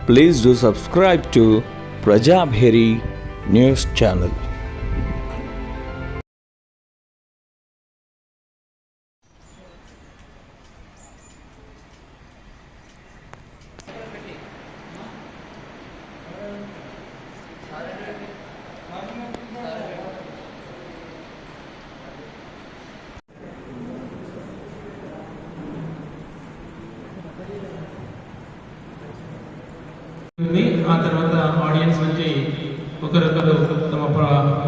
Please do subscribe to Prajabheri News Channel. ఆ తర్వాత audience నుంచి ఒకరొకరు తమ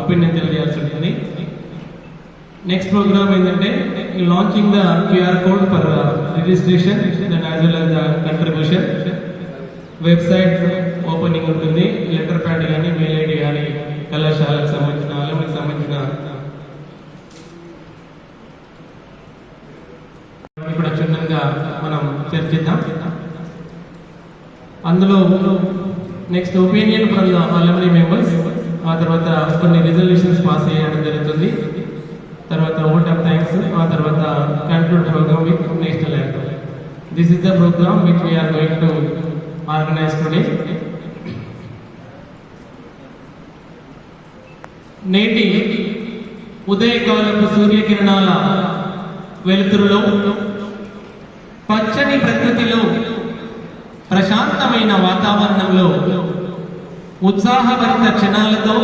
ఒపీనియన్ తెలియజేయాల్సి ఉంటుంది. నెక్స్ట్ ప్రోగ్రామ్ ఏంటంటే launching the QR code for registration and as well as the contribution. Website opening ఉంటుంది. Letter pad కానీ మెయిల్ ఐడి కానీ కళాశాలకు సంబంధించిన అలమ్నికి సంబంధించిన కూడా క్షుణ్ణంగా మనం చర్చిద్దాం. అందులో next opinion from the అలమ్ని members, ఆ తర్వాత కొన్ని రిజల్యూషన్స్ పాస్ చేయడం జరుగుతుంది. తర్వాత ఓట్ ఆఫ్ థ్యాంక్స్, ఆ తర్వాత conclude programme with national anthem. This is the programme which we are going to organise today. నేటి ఉదయకాలపు సూర్యకిరణాల వెలుతురులో పచ్చని ప్రకృతిలో ప్రశాంతమైన వాతావరణంలో ఉత్సాహభరిత క్షణాలతో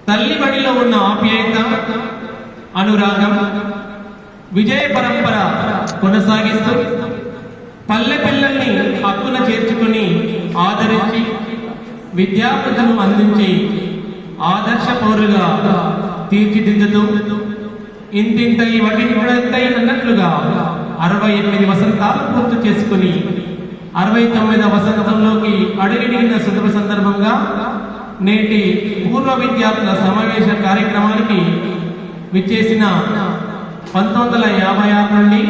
తల్లి బడిలో ఉన్న ఆప్యాయత, అనురాగం, విజయ పరంపర కొనసాగిస్తూ పల్లె పిల్లల్ని హక్కున చేర్చుకుని ఆదరించి విద్యాబుద్ధులు అందించి ఆదర్శ పౌరుగా తీర్చిదిద్దుతూ ఇంతింతై వటింతై అన్నట్లుగా 68 వసంతాలు పూర్తి చేసుకుని 69వ వసంతంలోకి అడుగుడిగిన శుభ సందర్భంగా నేటి పూర్వ విద్యార్థుల సమావేశ కార్యక్రమానికి విచ్చేసిన 1956 నుండి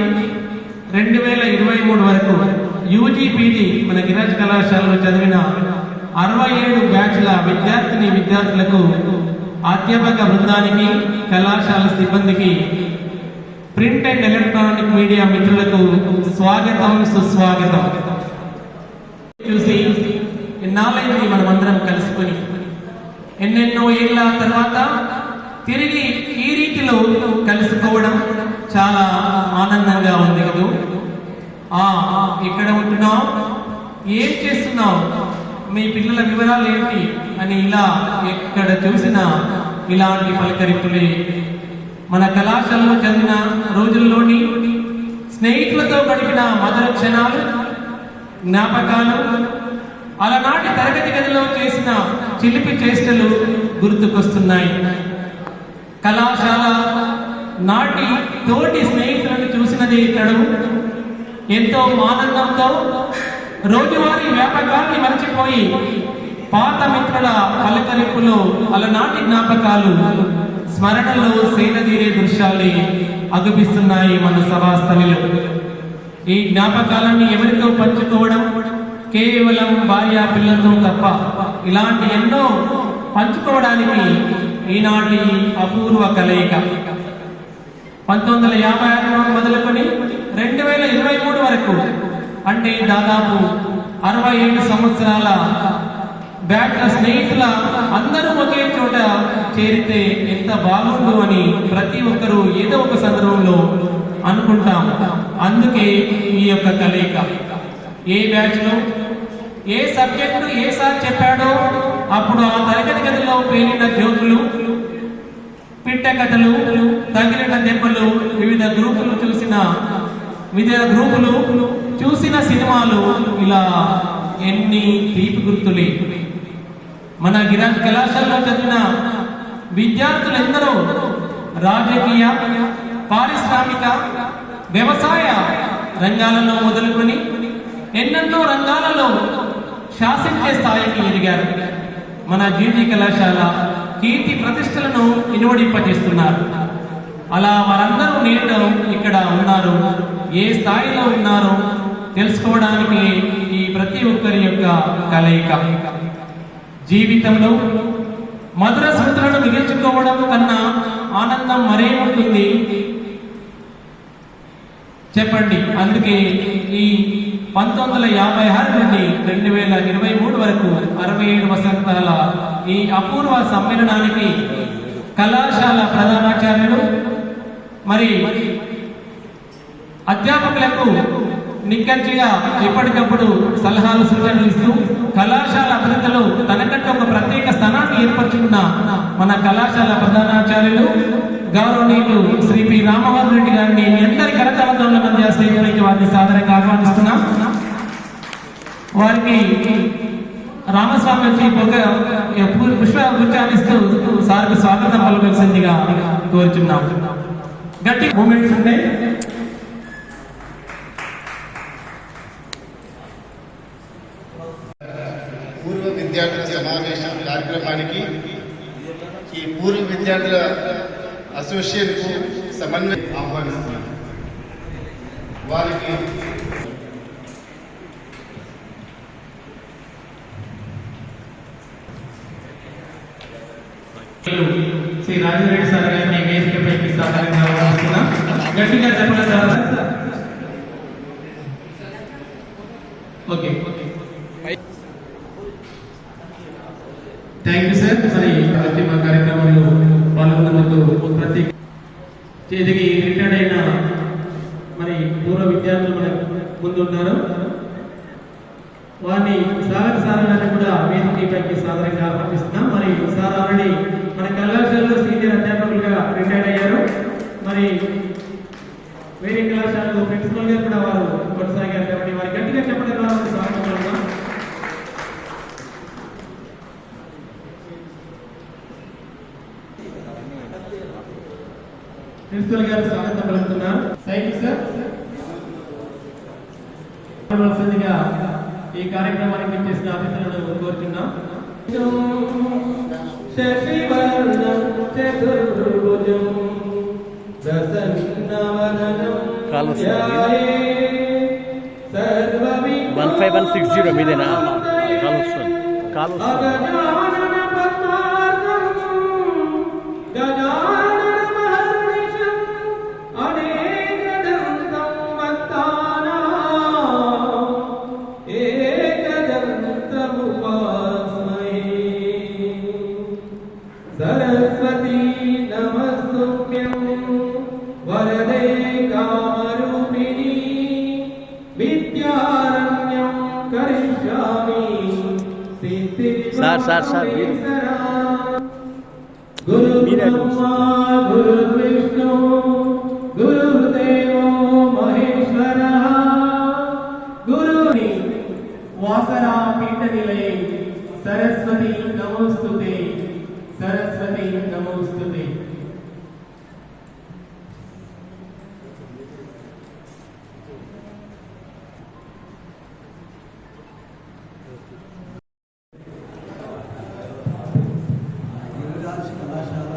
2023 వరకు UG/PG మన గిరిరాజ్ కళాశాలలో చదివిన 67 బ్యాచ్ల విద్యార్థులకు, అధ్యాపక బృందానికి, కళాశాల సిబ్బందికి, ప్రింట్ అండ్ ఎలక్ట్రానిక్ మీడియా మిత్రులకు స్వాగతం, సుస్వాగతం. చూసి ఎన్నాళ్ళైంది మనమందరం కలుసుకొని, ఎన్నెన్నో ఏళ్ళ తర్వాత తిరిగి ఈ రీతిలో కలుసుకోవడం చాలా ఆనందంగా ఉంది కదా. ఇక్కడ ఉంటున్నావు, ఏం చేస్తున్నావు, మీ పిల్లల వివరాలు ఏంటి అని ఇలా ఎక్కడ చూసినా ఇలాంటి పలకరింపులే. మన కళాశాలలో చదివిన రోజుల్లోని స్నేహితులతో గడిపిన మధుర క్షణాలు, జ్ఞాపకాలు, అలనాటి తరగతి గదిలో చేసిన చిలిపి చేష్టలు గుర్తుకొస్తున్నాయి. కళాశాల నాటి తోటి స్నేహితులను చూసినది తడు ఎంతో ఆనందంతో రోజువారీ వ్యాపకాన్ని మరచిపోయి పాత మిత్రుల పలకరింపులో అలనాటి జ్ఞాపకాలు స్మరణలో సేనదీరే దృశ్యాలే అగుపిస్తున్నాయి మన సభాస్థలిలో. ఈ జ్ఞాపకాలన్నీ ఎవరితో పంచుకోవడం కేవలం భార్య పిల్లలతో తప్ప. ఇలాంటి ఎన్నో పంచుకోవడానికి ఈనాటి అపూర్వ కలయిక. 1956 మొదలుకొని 2023 వరకు, అంటే దాదాపు 67 సంవత్సరాల బ్యాట్ల స్నేహితుల అందరూ ఒకే చోట చేరితే ఎంత బాగుండు అని ప్రతి ఒక్కరూ ఏదో ఒక సందర్భంలో అనుకుంటాం. అందుకే ఈ యొక్క కలయిక. ఏ బ్యాచ్ లో ఏ సబ్జెక్టు ఏ సార్ చెప్పాడో అప్పుడు ఆ తరగతి గదిలో పేలిన జోకులు, పిట్ట కథలు, తగిలిన దెబ్బలు, వివిధ గ్రూపులు చూసిన సినిమాలు, ఇలా ఎన్ని తీపి గుర్తులే. మన గిరిరాజ్ కళాశాలలో చదివిన విద్యార్థులెందరో రాజకీయ, పారిశ్రామిక, వ్యవసాయ రంగాలలో మొదలుకొని ఎన్నెన్నో రంగాలలో శాసించే స్థాయికి ఎదిగారు. మన GG కళాశాల కీర్తి ప్రతిష్టలను ఇనువడింపజేస్తున్నారు. అలా వారందరూ నేడు ఇక్కడ ఉన్నారు. ఏ స్థాయిలో ఉన్నారో తెలుసుకోవడానికి ఈ ప్రతి ఒక్కరి యొక్క కలయిక. జీవితంలో మధుర స్మృతులను మిగిల్చుకోవడం కన్నా ఆనందం మరేముంటుంది చెప్పండి. అందుకే ఈ 1956 నుండి 2023 వరకు 67 వసంతాల ఈ అపూర్వ సమ్మేళనానికి కళాశాల ప్రధానాచార్యులు మరి అధ్యాపకులకు నిక్కచ్చిగా ఎప్పటికప్పుడు సలహాలు సూచనలు ఇస్తూ కళాశాల అభివృద్ధిలో తనకంటే ఒక ప్రత్యేక స్థానాన్ని ఏర్పరచుకున్న మన కళాశాల ప్రధానాచార్యులు గౌరవనీయులు శ్రీ పి రామమోహన్ రెడ్డి గారిని మీ అందరి కరతాళతో స్నేహితులకి వారిని సాదరంగా ఆహ్వానిస్తున్నాం. వారికి రామస్వామి వచ్చి పుష్పగుచ్చాన్నిస్తూ సార్కు స్వాగతం పలకాల్సిందిగా కోరుచున్నాం. గట్టి మూమెంట్స్ ఉన్నాయి. పూర్వ విద్యార్థుల సమావేశం కార్యక్రమానికి ఈ పూర్వ విద్యార్థుల అసోసియేట్కు సమన్వయం ఆహ్వానిస్తున్నాను. వారికి శ్రీ రాజరెడ్డి సార్ గారిని వేదికపైకి సాధారణంగా ఆహ్వానిస్తున్నాం. గట్టిగా చెప్పండి sir. Okay, thank you sir. మరి అంతిమ కార్యక్రమంలో పాల్గొన్నందుకు ప్రతి చేతికి రిటైర్డ్ అయిన మరి పూర్వ విద్యార్థులు మన ముందున్నారు. వారిని సారాన్ని కూడా వేదికపైకి సాధారణంగా ఆహ్వానిస్తున్నాం. మరి సార్ ఆల్రెడీ మన కళాశాలలో సీనియర్ అధ్యాపకులుగా రిటైర్డ్ అయ్యారు. మరి వేరే కళాశాలలో ప్రిన్సిపల్ గా కూడా వారు కొనసాగారు కాబట్టి వారి గట్టిగా చెప్పడం ద్వారా స్వాగతం పలుకుతాం. ప్రిన్సిపల్ గారు స్వాగతం పలుకుతున్నారు. Thank you sir. ఈ కార్యక్రమానికి చేసిన అతిథులను కోరుతున్నాం. శశివర్ణం చతుర్భుజం ప్రసన్నవదనం 15160 మీదేనా కాల్ వస్తుంది. सरस्वती नमस्तुभ्यं वरदे कामरूपिणी विद्यारण्यं करिष्यामि సార్ गुरुर्ब्रह्मा गुरुर्विष्णु गुरुर्देवो महेश्वरः गुरुनि वासना पीठनिलये सरस्वती नमोस्तुते सरस्वती नमोस्तुते. కళాశాల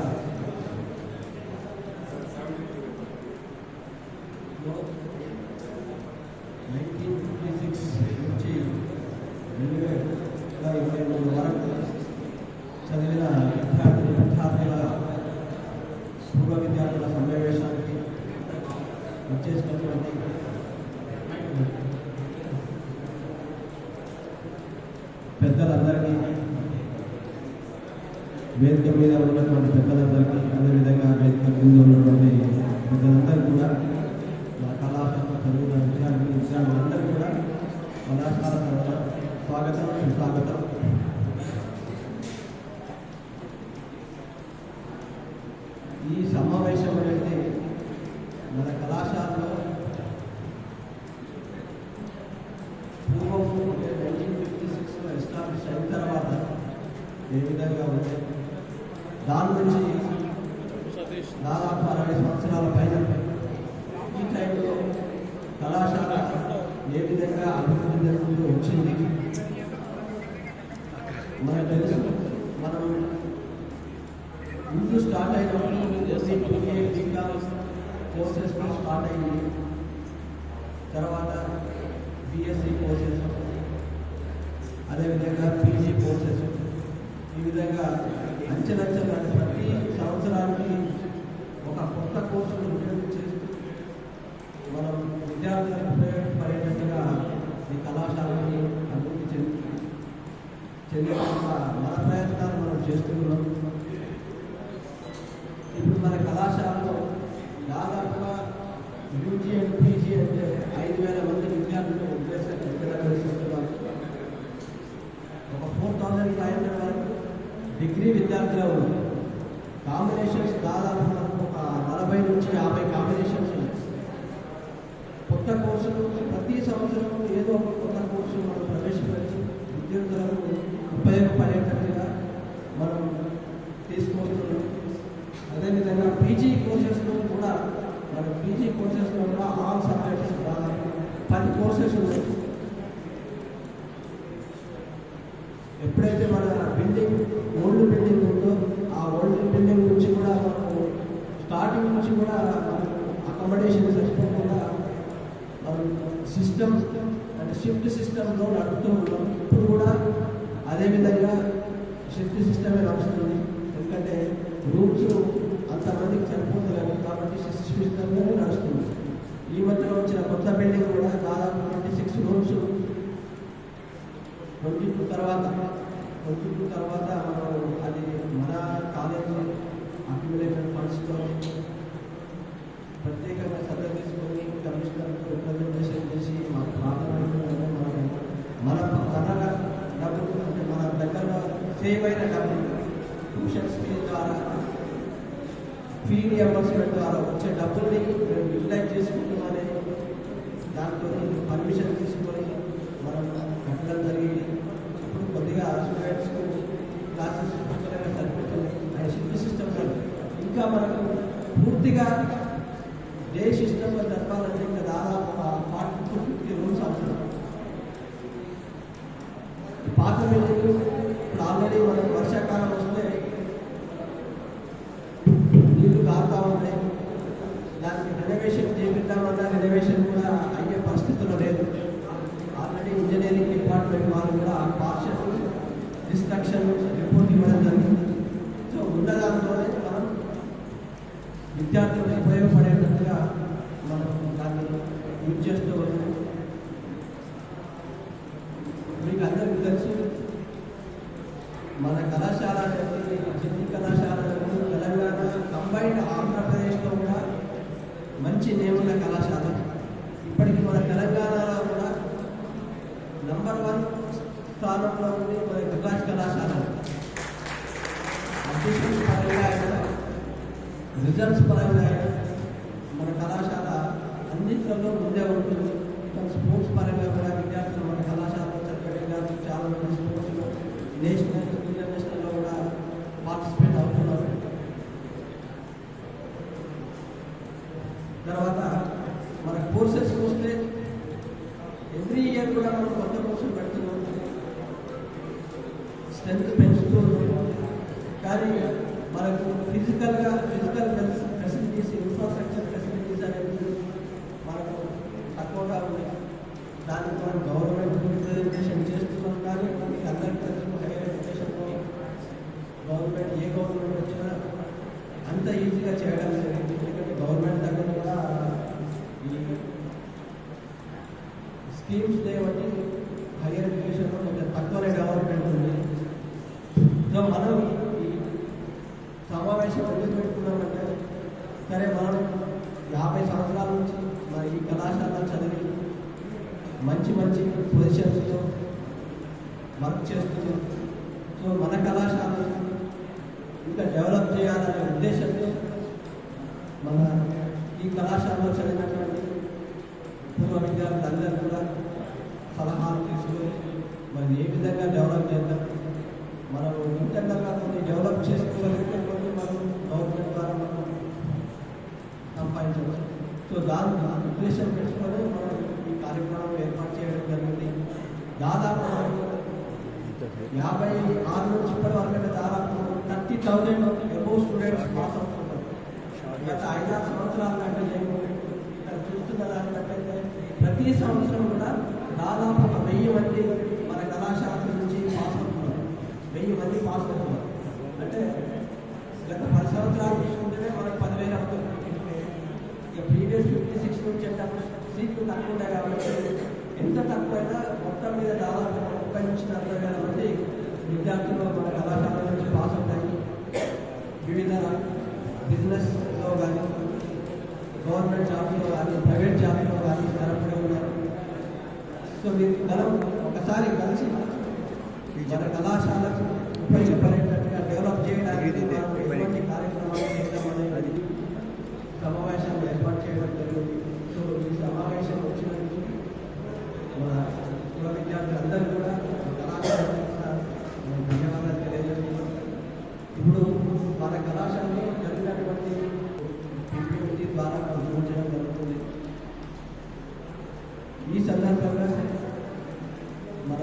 1956 నుంచి 2023 వరకు చదివిన విద్యార్థుల పూర్వ విద్యార్థుల సమావేశానికి వచ్చేసినటువంటి పెద్దలందరికీ, వేదిక మీద ఉన్నటువంటి పెద్దలందరికీ, అదేవిధంగా వేదిక కింద ఉన్నటువంటి పెద్దలందరికీ కూడా మా కళాశాల చదివిన విద్యార్థులందరికీ కూడా కళాశాల తరఫున స్వాగతం, సుస్వాగతం. ఈ సమావేశం అనేది మన కళాశాలలో పూర్వం 1956లో ఎస్టాబ్లిష్ అయిన తర్వాత ఏ విధంగా ఉంది, దాని నుంచి దాదాపు 60 సంవత్సరాల పైన ఈ టైంలో కళాశాల ఏ విధంగా అభివృద్ధి జరుగుతూ వచ్చింది మనకు తెలుసు. మనం ముందు స్టార్ట్ అయినప్పుడు కోర్సెస్ స్టార్ట్ అయింది. తర్వాత బిఎస్సి కోర్సెస్, అదేవిధంగా పీజీ కోర్సెస్, ఈ విధంగా అంచెలంచెలు ప్రతి సంవత్సరానికి ఒక కొత్త కోర్సును ఉపయోగించేస్తూ మనం విద్యార్థులకు ఉపయోగపడేటట్టుగా ఈ కళాశాలని అభివృద్ధి చెంది మన ప్రయత్నాలు మనం చేస్తున్నాం. ఇప్పుడు మన కళాశాలలో దాదాపుగా యూజీ అండ్ పీజీ అంటే 5,000 మంది విద్యార్థులు నిర్దేశిస్తున్నారు. ఒక 4,500 వరకు డిగ్రీ విద్యార్థులు ఉన్నారు. కాంబినేషన్స్ దాదాపు మనకు ఒక 40 నుంచి 50 కాంబినేషన్స్ ఉన్నాయి. కొత్త కోర్సులు ప్రతి సంవత్సరం ఏదో ఒక కొత్త కోర్సు మనం ప్రవేశపెట్టి విద్యార్థులకు ఉపయోగపడేటట్టుగా మనం తీసుకొస్తున్నాం. అదేవిధంగా పీజీ కోర్సెస్లో కూడా ఆల్ సబ్జెక్ట్స్ 10 కోర్సెస్ ఉన్నాయి. ఎప్పుడైతే మన ఓల్డ్ బిల్డింగ్ ఉందో ఆ ఓల్డ్ బిల్డింగ్ నుంచి కూడా మనకు స్టార్టింగ్ నుంచి కూడా అకామిడేషన్ సరిపోకుండా మనం సిస్టమ్ అంటే షిఫ్ట్ సిస్టంలో నడుపుతూ ఉన్నాం. ఇప్పుడు కూడా అదేవిధంగా షిఫ్ట్ సిస్టమే నడుస్తుంది. ఎందుకంటే రూమ్స్ అంతమందికి సరిపోతలేదు కాబట్టి షిఫ్ట్ సిస్టంలోనే నడుస్తుంది. ఈ మధ్యలో వచ్చిన కొత్త బిల్డింగ్ కూడా దాదాపు 26 రూమ్స్ 22 తర్వాత మనం అది మన కాలేజ్ అక్యుములేటెడ్ ఫండ్స్తో ప్రత్యేకంగా శ్రద్ధ తీసుకొని కమిషనర్తో రిప్రజెంటేషన్ చేసి మన డబ్బులు అంటే మన దగ్గర సేవ్ అయిన డబ్బులు ట్యూషన్స్ ఫీ ద్వారా ఫీ రియంబర్స్మెంట్ ద్వారా వచ్చే డబ్బుల్ని మేము యూటిలైజ్ చేసుకుంటామని దాంతో పర్మిషన్ తీసుకొని మనం కట్టడం జరిగింది. ఇప్పుడు కొద్దిగా స్టూడెంట్స్కు క్లాసెస్ పుస్తకంగా సరిపోతుంది. అండ్ షిఫ్ట్ సిస్టమ్స్ ఇంకా మనకు పూర్తిగా డే సిస్టంలో జరపాలంటే ఇంకా దాదాపు 40 to 50 రూమ్స్ అవసరం. పాత బిల్డింగ్ ఇప్పుడు ఆల్రెడీ మనకు వర్షాకాలం వస్తే నీళ్లు కారుతూ ఉంటాయి. దానికి రెనోవేషన్ చేపిద్దామన్నా రెనోవేషన్ కూడా అయ్యే పరిస్థితుల్లో లేదు. ఆల్రెడీ ఇంజనీరింగ్ డిపార్ట్మెంట్ వాళ్ళు కూడా పార్షల్ డిస్ట్రక్షన్ రిపోర్ట్ ఇవ్వడం జరిగింది. సో ఉన్నదాంతోనే మనం విద్యార్థులకు ఉపయోగపడేటట్టుగా మనం దాన్ని యూజ్ చేస్తూ ఉన్నాం. మీకు అందరికీ తెలుసు మన కళాశాల అనేది జిల్లా కళాశాల తెలంగాణ కంబైన్డ్ ఆంధ్రప్రదేశ్లో కూడా మంచి నేమున్న కళాశాల. ఇప్పటికీ మన తెలంగాణలో కూడా నంబర్ 1 స్థానంలో ఉంది మన గుజరాత్ కళాశాల. అడ్మిషన్స్ పరంగా అయినా రిజల్ట్స్ పరంగా అయినా మన కళాశాల అన్నింటిలో ముందే ఉంటుంది. స్పోర్ట్స్ పరంగా కూడా విద్యార్థులు మన కళాశాలలో చదివే విద్యార్థులు చాలా మంది స్పోర్ట్స్లో నేషనల్ ఇంటర్నేషనల్లో కూడా పార్టిసిపేట్ అవుతున్నారు. తర్వాత మన కోర్సెస్ వస్తే ఎవ్రీ ఇయర్ కూడా మనం కొత్త కోర్సులు పెడుతున్నాం, స్ట్రెంత్ పెంచుతూ. కానీ మనకు ఫిజికల్ ఫెసిలిటీస్ ఇన్ఫ్రాస్ట్రక్చర్ ఫెసిలిటీస్ అనేది మనకు తక్కువగా ఉన్నాయి. దానికి మనం గవర్నమెంట్ రిప్రజెంటేషన్ చేస్తున్నాం. కానీ మనకి అందరికీ తెలుసు హైయర్ ఎడ్యుకేషన్లో ఏ గవర్నమెంట్ వచ్చినా అంత ఈజీగా చేయడం జరిగింది. ఎందుకంటే గవర్నమెంట్ దగ్గర కూడా ఈ స్కీమ్స్ లేవట్టి హైయర్ ఎడ్యుకేషన్లో కొంచెం తక్కువనే డెవలప్మెంట్ ఉంది. సో మనం ఈ సమావేశం ఎందుకు పెట్టుకున్నామంటే సరే మనం 50 సంవత్సరాల నుంచి మరి ఈ కళాశాల చదివి మంచి పొజిషన్స్లో వర్క్ చేస్తున్నాం. సో మన కళాశాల ఇంకా డెవలప్ చేయాలనే ఉద్దేశంతో మన ఈ కళాశాలలో చదివినటువంటి పూర్వ విద్యార్థులందరూ కూడా సలహాలు తీసుకొని మరి ఏ విధంగా డెవలప్ చేద్దాం, మనం ఇంటర్నల్గా కొన్ని డెవలప్ చేసుకోగలిగితే కొన్ని మనం గవర్నమెంట్ ద్వారా మనం సంపాదించవచ్చు. సో దాని ఉద్దేశం పెట్టుకొని మనం ఈ కార్యక్రమం ఏర్పాటు చేయడం జరిగింది. దాదాపు 56 నుంచి ఇప్పటి వరకు అంటే దాదాపు 30,000 అబోవ్ స్టూడెంట్స్ పాస్ అవుతున్నారు. గత 5-6 సంవత్సరాల కంటే నేను ఇక్కడ చూస్తున్న దానికంటే ప్రతి సంవత్సరం కూడా దాదాపు 1000 మంది మన కళాశాల నుంచి పాస్ అవుతున్నారు. 1000 మంది పాస్ అవుతున్నారు అంటే గత 10 సంవత్సరాలు తీసుకుంటేనే మనకు 10,000 అవుతుంది. ఇక ప్రీవియస్ 56 నుంచి అంటే సీట్లు తక్కువ ఉంటాయి కాబట్టి ఎంత తక్కువైనా మొత్తం మీద దాదాపు 30 నుంచి 40,000 మంది విద్యార్థులు మన కళాశాల నుంచి పాస్ అవుతాయి. వివిధ బిజినెస్లో కానీ, గవర్నమెంట్ జాబ్లో కానీ, ప్రైవేట్ జాబ్లో కానీ స్థిరపడి ఉన్నారు. సో మనం ఒకసారి కలిసి మన కళాశాలకు ఉపయోగపడేటట్టుగా డెవలప్ చేయడానికి మనం ఎటువంటి కార్యక్రమాలు చేద్దామనేది సమావేశాలు ఏర్పాటు చేయడం జరిగింది. సో ఈ సమావేశం వచ్చినందుకు మన యువ విద్యార్థులందరూ కూడా కళాశాల ధన్యవాదాలు తెలియజేస్తున్నాం. ఇప్పుడు మన కళాశాలలో జరిగినటువంటి యాక్టివిటీ ద్వారా చూపించడం జరుగుతుంది. ఈ సందర్భంగా మన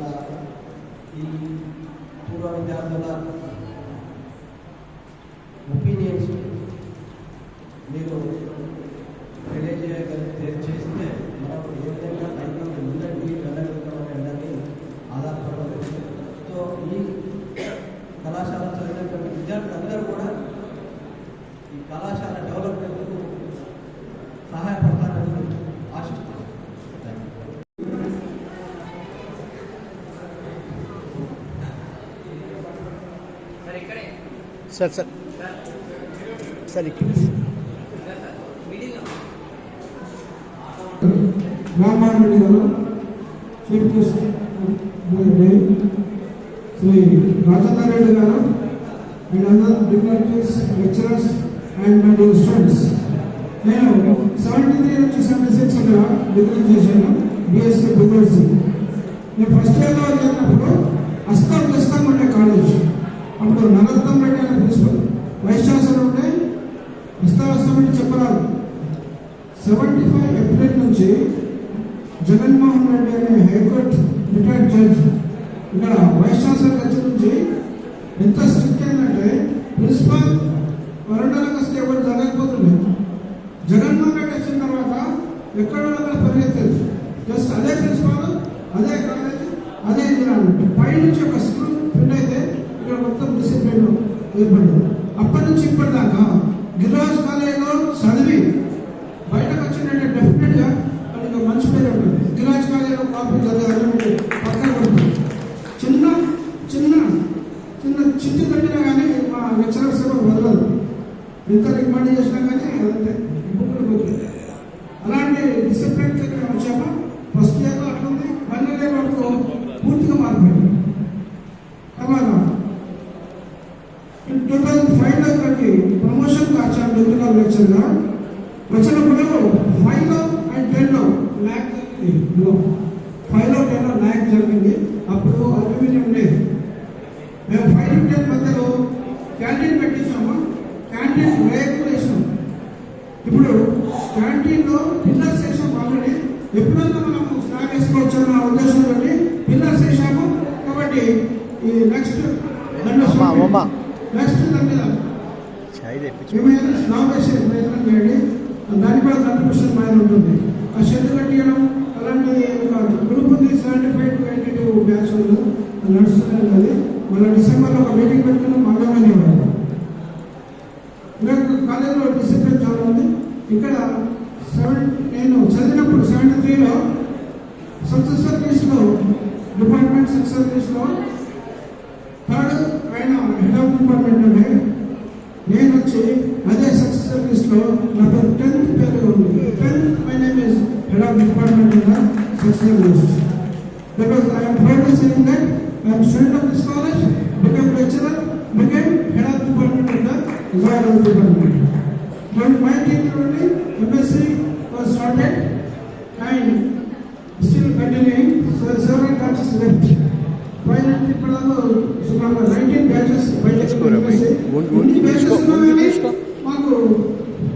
ఈ పూర్వ విద్యార్థుల ఒపీనియన్స్ మీరు చేస్తే మనం ఏ విధంగా పైకి ముందండి వెళ్ళగలుగుతాం అనేది ఆధారపడవచ్చు. సో ఈ కళాశాల చదివినటువంటి విద్యార్థులందరూ కూడా ఈ కళాశాల డెవలప్మెంట్కు సహాయపడతారని ఆశిస్తున్నాను. సార్ రామారెడ్డి గారు చీఫ్ గెస్ట్ శ్రీ రాజేందర్ రెడ్డి గారు అండ్ అందర్ dignitaries, lecturers and my dear students. నేను 73 నుంచి 76 ఇక్కడ డిగ్రీ చేశాను, బిఎస్సీ డిగ్రీ. నేను ఫస్ట్ ఇయర్లో చేరినప్పుడు అస్తం ఉండే కాలేజ్. అప్పుడు నరోత్తం రెడ్డి అనే ప్రిన్సిపల్, వైస్ ఛాన్సలర్ ఉంటే అస్తం అంటే చెప్పరాదు. 75 ఏప్రిల్ నుంచి జగన్మోహన్ రెడ్డి అనే హైకోర్టు రిటైర్డ్ జడ్జ్ ఇక్కడ వైస్ ఛాన్సలర్ వచ్చి నుంచి ఎంత స్ట్రిక్ట్ అయిందంటే ప్రిన్సిపల్ వరండాలకు వస్తే ఎవరు జరగకపోతుండే. జగన్మోహన్ రెడ్డి వచ్చిన తర్వాత ఎక్కడ పరిగెత్తలేదు. జస్ట్ అదే ప్రిన్సిపల్, అదే కాలేజ్, అదే అన్నట్టు పై నుంచి ఒక స్కూల్ ఫిట్ అయితే ఇక్కడ మొత్తం డిసిప్లిన్ ఏర్పడింది. అప్పటి నుంచి ఇప్పటిదాకా గిరిరాజ్ కాలేజీలో చదివి బయటకు వచ్చిందంటే డెఫినెట్గా వాళ్ళకి మంచి పేరు ఉంటుంది. గిరిరాజ్ కాలేజీలో కాపీ చదివి పక్కన పడుతుంది. చిన్న చిన్న చిన్న చిట్టి తగ్గినా కానీ మా లెక్చరర్స్ ఎవరు వదలదు. ఎంత రికమెండ్ చేసినా కానీ అదంతే బుక్కులు పోతుంది. అలాంటి డిసిప్లిన్ దగ్గర వచ్చాక ఫస్ట్ ఇయర్లో అట్లుంది, ఫైనల్ ఇయర్ వరకు పూర్తిగా మారిపోయింది. తర్వాత 2005లో ఇక్కడికి ప్రమోషన్ వచ్చాను డిగ్రీ లెక్చర్గా. వచ్చినప్పుడు 5లో అండ్ 10లో ల్యాక్ జరిగింది. 5లో 10లో ల్యాక్ జరిగింది. అప్పుడు అల్యూమినియం లేదు. మేము 5 to 10 మధ్యలో క్యాంటీన్ పెట్టించాము. క్యాంటీన్ రేకు వేసాం. ఇప్పుడు క్యాంటీన్లో పిల్లర్స్ వేసాము ఆల్రెడీ. ఎప్పుడైనా మనం స్లాబ్ వేసుకోవచ్చు అన్న ఉద్దేశంతో పిల్లర్స్ వేసాము. కాబట్టి ఈ నెక్స్ట్ దాని మీద ఏమైనా స్లాబ్ వేసే ప్రయత్నం చేయండి. దానికి కూడా కంట్రిబ్యూషన్ బాగా ఉంటుంది. ఆ షెడ్ కట్టియడం అలాంటి ఒక గ్రూప్ ఉంది. 75 to 82 బ్యాచ్ నడుస్తున్నాయి. అది మళ్ళీ డిసెంబర్లో ఒక మీటింగ్ పెట్టుకున్నాం. మగమని కాలేజీలో డిసిప్లిన్ చాలా ఉంది. ఇక్కడ నేను చదివినప్పుడు 73లో సక్సెసర్ లిస్ట్లో డిపార్ట్మెంట్ సక్సెసర్ లిస్ట్లో థర్డ్ ఆయన హెడ్ ఆఫ్ డిపార్ట్మెంట్ ఉండే. నేను వచ్చి అదే సక్సెసర్ లిస్ట్లో నా పేరు 10th పేరు ఉంది. 10th my name is head of department in the successor list. Because I am proud to say that I am student of this college, became lecturer, became head of department in the zoology department. When my team MSc was started and still continuing, so several batches left. Finally, సుమారు 19 batches బయటకు మాకు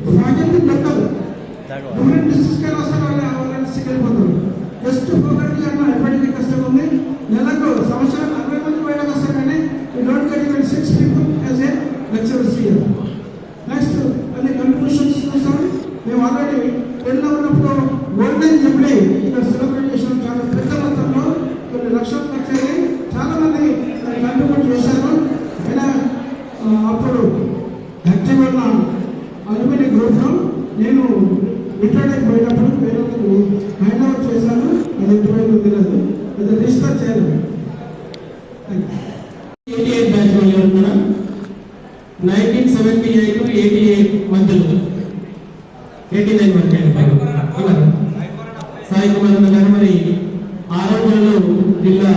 project దక్కదు. Different డిస్ట్రిక్ట్కి వస్తారు, వాళ్ళ district వెళ్ళిపోతారు. Just forgot అన్న ఎప్పటికీ కష్టం ఉంది. నెలకు సంవత్సరం 60 మంది బయటకు వస్తారు. కానీ ఈ don't get even 6 people as a lecturers here. Next అన్ని కంట్రిబ్యూషన్స్ చూస్తాం. మేము ఆల్రెడీ 10లో ఉన్నప్పుడు గోల్డెన్ జూబ్లీ ఇక్కడ సెలబ్రేట్ చేసాం. చాలా పెద్ద మొత్తంలో కొన్ని లక్షల ఖర్చు చాలా మంది కంట్రిబ్యూట్ చేశారు. అయినా అప్పుడు యాక్టివ్ అల్యూమినియం గ్రూప్లో నేను రిటైర్డ్ అయిపోయినప్పుడు పేరు హ్యాండ్ ఓవర్ చేశాను. అది ఇంటి తెలియదు, అది రిజిస్టర్ చేయాలి. Thank you. 89 వరకు వెళ్ళిపోయారు. అలాగే సాయి కుమార్ అన్న గారు మరి ఆరోగ్యంలో జిల్లా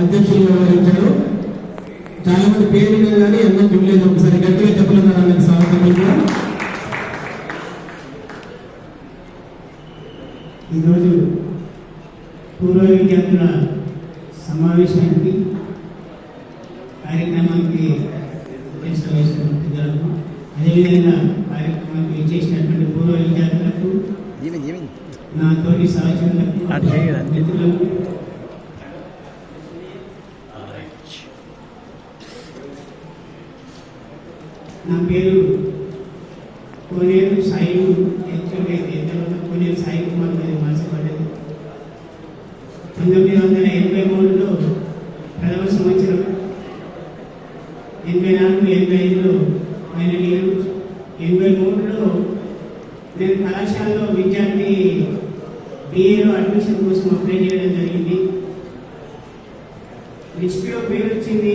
అధ్యక్షులు వ్యవహరించారు. చాలా మంది పేరు కానీ ఎన్నో చూడలేదు. ఒకసారి గట్టిగా చెప్పలేదు స్వాగతం. ఈరోజు పూర్వ విద్యార్థుల సమావేశానికి కార్యక్రమానికి పెద్దలకు, అదేవిధంగా కార్యక్రమానికి ఇచ్చేసినటువంటి పూర్వ విద్యార్థులకు, నా తోటి సహచరులకు, మిత్రులకు, నా పేరు కోనేరు సాయి. యాక్చువల్గా తర్వాత కోనేరు సాయి కుమార్ గారి మార్చబడ్డది. 1983లో ప్రథమ సంవత్సరం, 84, 85లో ఫైనల్ ఇయర్, 83లో నేను కళాశాలలో విద్యార్థి BAలో అడ్మిషన్ కోసం అప్లై చేయడం జరిగింది. లిస్టులో పేరు వచ్చింది,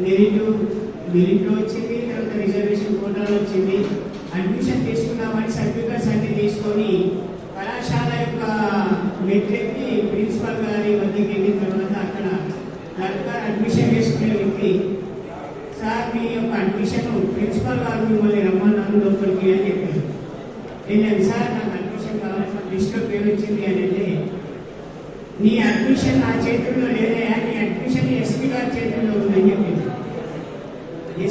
మెరిట్లో వచ్చింది, తర్వాత రిజర్వేషన్ కోటాలో వచ్చింది. అడ్మిషన్ తీసుకున్నామని సర్టిఫికెట్స్ అన్ని తీసుకొని కళాశాల యొక్క మెట్రిక్కి ప్రిన్సిపల్ గారి వద్దకు వెళ్ళిన తర్వాత అక్కడ క్లర్క్ అడ్మిషన్ చేసుకునే వ్యక్తి, సార్ మీ యొక్క అడ్మిషన్ ప్రిన్సిపల్ గారు మిమ్మల్ని రమ్మన్నారు లోపలికి అని చెప్పారు. నేను సార్ నాకు అడ్మిషన్ కావాలి, లిస్టులో పేరు వచ్చింది అని అంటే, నీ అడ్మిషన్ నా చేతుల్లో లేదా, నీ అడ్మిషన్ SP గారి చేతుల్లో ఉందని చెప్పింది.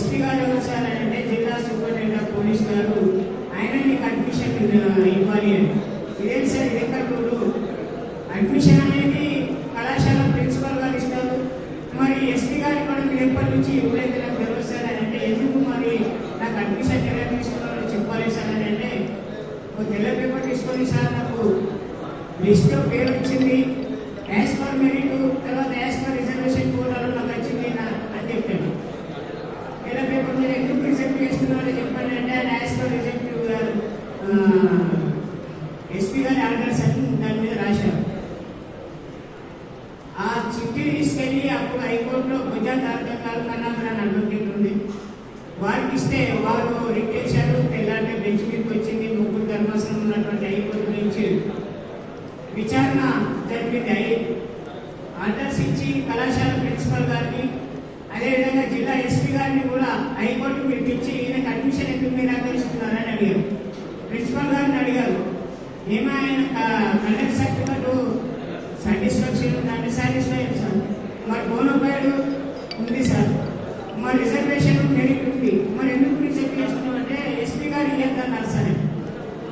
SP గారు ఎవరు సార్ అని అంటే, జిల్లా సూపరింటెండెంట్ ఆఫ్ పోలీస్ గారు, ఆయన నీకు అడ్మిషన్ ఇవ్వాలి అని. ఇదేం సార్ ఇది ఎక్కడ రూలు? అడ్మిషన్ అనేది కళాశాల ప్రిన్సిపల్ గారు ఇస్తారు, మరి SP గారి కూడా మీరు ఎప్పటి నుంచి ఇవ్వలేదు నాకు తెలియదు సార్ అని అంటే, ఎందుకు మరి నాకు అడ్మిషన్ ఎలా తీసుకున్నారో చెప్పాలి సార్ అని అంటే, ఒక తెల్ల పేపర్ తీసుకొని సార్ నాకు లిస్ట్లో పేరు వచ్చింది, యాజ్ పర్ మెరిట్, తర్వాత యాజ్ పర్ రిజర్వేషన్ కోటాలో నాకు వచ్చింది అని చెప్పాను. తెల్ల పేపర్ మీద ఎందుకు రిజెక్ట్ చేస్తున్నారో చెప్పండి అంటే, ఆయన యాజ్ పర్ రిజెక్ట్ SP గారి ఆర్డర్స్ అని దాని మీద రాశారు. ఆ చిట్టి తీసుకెళ్ళి అప్పుడు హైకోర్టులో భుజాతారకాలు కన్నామని అడ్వకేట్ ఉంది, వారికి ఇస్తే వారు రిట్ చేశారు. తెల్లారి బెంచ్ మీదకి వచ్చింది. ముగ్గురు ధర్మాసనం ఉన్నటువంటి హైకోర్టు బెంచ్ విచారణ జరిగింది. ఆర్డర్స్ ఇచ్చి కళాశాల ప్రిన్సిపల్ గారిని, అదేవిధంగా జిల్లా SP గారిని కూడా హైకోర్టు పిలిపించి ఈయనకు అడ్మిషన్ ఎందుకు నిరాకరిస్తున్నారని అడిగారు. ప్రిన్సిపల్ గారిని అడిగారు, ఏమో ఆయన కండక్ట్ సర్టిఫికెట్ సాటిస్ఫాక్షన్ ఉందంటే, సాటిస్ఫై సార్, మరి బోనోఫైడ్ ఉంది సార్, మరి రిజర్వేషన్ మెరిట్ ఉంది, మరి ఎందుకు రిజెక్ట్ చేస్తున్నాం అంటే, SP గారు ఇవ్వద్దన్నారు సార్.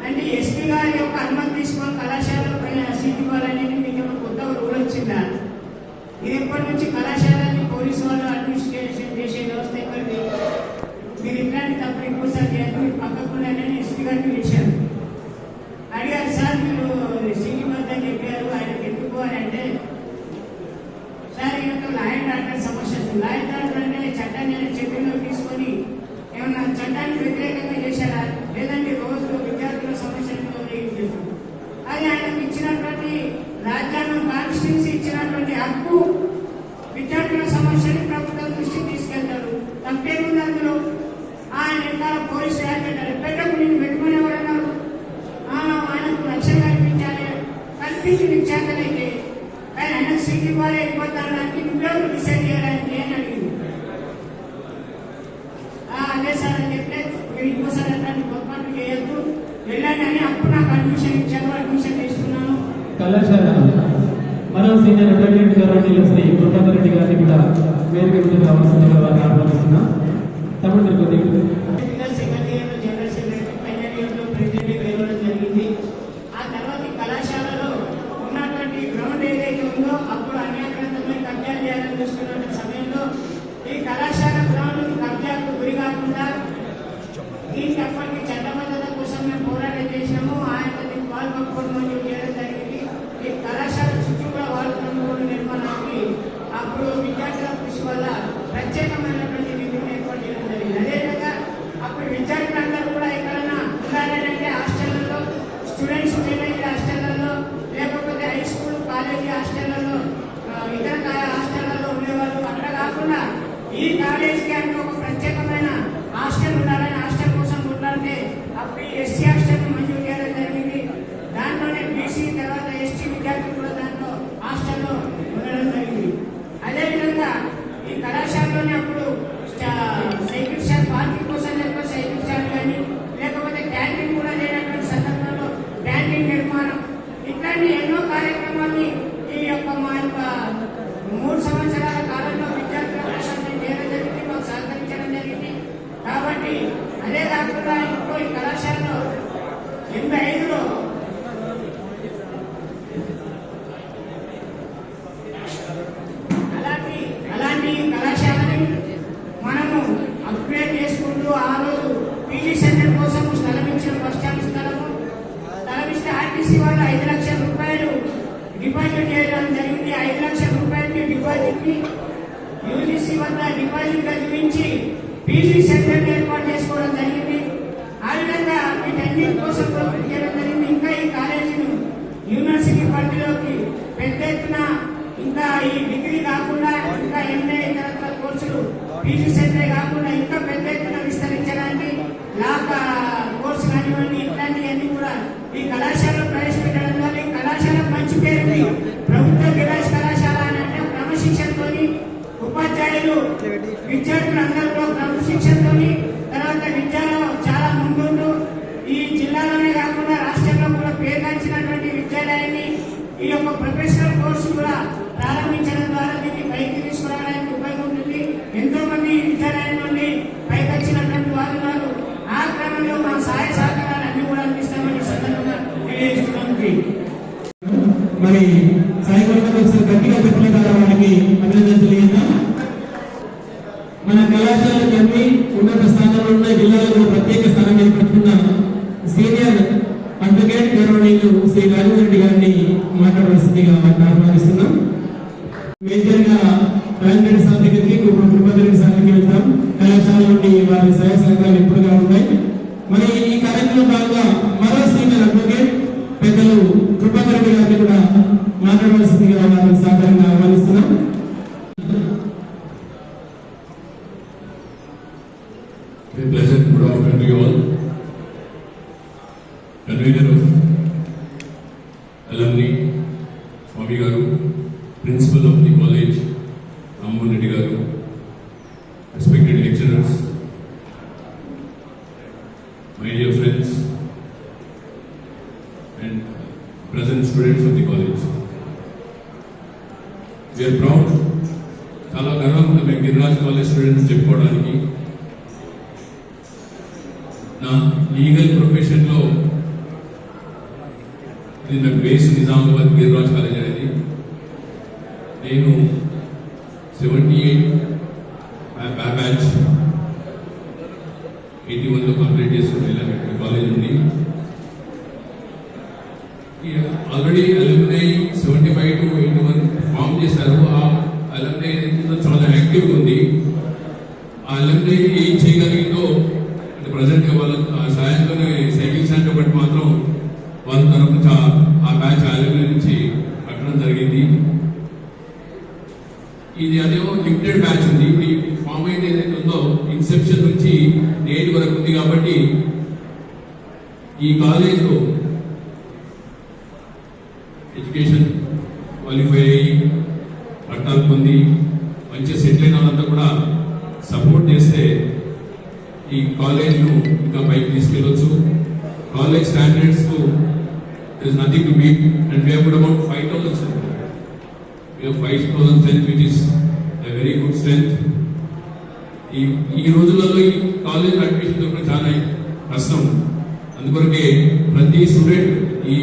అంటే SP గారి యొక్క అనుమతి తీసుకొని కళాశాలలో సీట్ ఇవ్వాలని మీకు కొత్త రూల్ వచ్చిందా? ఇది ఎప్పటి నుంచి కళాశాలని పోలీసు వాళ్ళు అడ్మినిస్ట్రేషన్ చేసే వ్యవస్థ ఎక్కడిది? మీరు ఇట్లాంటి తప్పుడు ఇంకోసారి చేయాలి, మీరు పక్కకుండానే SP గారిని పిలిచారు. అడిగారు సార్ మీరు సీట్ ఇవ్వద్దని చెప్పారు, ఆయనకు ఎందుకు అని అంటే, సార్ ఈయనతో లాయర్ డాక్టర్ సమస్య. లాయర్ డాక్టర్ అంటే చట్టాన్ని చేతుల్లో తీసుకొని ఏమన్నా చట్టానికి వ్యతిరేకంగా చేశారా, లేదంటే రోజు విద్యార్థుల సమస్యలను అది ఆయనకు ఇచ్చినటువంటి రాజ్యాంగం, కాన్స్టిట్యూన్సీ ఇచ్చినటువంటి హక్కు. విద్యార్థుల సమస్యని ప్రభుత్వం దృష్టికి తీసుకెళ్తాడు, తప్పేముంది అందులో? ఆయన ఎట్లా పోలీసు పెట్టకు, నేను పెట్టుకుని ఎవరన్నారు? ఆయనకు రక్షణ కల్పించాలి, కల్పించి నీకు చేతనైతే, కానీ ఆయనకు సీట్ ఇవ్వాలి అయిపోతాడానికి నువ్వెవరు డిసైడ్ చేయాలని అని అడిగింది. అదే సార్ అని చెప్తే, మీరు ఇంకోసారి అట్లాంటి పొరపాటు చేయొద్దు, వెళ్ళండి అని అప్పుడు నాకు అడ్మిషన్ ఇచ్చారు, అడ్మిషన్ తీసుకున్నాను. కళాశాల మరో సీనియర్ అడ్వకేట్ గౌరవనీయులు శ్రీ కృపాకర్ రెడ్డి గారిని కూడా వేదిక మీద రావాల్సిందిగా వారిని ఆహ్వానిస్తున్నాం. తమిళ కొద్దిగా సెకండ్ ఇయర్లో జనరల్ సెక్రటరీ, ఫైనల్ ఇయర్లో ప్రెసిడెంట్ ఇవ్వడం జరిగింది. ఆ తర్వాత కళాశాలలో ఉన్నటువంటి గ్రౌండ్ ఏదైతే ఉందో అప్పుడు అన్యాక్రాంతమై కబ్జాలు చేయాలని చూస్తున్న సమయంలో ఈ కళాశాల గ్రౌండ్ కబ్జాకు గురి కాకుండా దీనికి అప్పటికి చట్టబద్ధత కోసం మేము పోరాటం చేసినాము. ఆయన పాల్పొక్కడం మంజూరు చేయడం జరిగింది. ఈ కళాశాల చుట్టూ కూడా వాడుతున్న నిర్మాణానికి అప్పుడు విద్యార్థుల కృషి వల్ల ప్రత్యేకమైనటువంటి నిధులను ఏర్పాటు చేయడం జరిగింది. అదేవిధంగా అప్పుడు విద్యార్థులందరూ కూడా ఎక్కడైనా ఉండాలంటే హాస్టళ్లలో, స్టూడెంట్స్ మేనేజ్డ్ హాస్టళ్లలో, లేకపోతే హై స్కూల్ కాలేజీ హాస్టళ్లలో, ఇతర హాస్టళ్లలో ఉండేవాళ్ళు. అక్కడ కాకుండా ఈ కాలేజీకి అంటే ఒక ప్రత్యేకమైన హాస్టల్ ఉండాలని హాస్టల్ కోసం కొట్లాడితే హాస్టల్లో ఉండడం జరిగింది. అదేవిధంగా ఈ కళాశాలలోనే అప్పుడు సైకిల్ స్టాండ్ పార్కింగ్ కోసం లేకపోతే సైకిల్ స్టాండ్ కానీ లేకపోతే క్యాంటీన్ కూడా లేనటువంటి సందర్భంలో క్యాంటీన్ నిర్మాణం ఇట్లాంటి ఎన్నో కార్యక్రమాన్ని ఈ యొక్క మా యొక్క 3 సంవత్సరాల కాలంలో విద్యార్థుల కోసం నేను చేయడం జరిగింది, మాకు సహకరించడం జరిగింది. కాబట్టి అదే కాకుండా ఇప్పుడు ఈ కళాశాలలో 85లో అలాంటి కళాశాలని మనము అప్గ్రేడ్ చేసుకుంటూ ఆ రోజు పీజీ సెంటర్ కోసం స్థలం ఇచ్చిన బస్ స్టాండ్ స్థలం ఇస్తే ఆర్టీసీ వాళ్ళు 5 లక్షల రూపాయలు డిపాజిట్ చేయడం జరిగింది. 5 లక్షల రూపాయలకి డిపాజిట్ ని యూజీసీ వద్ద డిపాజిట్ గా చూపించి పీజీ సెంటర్ ఏర్పాటు చేసుకోవడం జరిగింది. ఆ విధంగా వీటన్నిటి కోసం ప్రకృతి చేయడం జరిగింది. ఇంకా ఈ కాలేజీని యూనివర్సిటీ పరిధిలోకి పెద్ద ఎత్తున ఇంకా ఈ డిగ్రీ కాకుండా ఇంకా ఎంఏ ఇతర కోర్సులు పీజీ సెంటరే కాకుండా ఇంకా పెద్ద ఎత్తున విస్తరించడానికి లా కోర్సు కానివ్వండి ఇట్లాంటివన్నీ కూడా ఈ కళాశాలలో ప్రవేశపెట్టడం ద్వారా ఈ కళాశాల మంచి పేరుంది. ప్రభుత్వ గిరాజ్ కళాశాల అని అంటే క్రమశిక్షణతోని ఉపాధ్యాయులు విద్యార్థులందరూ కూడా క్రమశిక్షణతోని తర్వాత విద్యలో చాలా ముందుంటూ ఈ జిల్లాలోనే కాకుండా రాష్ట్రంలో కూడా పేరుగాంచినటువంటి విద్యాలయాన్ని ఈ యొక్క ప్రొఫెషనల్ కోర్సు కూడా ప్రారంభించడం ద్వారా దీన్ని పైకి తీసుకురావడానికి ఉపయోగం ఉంటుంది. ఎంతో మంది విద్యాలయం నుండి పైకి వచ్చినటువంటి వారు ఉన్నారు. ఆ క్రమంలో మా సహాయ సహకారాలు అన్ని కూడా అందిస్తామని సందర్భంగా తెలియజేస్తున్నాం. మరి సాయి గారు ఒకసారి గట్టిగా చెప్పలేదా వారికి అభినందన తెలియజేద్దాం. మన కళాశాలకు అన్ని ఉన్నత స్థానంలో ఉన్న జిల్లాలకు ప్రత్యేక స్థానం ఏర్పడుతున్న సీనియర్ అడ్వకేట్ గౌరవనీయులు శ్రీ రాజేంద్ర గారిని మాట్లాడవలసిందిగా ఆహ్వానిస్తున్నాం. మేజర్ గా రాజేంద్ర సార్ దగ్గరికి కృపారెడ్డి సార్ దగ్గరికి వెళ్తాం. కళాశాల నుండి వారి సహాయ సహకారాలు ఎప్పుడుగా ఉంటాయి. మరి ఈ కార్యక్రమం భాగంగా మరో సీనియర్ అడ్వకేట్ పెద్దలు కృపారెడ్డి గారిని కూడా మాట్లాడవలసిందిగా వారిని సాధారణంగా ఆహ్వానిస్తున్నాం. A pleasant good afternoon to you all. Convener of alumni, Swami Garu, Principal of the college, Rammohan Reddy Garu, respected lecturers, my dear friends, and present students of the college. We are proud. చాలా గర్వంగా మేము Giriraj college students చెప్పుకోవడానికి. నా legal ప్రొఫెషన్లో ఇది నాకు base Nizamabad Giriraj college అనేది. నేను 78 బ్యాచ్ 81లో కంప్లీట్ చేసుకుని వెళ్ళాను కాలేజ్ నుండి. ఆల్రెడీ అలుమ్నై 75 to 81 ఫామ్ చేశారు. ఆ అలుమ్నై చాలా యాక్టివ్గా ఉంది. ఆ అలుమ్నై ఏం చేయగలిగిందో ప్రజెంట్ వాళ్ళ సాయంతోనే సైకిల్ స్టాండ్ ఒకటి మాత్రం వాళ్ళ తరఫు ఆ బ్యాచ్ అలుమ్నై నుంచి కట్టడం జరిగింది. ఇది అదేమో లిమిటెడ్ బ్యాచ్ ఉంది. ఇప్పుడు ఫామ్ అయితే ఏదైతే ఉందో ఇన్సెప్షన్ నుంచి నేటి వరకు ఉంది. కాబట్టి ఈ కాలేజ్లో ఎడ్యుకేషన్ క్వాలిఫై అయ్యి పట్టాలు పొంది మంచిగా సెటిల్ అయిన వాళ్ళంతా కూడా సపోర్ట్ చేస్తే ఈ కాలేజ్ను ఇంకా పైకి తీసుకెళ్ళవచ్చు. కాలేజ్ స్టాండర్డ్స్కు there's nothing to beat, and we have got about 5,000 strength. We have 5,000 strength, which is a very good strength. ఈ రోజులలో ఈ కాలేజ్ అడ్మిషన్ దొరకడం చాలా కష్టం. అందుకొరకే ప్రతి స్టూడెంట్ ఈ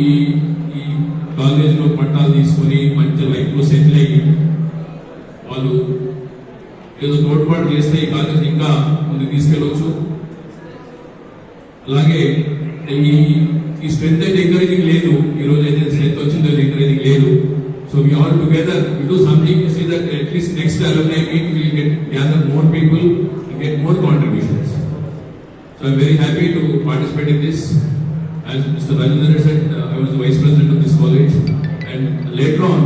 కాలేజ్లో పట్టాలు తీసుకొని మంచి లైఫ్లో సెటిల్ అయ్యి వాళ్ళు ఏదో తోడ్పాటు చేస్తే ఈ కాలేజ్ ఇంకా ముందుకు తీసుకెళ్ళవచ్చు. అలాగే ఈ స్ట్రెంత్ అయితే ఎంకరేజింగ్ లేదు. ఈ రోజు అయితే స్ట్రెంత్ వచ్చిందో ఎంకరేజింగ్ లేదు. So we all together we do something to see that at least next alumni meet we will gather more people and get more contributions. So I'm very happy to participate in this. As Mr. Rajendra said, I was the vice president of this college, and later on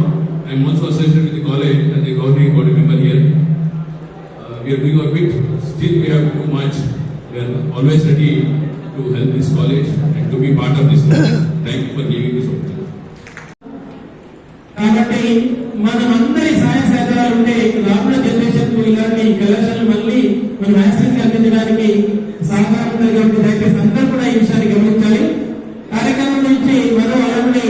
I'm also associated with the college as a governing body member here. We are doing our bit. Still we have too much. We are always ready to help this college and to be part of this college. Thank you for giving this opportunity. కాబట్టి మనం అందరి సహాయ సహకారాలు ఉంటే రానున్న generation కు ఇలాంటి కళాశాలలు మళ్ళీ మన రాష్ట్రానికి అందించడానికి సహకారం ఉంటుంది. కాబట్టి దయచేసి అందరూ కూడా ఈ విషయాన్ని గమనించాలి. కార్యక్రమం నుంచి మరో alumni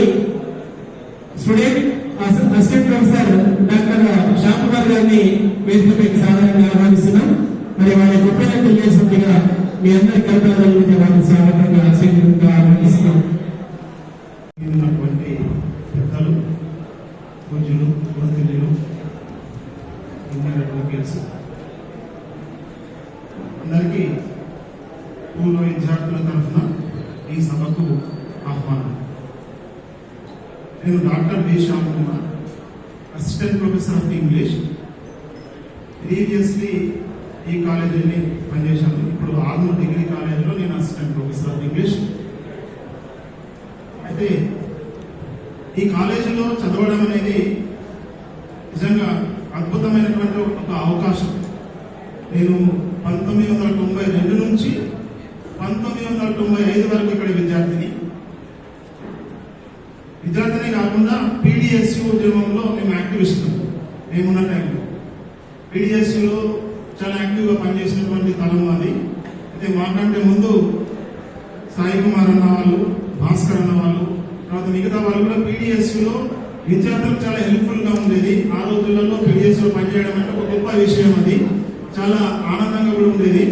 student assistant professor doctor Shyam Kumar గారిని వేదికపైకి సాధారణంగా ఆహ్వానిస్తున్నాం. మరి వారి గొప్పగా తెలియజేసినట్టుగా మీ అందరి కల్పనల గురించి వారిని స్వాగతంగా ఆశీర్వాదంగా ఆహ్వానిస్తున్నాం. ఉన్నటువంటి పెద్దలు, పూజ్యులు, గురుతుల్యులు, జూనియర్ అడ్వకేట్స్ అందరికీ పూర్వ విద్యార్థుల తరఫున ఈ సభకు ఆహ్వానం. నేను doctor B Shyam Kumar, assistant professor of English. Previously ఈ కాలేజీని పనిచేశాను. ఇప్పుడు ఆర్మూర్ డిగ్రీ కాలేజీలో నేను అసిస్టెంట్ ప్రొఫెసర్ ఆఫ్ ఇంగ్లీష్. అయితే ఈ కాలేజీలో చదవడం అనేది నిజంగా అద్భుతమైనటువంటి ఒక అవకాశం. నేను 1992 నుంచి 1995 వరకు ఇక్కడ విద్యార్థిని కాకుండా పీడిఎస్యు ఉద్యమంలో మేము యాక్టివిస్ట్. మేమున్న టైంలో పీడిఎస్యులో చాలా యాక్టివ్గా పనిచేసినటువంటి తరం అది. అయితే మాకంటే ముందు సాయి కుమార్ అన్న వాళ్ళు, భాస్కర్ అన్న వాళ్ళు, తర్వాత మిగతా వాళ్ళు కూడా పీడిఎస్యులో విద్యార్థులకు చాలా హెల్ప్ఫుల్ గా ఉండేది. ఆ రోజులలో పీడిఎస్యులో పనిచేయడం అంటే ఒక గొప్ప విషయం, అది చాలా ఆనందంగా కూడా ఉండేది.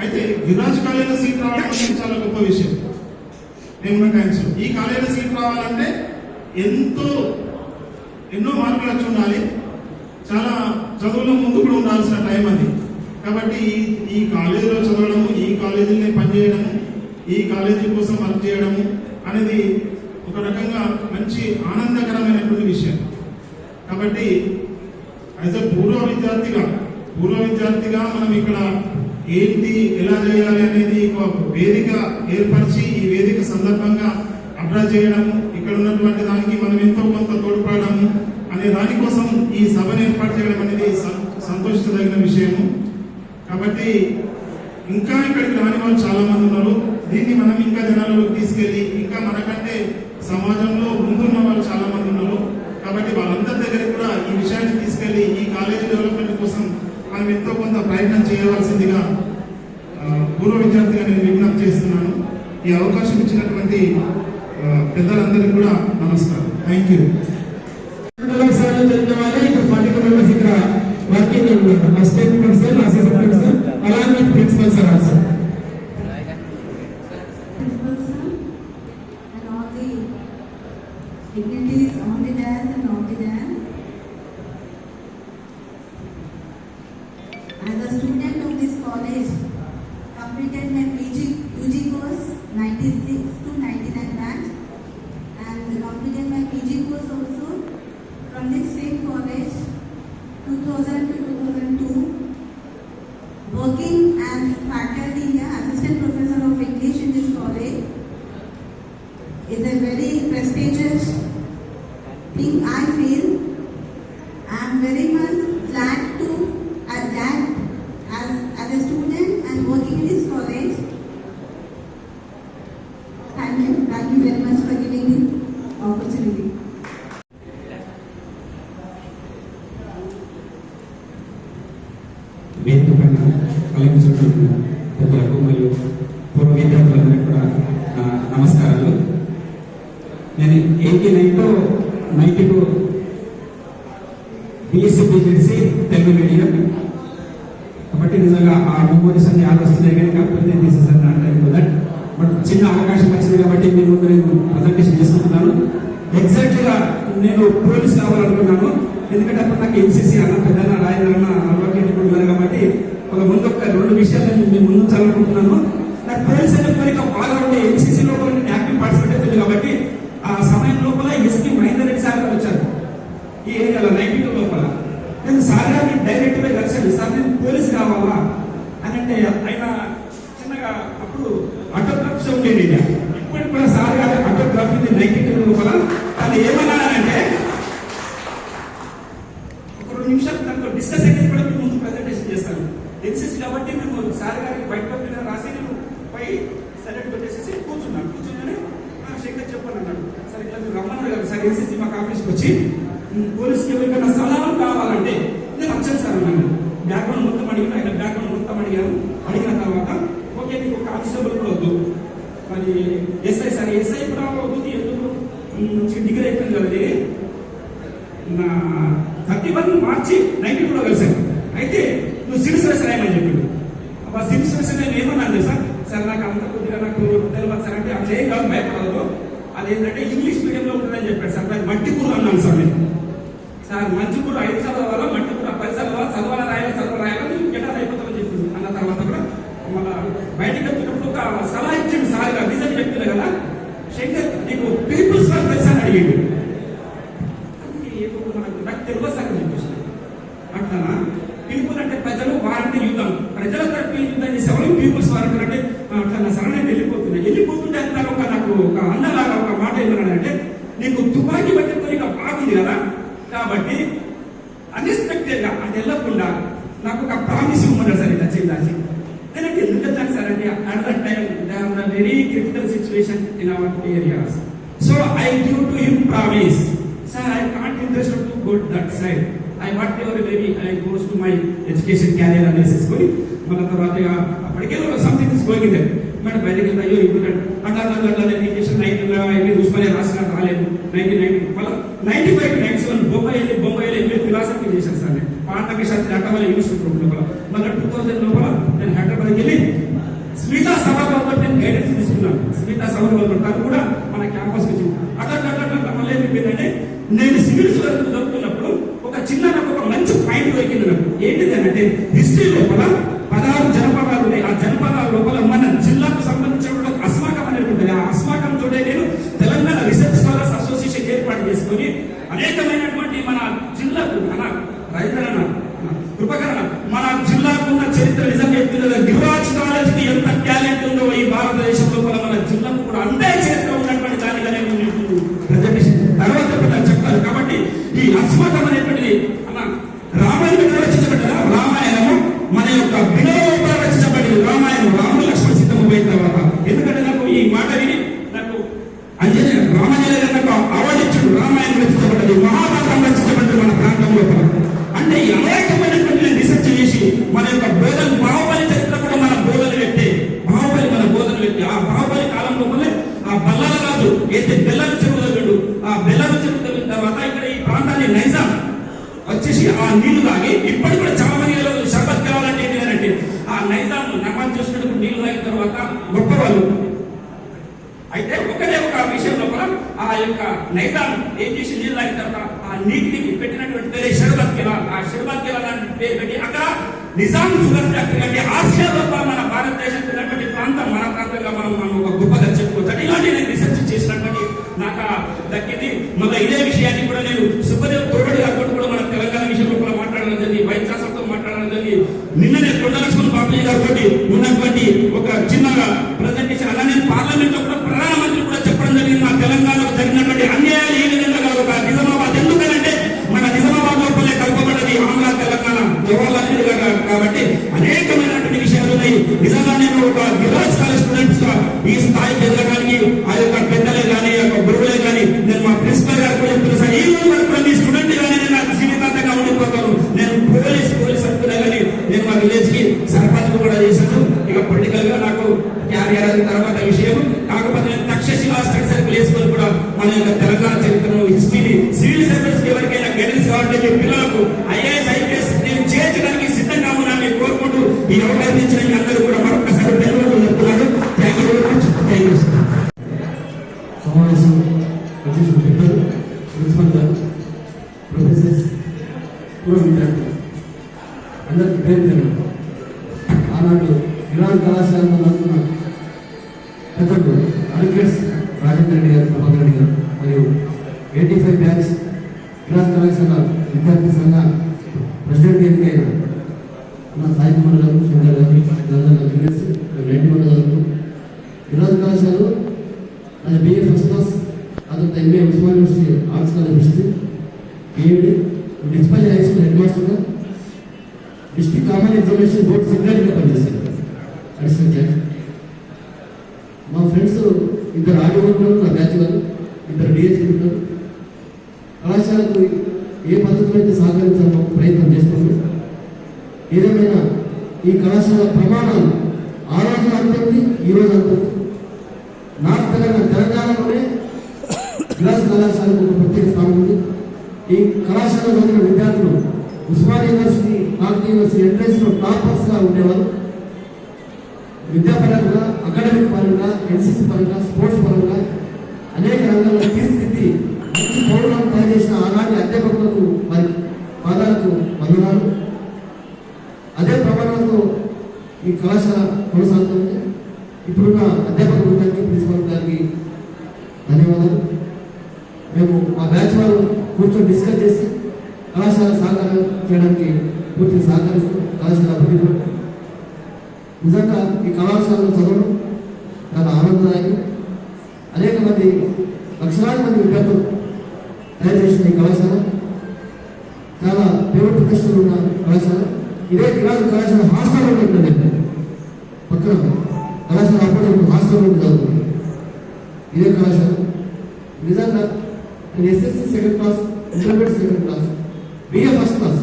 అయితే గిరిరాజ్ కాలేజీలో సీట్ రావడం అనేది చాలా గొప్ప విషయం. మేమున్న టైమ్స్ లో ఈ కాలేజీలో సీట్ రావాలంటే ఎన్నో మార్కులు వచ్చి ఉండాలి, చాలా చదువులో ముందు కూడా ఉండాల్సిన టైం అది. కాబట్టి ఈ కాలేజీలో చదవడము, ఈ కాలేజీని పనిచేయడము, ఈ కాలేజీ కోసం వర్క్ చేయడము అనేది ఒక రకంగా మంచి ఆనందకరమైనటువంటి విషయం. కాబట్టి యాజ్ ఎ పూర్వ విద్యార్థిగా మనం ఇక్కడ ఏంటి ఎలా చేయాలి అనేది ఒక వేదిక ఏర్పరిచి ఈ వేదిక సందర్భంగా అడ్రస్ చేయడము, ఇక్కడ ఉన్నటువంటి దానికి మనం ఎంతో కొంత తోడ్పడము అనే దానికోసం ఈ సభను ఏర్పాటు చేయడం అనేది సంతోషించదగిన విషయము. కాబట్టి ఇంకా ఇక్కడికి రాని వాళ్ళు చాలా మంది ఉన్నారు. దీన్ని మనం ఇంకా జనాలకు తీసుకెళ్లి ఇంకా మనకంటే సమాజంలో ముందున్న వాళ్ళు చాలా మంది ఉన్నారు. కాబట్టి వాళ్ళందరి దగ్గర కూడా ఈ విషయాన్ని తీసుకెళ్లి ఈ కాలేజీ డెవలప్మెంట్ కోసం మనం ఎంతో కొంత ప్రయత్నం చేయవలసిందిగా పూర్వ విద్యార్థిగా నేను విజ్ఞప్తి చేస్తున్నాను. ఈ అవకాశం ఇచ్చినటువంటి పెద్దలందరికీ కూడా నమస్కారం. Thank you. along with principal sir also. Principal sir and all the dignitaries on the dais and off the dais. As a student of this college, completed my UG course 96 to 99 batch and completed my PG course also from this same college 2000 to 2002. Working as faculty here, assistant professor of English in this college is a very prestigious thing. I feel I am very much glad to adapt as a student and working in this college. Thank you very much for giving me opportunity. వేదిక పైన కల్పించినటువంటి పెద్దలకు మరియు పూర్వ విద్యార్థులందరికీ కూడా నమస్కారాలు. నేను 89 to 92 BSc BJC Telugu medium. కాబట్టి నిజంగా ఆ మెమోరీస్ అన్ని ఆలోచిస్తున్నాయి కానీ కాకపోతే బట్ చిన్న అవకాశం వచ్చింది కాబట్టి మీ ముందు నేను ప్రజెంటేషన్ చేసుకుంటున్నాను. ఎగ్జాక్ట్గా నేను పోలీస్ కావాలనుకున్నాను. ఎందుకంటే అప్పుడు నాకు ఎంసీసీ అన్న పెద్దన్న రాయదన్న అడ్వకేట్ ఉన్నారు కాబట్టి ఒక ముందు ఒక 2 విషయాలు నేను ముందు చదువుకుంటున్నాను. నాకు పోలీస్ అనే కోరిక బాగా ఉండే. ఎంసీసీ లోపల నేను యాక్టివ్ పార్టిసిపేట్ అవుతుంది కాబట్టి ఆ సమయం లోపల ఎస్పీ మహేందర్ రెడ్డి సార్ గారు వచ్చారు ఈ ఏరియాలో 92 లోపల. నేను సార్ గారిని డైరెక్ట్ గా కలిసాను. సార్ నేను పోలీస్ కావాలా అని అంటే ఆయన చిన్నగా అప్పుడు ఆటోగ్రాఫ్స్ ఉండేది. ఇప్పటికి కూడా సార్ గారు ఆటోగ్రాఫీ 92 లోపల తను ఏమన్నానంటే ఒక 2 నిమిషాలు తనతో డిస్కస్ అయితే కూడా మేము ముందు ప్రజెంటేషన్ చేస్తాను. ఎన్సీసీ కాబట్టి మేము సార్ గారికి బయట మీద రాసి నేను పై సెలెక్ట్ పెట్టేసి కూర్చుని శంకర్ చెప్పాను అన్నాడు. సార్ ఇట్లా మీరు రమ్మన్నారు కదా సార్ ఎన్సీసీ మాకు ఆఫీస్కి వచ్చి పోలీస్కి ఎవరికైనా సలహాలు కావాలంటే నేను వచ్చాను సార్ అన్నాను. బ్యాక్గ్రౌండ్ మొత్తం అడిగిన, ఆయన బ్యాక్గ్రౌండ్ మొత్తం అడిగాను. అడిగిన తర్వాత ఓకే నీకు కానిస్టేబుల్ కూడా వద్దు, మరి ఎస్ఐ సార్ ఎస్ఐ కూడా వద్దు, ఎందుకు డిగ్రీ అయిపోయింది కదా నా 31 మార్చి 92 కలిసాను. అయితే నువ్వు సివిల్స్ వేసి రాయమని చెప్పిండు. అప్పుడు సివిల్స్ వేసి నేను ఏమన్నాను సార్ నాకు అంత కొద్దిగా నాకు తెలియదు సార్ అంటే అట్లా ఏం కాదు భయపడదు, అదేంటంటే ఇంగ్లీష్ మీడియంలో ఉంటుందని చెప్పాడు సార్. నాకు మట్టికూరు అన్నాను సార్ నేను. సార్ మంచికూరు 5 చదవాలో మట్టికూరు 10 చదవాలా రాయాలి గెటాలు అయిపోతామని చెప్పింది. అన్న తర్వాత కూడా మన బయటకు వచ్చినప్పుడు ఒక సలహా ఇచ్చిండు సార్ గారు, నిజం చెప్తున్నా కదా శంకర్ నీకు పీపుల్స్ వర్క్ తెలుసా అని అడిగిండు. నాకు తెలియదు సార్ అని చెప్పేసి అంటున్నా. పీపుల్ అంటే ప్రజలు, వారంటే యుద్ధం, ప్రజల తరపు యుద్ధం చేసేవాళ్ళు పీపుల్స్ వర్క్ అంటే అట్లా సరే నేను వెళ్ళిపోతుంటే అంతా నాకు ఒక అన్నలాగా ఒక మాట ఏమన్నాడంటే నీకు తుపాకీ పట్టుకొని ఇక బాగుంది కదా కాబట్టి అన్ఎక్స్పెక్టెడ్ గా అది వెళ్ళకుండా నాకు ఒక ప్రామిస్ ఇవ్వమన్నాడు సార్. దాచి నేను ఎందుకు వచ్చాను సార్ అంటే at that time they are very critical situation in our areas. So I give to him promise sir I can't interested to go that side. I whatever maybe I goes to my education career analysis kori mala tarvata appadike something is going there but bhayike ayo ఇప్పుడు అట్లా education 9 లా అయితే ఉస్మానియా రాష్ట్ర రాలేదు 1990 మళ్ళీ 95 to 97 బొంబాయిలో MA philosophy చేశాను sir. పాఠక Sastry అటవాల university లోపల మళ్ళీ 2000 లోపల నేను హైదరాబాద్కి వెళ్ళి స్మితా సభలో నేను గైడెన్స్ తీసుకున్నాను. స్మితా సభలో తను కూడా మన క్యాంపస్కి వచ్చింది. అట్లా మళ్ళీ ఏమైపోయిందంటే నేను సివిల్స్ వరకు చదువుతున్నప్పుడు ఒక చిన్న నాకు ఒక మంచి పాయింట్ దొరికింది నాకు. ఏంటిది అంటే హిస్టరీ లోపల 16 జనపదాలు ఉన్నాయి. ఆ జనపదాల లోపల మన జిల్లాకు సంబంధించిన అస్మాకం అనేది ఉంటుంది. ఆ అస్మాకం తోటే నేను తెలంగాణ రీసెర్చ్ స్కాలర్స్ అసోసియేషన్ ఏర్పాటు చేసుకుని అనేకమైనటువంటి మన జిల్లాకు మన రైతులన కృపకరణ మన జిల్లాకు ఉన్న చరిత్ర నిజంగా చెప్తున్నది. గిరిరాజ్ కాలేజ్ కి ఎంత టాలెంట్ ఉందో ఈ భారతదేశం లోపల మన జిల్లాకు కూడా అంతే చరిత్ర ఉన్నటువంటి దానిగా నేను ప్రజెంటేషన్ తర్వాత చెప్తాను. కాబట్టి ఈ అస్మాకం అనేటువంటిది మన రామాయణం రచించబడ్డ రామాయణము మన యొక్క వినోద రచించబడింది. రామాయణం రాముడు లక్ష్మణ సీతమ్మ పోయిన తర్వాత ఎందుకంటే నాకు ఈ మాట విని నాకు రామాంజనేయ నాకు అవార్డు ఇచ్చాడు. రామాయణం రచించబడ్డది, మహాభారతం రచించబడ్డది మన ప్రాంతం లోపల. అంటే ఈ అనేకమైనటువంటి నేను రీసెర్చ్ చేసి మన యొక్క బోధన బాహుబలి చరిత్ర కూడా మన బోధన వ్యక్తి మన బోధన వ్యక్తి ఆ బాహుబలి కాలం లోపలే ఆ బల్లాల రాజు అయితే బెల్లం చెరువులు ఆ బెల్లం చెరువు తగిన తర్వాత ఇక్కడ ఈ ప్రాంతాన్ని నైజాం వచ్చేసి ఆ నీళ్లు తాగి ఇప్పటికి కూడా చాలా మంది షర్బత్ కావాలంటే ఏంటంటే ఆ నైజాం నమాజ్ చేసుకున్నప్పుడు నీళ్లు తాగిన తర్వాత గొప్పవాళ్ళు. అయితే ఒకటే ఒక విషయం లోపల ఆ యొక్క నైజాం ఏం చేసి నీళ్లు తాగిన తర్వాత ఆ నీటికి పెట్టినటువంటి పేరే షర్బత్ కిలాల్. ఆ షర్బత్ కిలాల్ అని పేరు పెట్టి అక్కడ నిజాం షుగర్ ఫ్యాక్టరీ అంటే ఆసియా లోపల మన భారతదేశం ఉన్నటువంటి ప్రాంతం మన ప్రాంతంగా మనం ఒక గొప్పగా చెప్పుకోవచ్చు. అంటే ఇలాంటి నేను రీసెర్చ్ చేసినటువంటి నాకు దక్కింది. మళ్ళీ ఇదే విషయాన్ని కూడా నేను సుఖదేవ్ తోడు గారితో కూడా మన తెలంగాణ విషయంలో కూడా మాట్లాడడం జరిగింది, వైస్ ఛాన్సలర్తో మాట్లాడడం జరిగింది. నిన్ననే కొండ లక్ష్మణ్ బాబు గారితో ఉన్నటువంటి ఒక చిన్నగా ప్రజెంటేషన్ అలానే పార్లమెంట్ లో కూడా ప్రధానమంత్రి కూడా చెప్పడం జరిగింది. మా తెలంగాణలో జరిగినటువంటి అన్యాయాలు ఏ విధంగా కాదు. ఒక నిజామాబాద్ ఎందుకంటే మన నిజామాబాద్ లోపలే కలపబడ్డది ఆంధ్ర తెలంగాణ జవహర్లాల్ నెహ్రూ గారు కాబట్టి అనేకమైనటువంటి విషయాలు ఉన్నాయి. నిజంగా నేను ఒక గిరిరాజ్ కాలేజ్ స్టూడెంట్స్ గా ఈ స్థాయికి ఎదగడానికి ఆ యొక్క పెద్దలే కానీ ఆ యొక్క గురువులే కానీ నేను మా ప్రిన్సిపల్ గారు కూడా చెప్తున్నా సార్, ఈ రోజు వరకు మీ స్టూడెంట్ గానీ నేను నాకు జీవితాంతంగా ఉండిపోతాను. నేను పోలీస్ అనుకున్నా కానీ నేను మా విలేజ్ కి సర్పంచ్ కూడా చేశాను. ఇక పొలిటికల్ గా నాకు క్యారియర్ తర్వాత విషయం కాకపోతే నేను తక్షశిలా స్టడీ సర్కిల్ వేసుకొని కూడా మన యొక్క తెలంగాణ చరిత్రను హిస్టరీని సివిల్ సర్వీస్ ఎవరికైనా గైడెన్స్ కావాలంటే మీ పిల్లలకు ఐఏఎస్ ఐపీఎస్ నేను చేర్చడానికి సిద్ధంగా ఉన్నానని కోరుకుంటూ ఈ అవకాశం ఇచ్చిన మీ అందరూ కూడా మరొకసారి ధన్యవాదాలు చెప్తున్నాను. Thank you very much. Thank you. సమావేశం వచ్చేసిన పెద్దలు, ప్రిన్సిపల్ గారు, ప్రొఫెసర్స్, పూర్వ విద్యార్థులు అందరికీ పేరు తెలియదు. ఆనాడు గిరిరాజ్ కళాశాలలో చదువుతున్న పెద్దలు అడ్వకేట్స్ రాజేంద్ర రెడ్డి గారు, ప్రభాకర్ రెడ్డి గారు మరియు 85 బ్యాచ్ గిరిరాజ్ కళాశాల విద్యార్థి సంఘ ప్రెసిడెంట్ ఎన్నికైన మన సాయి కుమార్ గారు, శంకర్ గారు, వీళ్ళందరూ జూనియర్స్ 91 చదువుతూ గిరిరాజ్ కళాశాలలో అది BA ఫస్ట్ క్లాస్, అదంతా MA Osman university arts college history, BEd, municipal high school head మాస్టర్గా, డిస్ట్రిక్ట్ కామన్ ఎగ్జామినేషన్ బోర్డు సెక్రటరీగా పనిచేశారు. Additional judge. మా ఫ్రెండ్స్ ఇద్దరు ఆడియో ఉంటారు, నా బ్యాచ్ వాళ్ళు, ఇద్దరు డిఎస్పీ ఉంటారు. కళాశాలకు పద్ధతిలో అయితే సహకరించాలని ప్రయత్నం చేస్తున్నాం. ఏదేమైనా ఈ కళాశాల ప్రమాణాలు ఆ రోజు అంతుంది, ఈ రోజు అంతుంది. నార్త్ తెలంగాణలోనే గిలాస్ కళాశాలకు ఒక ప్రత్యేక స్థానం ఉంది. ఈ కళాశాలలో చదివిన విద్యార్థులు ఉస్మానియా యూనివర్సిటీ, కాకతీయ యూనివర్సిటీ ఎంట్రెన్స్లో టాపర్స్గా ఉండేవారు. విద్యాపరంగా, అకాడమిక్ పరంగా, ఎన్సీసీ పరంగా, స్పోర్ట్స్ పరంగా అనేక రంగాల్లో తీర్చిదిద్ది మంచి పౌరులను తయారు చేసిన ఆనాటి అధ్యాపకులకు వారి పాదాలకు వందనాలు. అదే ప్రమాణాలతో ఈ కళాశాల కొనసాగుతుంది. ఇప్పుడున్న అధ్యాపక బృందానికి, ప్రిన్సిపల్ గారికి ధన్యవాదాలు. మేము మా బ్యాచ్ వాళ్ళు కూర్చొని డిస్కస్ చేసి కళాశాల సహకారం చేయడానికి పూర్తిగా సహకరిస్తాం. కళాశాల అభివృద్ధి నిజంగా ఈ కళాశాలలో చదవడం చాలా ఆనందదాయకం. అనేక మంది, లక్షలాది మంది విద్యార్థులు తయారు చేసిన ఈ కళాశాల చాలా పేరు ప్రతిష్టలు ఉన్న కళాశాల. ఇదే కళాశాల హాస్టల్లో ఉంటుంది, పక్కన కళాశాల అప్పుడు హాస్టల్లో ఉండి చదువుతుంది ఇదే కళాశాల. నిజంగా నేను SSC second class, intermediate second class, BA first class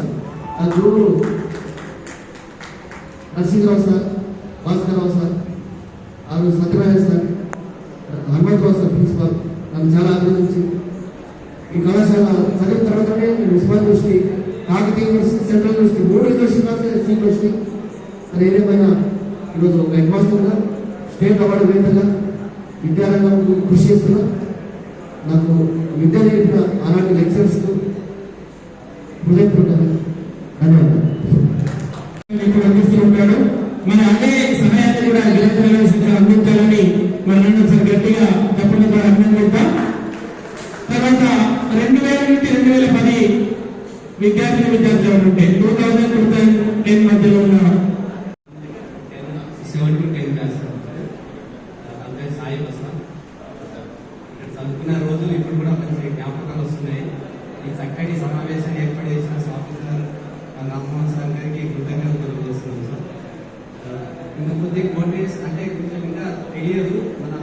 నా గురువులు నరసింహరావు సార్, భాస్కరరావు సార్, ఆరు Satyanarayana sir, Hanumantharao sir principal నన్ను చాలా అభినందించి ఈ కళాశాల చదివిన తర్వాతనే నేను Osmania university, Kakatiya university, central university, 3 university university అది ఏదేమైనా ఈరోజు ఒక హెడ్ మాస్టర్గా, స్టేట్ అవార్డు గ్రహీతగా విద్యారంగం కృషి చేస్తున్నా. నాకు విద్య నేర్పిన ఆనాటి లెక్చరర్స్కు హృదయపూర్వక ధన్యవాదాలు. ఇప్పుడు అందిస్తూ ఉంటాడు. మన అదే సమయాన్ని కూడా గిరిజన అందించాలని మనందరం ఒకసారి గట్టిగా తప్పని ద్వారా అభినందిద్దాం. తర్వాత 2000 నుంచి 2010 విద్యార్థులు ఉంటే 2000-2010 మధ్యలో ఉన్న 7 to 10 క్లాస్ అంటే సాయి వస్తాం. ఇక్కడ చదువుకున్న రోజులు ఇప్పుడు కూడా మంచి జ్ఞాపకాలు వస్తున్నాయి. ఈ చక్కటి సమావేశాన్ని ఏర్పాటు చేసిన ఆఫీసర్ రామ్మోహన్ సార్ గారికి కృతజ్ఞతలు తెలియజేస్తున్నాం సార్. ఇంకా కొద్ది కోఆర్డినేట్స్ అంటే కొంచెం ఇంకా తెలియదు మన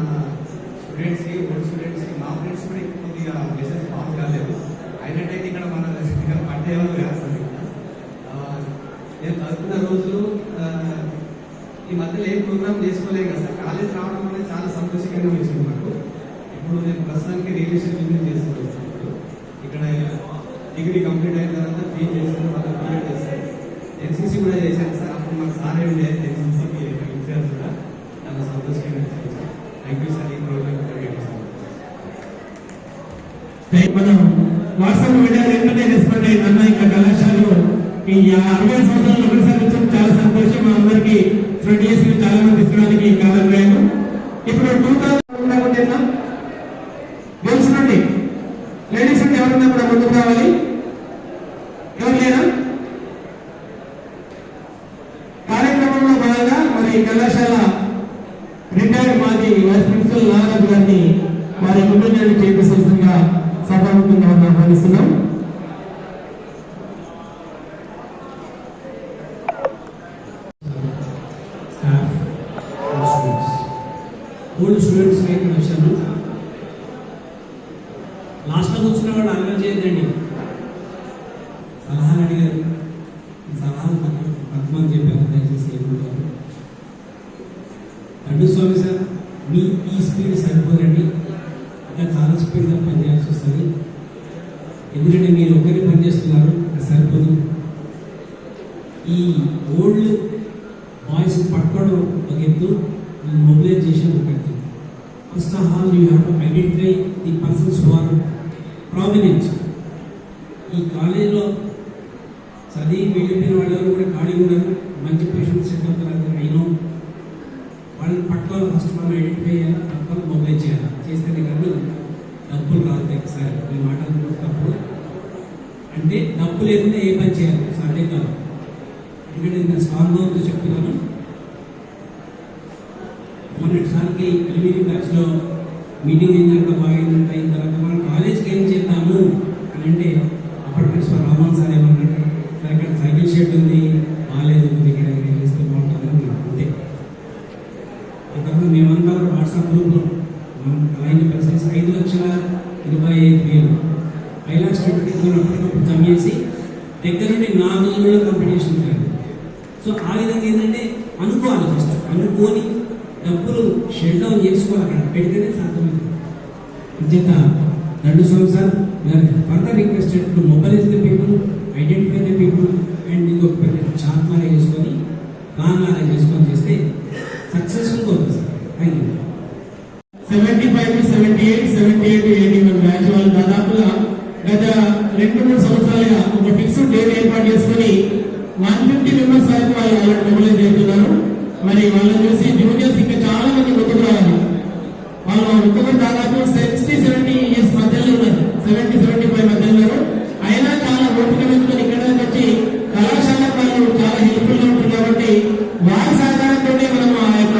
స్టూడెంట్స్కి, ఓల్డ్ స్టూడెంట్స్కి. మా ఫ్రెండ్స్ కూడా కొద్దిగా మెసేజ్ ఫామ్ కాలేదు. అయినట్టయితే ఇక్కడ మన పట్టేవాళ్ళు కాదు సార్. నేను చదువుకున్న రోజులు ఈ మధ్యలో ఏ ప్రోగ్రామ్ చేసుకోలేదు కదా సార్. కాలేజ్ రావడం అనేది చాలా సంతోషకరంగా వచ్చింది మాకు. ఇప్పుడు నేను ప్రస్తుతానికి రియల్ బిజినెస్ చేస్తున్నాను. ఇక్కడ డిగ్రీ కంప్లీట్ అయిన తర్వాత పీజీ చేశాను, వాళ్ళ పీరియడ్ చేశాను, ఎన్సీసీ కూడా చేశాను సార్. అప్పుడు మాకు సార్ ఉండే ఎన్సీసీకి ఇన్ఛార్జ్ కూడా చాలా సంతోషంగా వచ్చింది సార్. Thank you sir. ఈ ప్రోగ్రామ్ మనం వాట్సాప్ వీడియోలు ఏంటంటే రెస్పాండ్ అయింది అన్న. ఇంకా కళాశాలలో ఈ 60 సంవత్సరాలు ఒకసారి వచ్చాం, చాలా సంతోషం. మా అందరికీ 20 years చాలా మంది ఇష్టడానికి కాలం లేదు. ఇప్పుడు 2000 గర్ల్స్ నుండి లేడీస్ నుండి ఎవరున్నా కూడా ముందుకు రావాలి. ఎవరు లేరా? కార్యక్రమంలో భాగంగా మరి కళాశాల రిటైర్డ్ మాజీ వైస్ ప్రిన్సిపల్ నాగరాజు గారిని వారి కుటుంబాన్ని చేపల్సిందిగా సభాముఖంగా ఆహ్వానిస్తున్నాం. ఓల్డ్ స్టూడెంట్స్ ఇక్కడ వచ్చాను. లాస్ట్లో వచ్చిన వాళ్ళు అర్థం చేయదండి. సలహాలు అడిగారు, ఈ సలహాలు తక్కువ చెప్పారు. దయచేసి ఏమంటారు లడ్డు స్వామి సార్, మీ ఈ స్పీడ్ సరిపోదండి, ఇంకా చాలా స్పీడ్గా పనిచేయాల్సి వస్తుంది. ఎందుకంటే మీరు ఒకరి పనిచేస్తున్నారు, అది సరిపోదు. ఈ ఓల్డ్ బాయ్స్ పట్టుకోవడం ఒక ఎత్తు, మొబిలైజ్ చేసిన ఒక ఎత్తు. First of all you have to identify the persons who are prominent. ఈ కాలేజీలో చదివి వెళ్ళిపోయిన వాళ్ళు కూడా ఖాళీ కూడా మంచి పేషెంట్స్ సెట్ అవుతారు. అయినో వాళ్ళని పట్టుకోవాలి. ఫస్ట్ మనం ఐడెంటిఫై చేయాలి, పట్టుకోవాలి, మొబిలైజ్ చేయాలి. చేస్తేనే కానీ డబ్బులు రాదు. సార్ మీ మాటలు తప్పు. అంటే డబ్బు లేకుండా ఏ పని చేయాలి సాధ్యం కాదు. ఎందుకంటే నేను స్వార్థంతో చెప్తున్నాను. మొన్నటిసారికి ఎలిమినీ బ్యాచ్లో మీటింగ్ అయిందంటే బాగా అయిందంటే అయిన తర్వాత మనం కాలేజ్కి ఏం చేద్దాము అని అంటే అప్పటి ప్రిన్సిపల్ రామన్ సార్ ఏమన్నాడు, సార్ ఇక్కడ సైకిల్ షెడ్ ఉంది, బాగాలేదు, ఇక్కడ వేస్తే బాగుంటుంది అంతే. ఆ తర్వాత మేమంతా వాట్సాప్ గ్రూప్లో ఆయన కలిసి 5,25,000 5 lakhs 20 అప్పటికప్పుడు జమ చేసి దగ్గర నుండి 4 రోజుల్లో కంపెనీషన్ కాదు. సో ఆ విధంగా ఏంటంటే అనుకోవాలి, ఫస్ట్ అనుకొని డబ్బులు షెల్ డౌన్ చేసుకోవాలి, అక్కడ పెడితేనే సాధ్యమైంది. అంచేత Dandu Swamy sir further requested to mobilise the people, identify the people and ఇంకొక పెద్ద చార్ట్ లాగా చేసుకొని ప్లాన్ లాగా చేసుకొని చేస్తే సక్సెస్ఫుల్గా అవుతుంది sir. Thank you. 75 to 78, 78 to 81 batch వాళ్ళు దాదాపుగా గత 2-3 సంవత్సరాలుగా ఒక ఫిక్స్డ్ డేట్ ఏర్పాటు చేసుకుని 150 మెంబర్స్ వరకు వాళ్ళు మొబైలైజ్ చేస్తున్నారు. మరి వాళ్ళని చూసి జూనియర్స్ ఇంకా చాలా మంది ముందుకు రావాలి. వాళ్ళు ఒక్కొక్కరు దాదాపు 60-70 ఇయర్స్ మధ్యలో ఉన్నారు, 70-75 మధ్యలో ఉన్నారు. అయినా చాలా ఓపిక పెట్టుకుని ఇక్కడ వచ్చి కళాశాల వాళ్ళు చాలా హెల్ప్ఫుల్ గా ఉంటుంది. కాబట్టి వారి సహకారంతో మనం ఆ యొక్క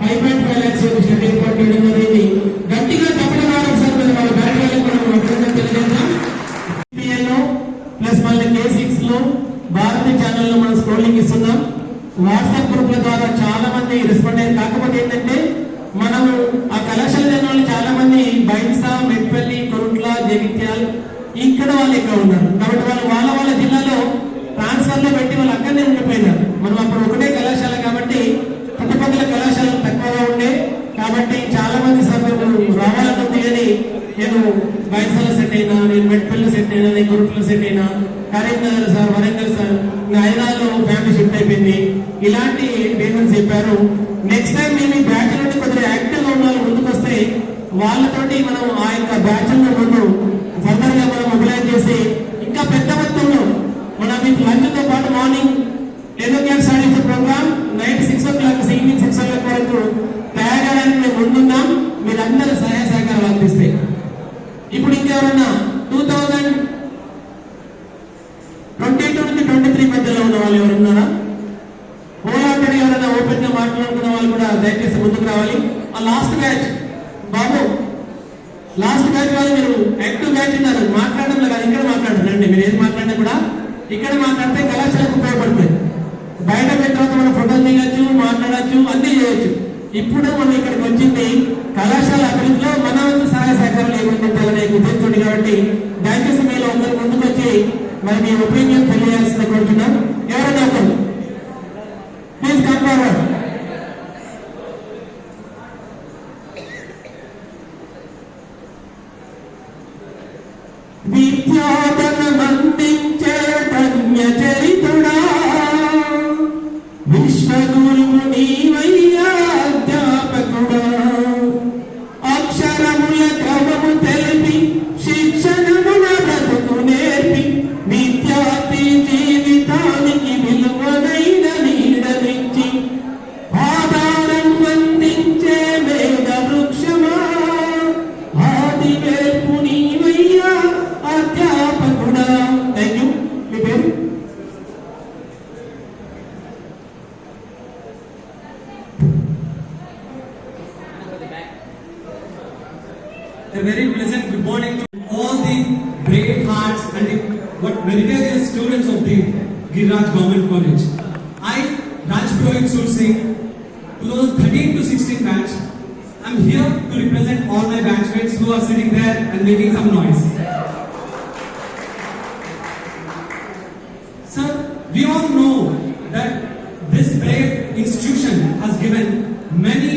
5.5 lakhs షెడ్ ఏర్పాటు చేయడం అనేది గట్టిగా చెప్పడం కావాలి సార్. మరి వాళ్ళ బ్యాట్ వాళ్ళకి మనం అభినందన తెలియజేద్దాం. ప్లస్ మళ్ళీ K6 లో భారతి ఛానల్లో మనం స్క్రోలింగ్ ఇస్తున్నాం. వాట్సాప్ గ్రూప్ల ద్వారా చాలా మంది రెస్పాండ్ అయ్యారు. కాకపోతే ఏంటంటే మనము ఆ కళాశాల జనాలు చాలా మంది బైన్సా, మెట్పల్లి, కొరుట్ల, జగిత్యాల్ ఇక్కడ వాళ్ళు ఇక్కడ ఉన్నారు. కాబట్టి వాళ్ళు వాళ్ళ జిల్లాలో ట్రాన్స్ఫర్ లో పెట్టి వాళ్ళు అక్కడనే ఉండిపోయినారు. మనం అప్పుడు ఒకటే కళాశాల కాబట్టి చుట్టుపక్కల కళాశాలలు తక్కువగా ఉండే కాబట్టి చాలా మంది సార్ రావాలనుంది. కానీ నేను బైన్సాలో సెట్ అయినా, నేను మెట్పల్లిలో సెట్ అయినా, నేను కొరుట్లలో సెట్ అయినా, కరీంనగర్ సార్, వరంగల్ సార్, హైదరాబాద్లో ఫ్యామిలీ షిఫ్ట్ అయిపోయింది. ఇలాంటి రీజన్స్ చెప్పారు. నెక్స్ట్ టైం మేము ఈ బ్యాచ్ నుండి కొద్దిగా యాక్టివ్గా ఉన్న వాళ్ళు ముందుకు వస్తే వాళ్ళతోటి మనం ఆ యొక్క బ్యాచ్ ముందు ఫర్దర్ గా మనం మొబిలైజ్ చేసి ఇంకా పెద్ద మొత్తంలో మనం మీకు లంచ్ తో పాటు మార్నింగ్ 10 o'clock స్టార్ట్ చేసే programme night 6 o'clock evening 6 o'clock వరకు తయారడానికి మేము ముందున్నాం. మీరందరూ సహాయ సహకారాలు అందిస్తే ఇప్పుడు ఇంకెవరన్నా 2022 నుంచి 23 మధ్యలో ఉన్న వాళ్ళు ఎవరున్నారా? ఓలాంటి ఎవరైనా ఓపెన్ గా మాట్లాడుకున్న వాళ్ళు కూడా దయచేసి ముందుకు రావాలి. ఆ లాస్ట్ బ్యాచ్ బాబు, లాస్ట్ బ్యాచ్ వాళ్ళు మీరు యాక్టివ్ బ్యాచ్ ఉన్నారు, మాట్లాడడం లేదా ఇక్కడ మాట్లాడుతున్నారండి. మీరు ఏది మాట్లాడినా కూడా ఇక్కడ మాట్లాడితే కళాశాలకు ఉపయోగపడుతుంది. బయట పోయిన తర్వాత మనం ఫోటోలు దిగచ్చు, మాట్లాడచ్చు, అన్నీ చేయొచ్చు. ఇప్పుడు మనం ఇక్కడికి వచ్చింది కళాశాల అభివృద్ధిలో మన వంతు సహాయ సహకారాలు ఏమంటారనే ఉద్దేశంతో. కాబట్టి దయచేసి మీరు ఒకరు ముందుకు వచ్చి మరి మీ ఒపీనియన్ తెలియాల్సింది కోరుతున్నాం. ఎవరైనా ఒకరు ప్లీజ్ కమ్ ఫార్వర్డ్. విద్యాధనమందించే ధన్య చరితుడా, విశ్వగురువు నీవయ్యా అధ్యాపకుడా, అక్షరముల క్రమము తెలిపి శిక్షణముల బ్రతుకు నేర్పి విద్యార్థి జీవితానికి విలువనైన నీడనిచ్చి ఆధారం అందించే వేద వృక్షమా, ఆది వేర్పు నీవయ్యా అధ్యాపకుడా. Thank you. మీ పేరు? A very pleasant good morning to all the brave hearts and the meritorious students of the Giriraj Government College. I, Rajpurohit Sur Singh, 2013 to 16 batch, I'm here to represent all my batchmates who are sitting there and making some noise. Sir, we all know that this brave institution has given many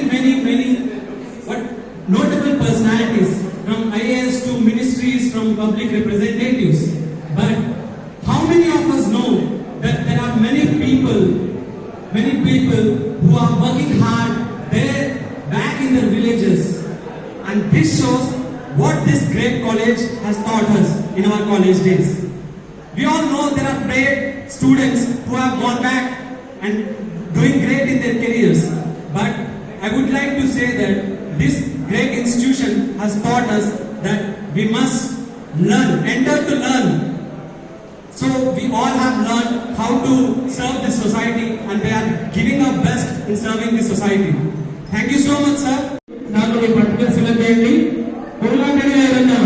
notable personalities from IAS to ministries, from public representatives. But how many of us know that there are many people who are working hard there back in their villages, and this shows what this great college has taught us in our college days. We all know there are brave students who have gone back and doing great in their careers, but I would like to say that this great institution has taught us that we must learn, enter to learn. So we all have learned how to serve this society, and they are giving our best in serving this society. Thank you so much, sir. నాకు మీ పట్టుదల select చేయండి. పూర్ణాంగడి ఏదన్నా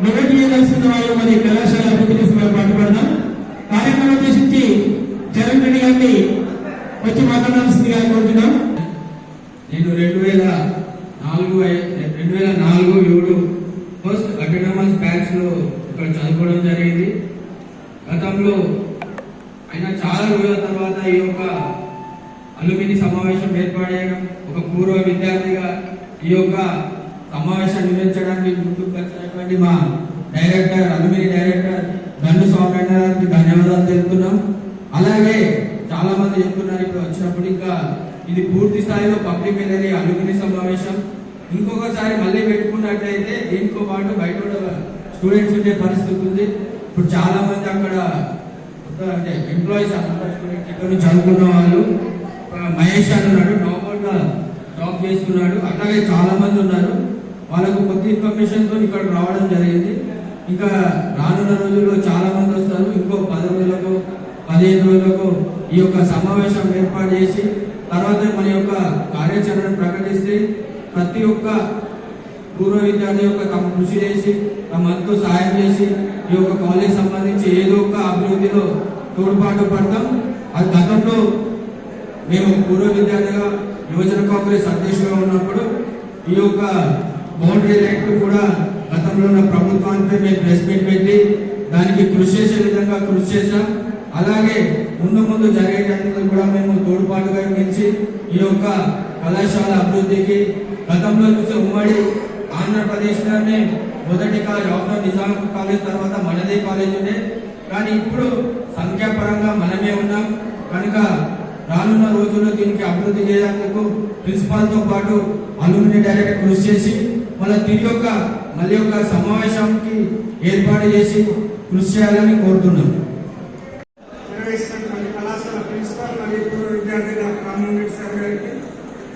మొదటి చేయాల్సిన వాళ్ళు మరి కళాశాల అభివృద్ధి కోసం పాటుపడదాం. కార్యక్రమం ఉద్దేశించి చరణ్ రెడ్డి గారిని వచ్చి మాట్లాడాల్సిందిగా కోరుతున్నాం. నేను 2004-07 ఫస్ట్ అటానమస్ బ్యాచ్ లో ఇక్కడ చదువుకోవడం జరిగింది. గతంలో అయినా చాలా రోజుల తర్వాత ఈ యొక్క అలుమిని సమావేశం ఏర్పాటు చేయడం, ఒక పూర్వ విద్యార్థిగా ఈ యొక్క సమావేశాన్ని నిర్వహించడానికి ముందుకు వచ్చినటువంటి మా డైరెక్టర్, అలుమిని డైరెక్టర్ దండు స్వామి గారికి ధన్యవాదాలు తెలుపుతున్నాం. అలాగే చాలా మంది చెప్తున్నారు ఇప్పుడు వచ్చినప్పుడు, ఇంకా ఇది పూర్తి స్థాయిలో పబ్లిక్ వెళ్ళేది అలుమిని సమావేశం. ఇంకొకసారి మళ్ళీ పెట్టుకున్నట్లయితే దీంతో పాటు బయట స్టూడెంట్స్ ఉండే పరిస్థితి ఉంది. ఇప్పుడు చాలా మంది అక్కడ అంటే ఎంప్లాయీస్ ఇక్కడ నుంచి చదువుకున్న వాళ్ళు, మహేష్ అని ఉన్నాడు, నార్మల్గా జాబ్ చేస్తున్నాడు, అట్లాగే చాలా మంది ఉన్నారు. వాళ్ళకు కొత్త ఇన్ఫర్మేషన్తో ఇక్కడ రావడం జరిగింది. ఇంకా రానున్న రోజుల్లో చాలా మంది వస్తారు. ఇంకో 10 రోజులకు 15 రోజులకు ఈ యొక్క సమావేశం ఏర్పాటు చేసి తర్వాత మన యొక్క కార్యాచరణ ప్రకటిస్తే ప్రతి ఒక్క పూర్వ విద్యార్థి యొక్క తమ కృషి చేసి తమ వంతు సహాయం చేసి ఈ యొక్క కాలేజ్ సంబంధించి ఏదో ఒక అభివృద్ధిలో తోడ్పాటు పడతాం. అది గతంలో మేము పూర్వ విద్యార్థిగా యువజన కాంగ్రెస్ అధ్యక్షులుగా ఉన్నప్పుడు ఈ యొక్క బౌండరీ లైన్ కూడా గతంలో ఉన్న ప్రభుత్వానికి మేము ప్రెస్ మీట్ పెట్టి దానికి కృషి చేసే విధంగా కృషి చేశాం. అలాగే ముందు జరిగేటప్పుడు కూడా మేము తోడ్పాటుగా నిలిచి ఈ యొక్క కళాశాల అభివృద్ధికి గతంలో చూసే ఉమ్మడి ఆంధ్రప్రదేశ్లోనే మొదటి కాలేజ్ ఆఫ్టర్ నిజాం కాలేజ్ తర్వాత మనదే కాలేజ్ ఉండే, కానీ ఇప్పుడు సంఖ్యాపరంగా మనమే ఉన్నాం. కనుక రానున్న రోజుల్లో దీనికి అభివృద్ధి చేయడానికి ప్రిన్సిపాల్తో పాటు అలుమిని డైరెక్టర్ కృషి చేసి మళ్ళీ ఒక సమావేశానికి ఏర్పాటు చేసి కృషి చేయాలని కోరుతున్నాం. కళాశాల ప్రిన్సిపాల్ మరియు పూర్వ విద్యార్థి డాక్టర్ రామ్మోహన్ రెడ్డి సార్ గారికి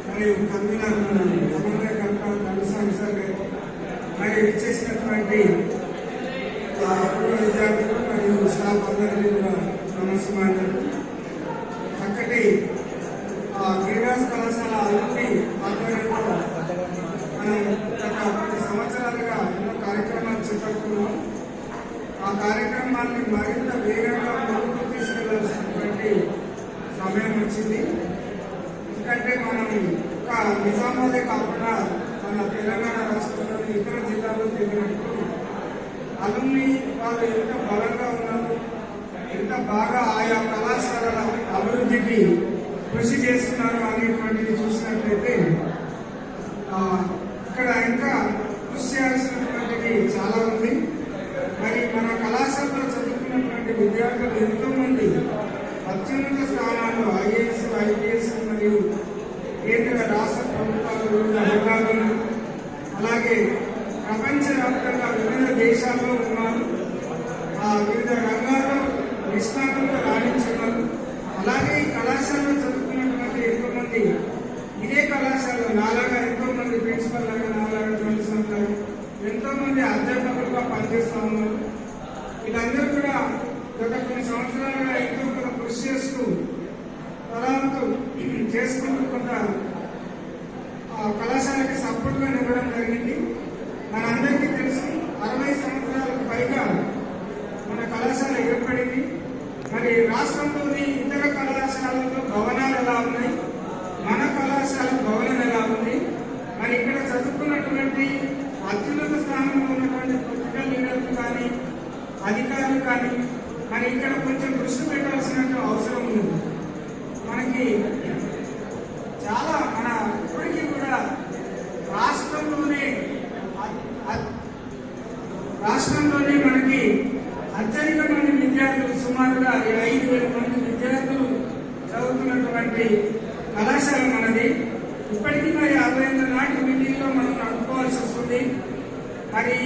మరియు కన్వీనర్ సమన్వయకర్త దండస్వామి సార్ గారికి మరియు ఇచ్చేసినటువంటి పూర్వ విద్యార్థులు మరియు స్టాఫ్ అందరికీ కూడా నమస్కారాలు. చక్కటి గిరిరాజ్ కళాశాల అలుమిని ఆధ్వర్యంలో మనం గత 10 సంవత్సరాలుగా ఎన్నో కార్యక్రమాలు చేపడుతున్నాం. ఆ కార్యక్రమాన్ని మరింత వేగంగా ముందుకు తీసుకెళ్లాల్సినటువంటి సమయం వచ్చింది. ఎందుకంటే మనం ఒక నిజామాబాదే కాకుండా మన తెలంగాణ రాష్ట్రంలోని ఇతర జిల్లాల్లో తిరిగినప్పుడు అలుమిని వాళ్ళు ఎంత బలంగా ఉన్నారు, ఎంత బాగా ఆయా కళాశాలల అభివృద్ధికి కృషి చేస్తున్నారు అనేటువంటిది చూసినట్లయితే ఇక్కడ ఇంకా కృషి చేయాల్సినటువంటిది చాలా ఉంది. మరి మన కళాశాలలో చదువుకున్నటువంటి విద్యార్థులు ఎంతో మంది అత్యున్నత స్థానాలు ఐఏఎస్, ఐపీఎస్ మరియు కేంద్ర రాష్ట్ర ప్రభుత్వాలు వివిధ హోదాలను, అలాగే ప్రపంచవ్యాప్తంగా వివిధ దేశాల్లో ఉన్నారు. వివిధ రంగాల్లో నిష్ణాతులుగా రాణించున్నారు. అలాగే ఈ కళాశాలలో చదువుకున్నటువంటి ఎంతో మంది ఇదే కళాశాలలో నాలాగా ఎంతో మంది ప్రిన్సిపల్ లాగా, నాలాగా దండస్వామి ఎంతో మంది అధ్యాపకులుగా పనిచేస్తూ ఉన్నారు. వీళ్ళందరూ కూడా గత కొన్ని సంవత్సరాలుగా ఎంతో కొంత కృషి చేస్తూ తలాంతు చేసుకుంటూ కొంత కళాశాలకి సపోర్ట్గా ఇవ్వడం జరిగింది. మనందరికీ తెలుసు 60 సంవత్సరాలకు పైగా మన కళాశాల ఏర్పడింది. మరి రాష్ట్రంలోని ఇతర కళాశాలల్లో భవనాలు ఎలా ఉన్నాయి, మన కళాశాల భవనం ఎలా ఉంది, మరి ఇక్కడ చదువుకున్నటువంటి అత్యున్నత స్థానంలో ఉన్నటువంటి పొలిటికల్ లీడర్లు కానీ అధికారులు కానీ మరి ఇక్కడ కొంచెం దృష్టి పెట్టాల్సిన అవసరం ఉంది. మనకి చాలా ఇప్పటికీ కూడా రాష్ట్రంలోనే మనకి అత్యధిక మంది విద్యార్థులు, సుమారుగా 5,000 మంది విద్యార్థులు చదువుతున్నటువంటి కళాశాల మనది. ఇప్పటికీ మరి 50 నాటి మీటింగ్లో మనం నడుపుకోవాల్సి వస్తుంది. మరి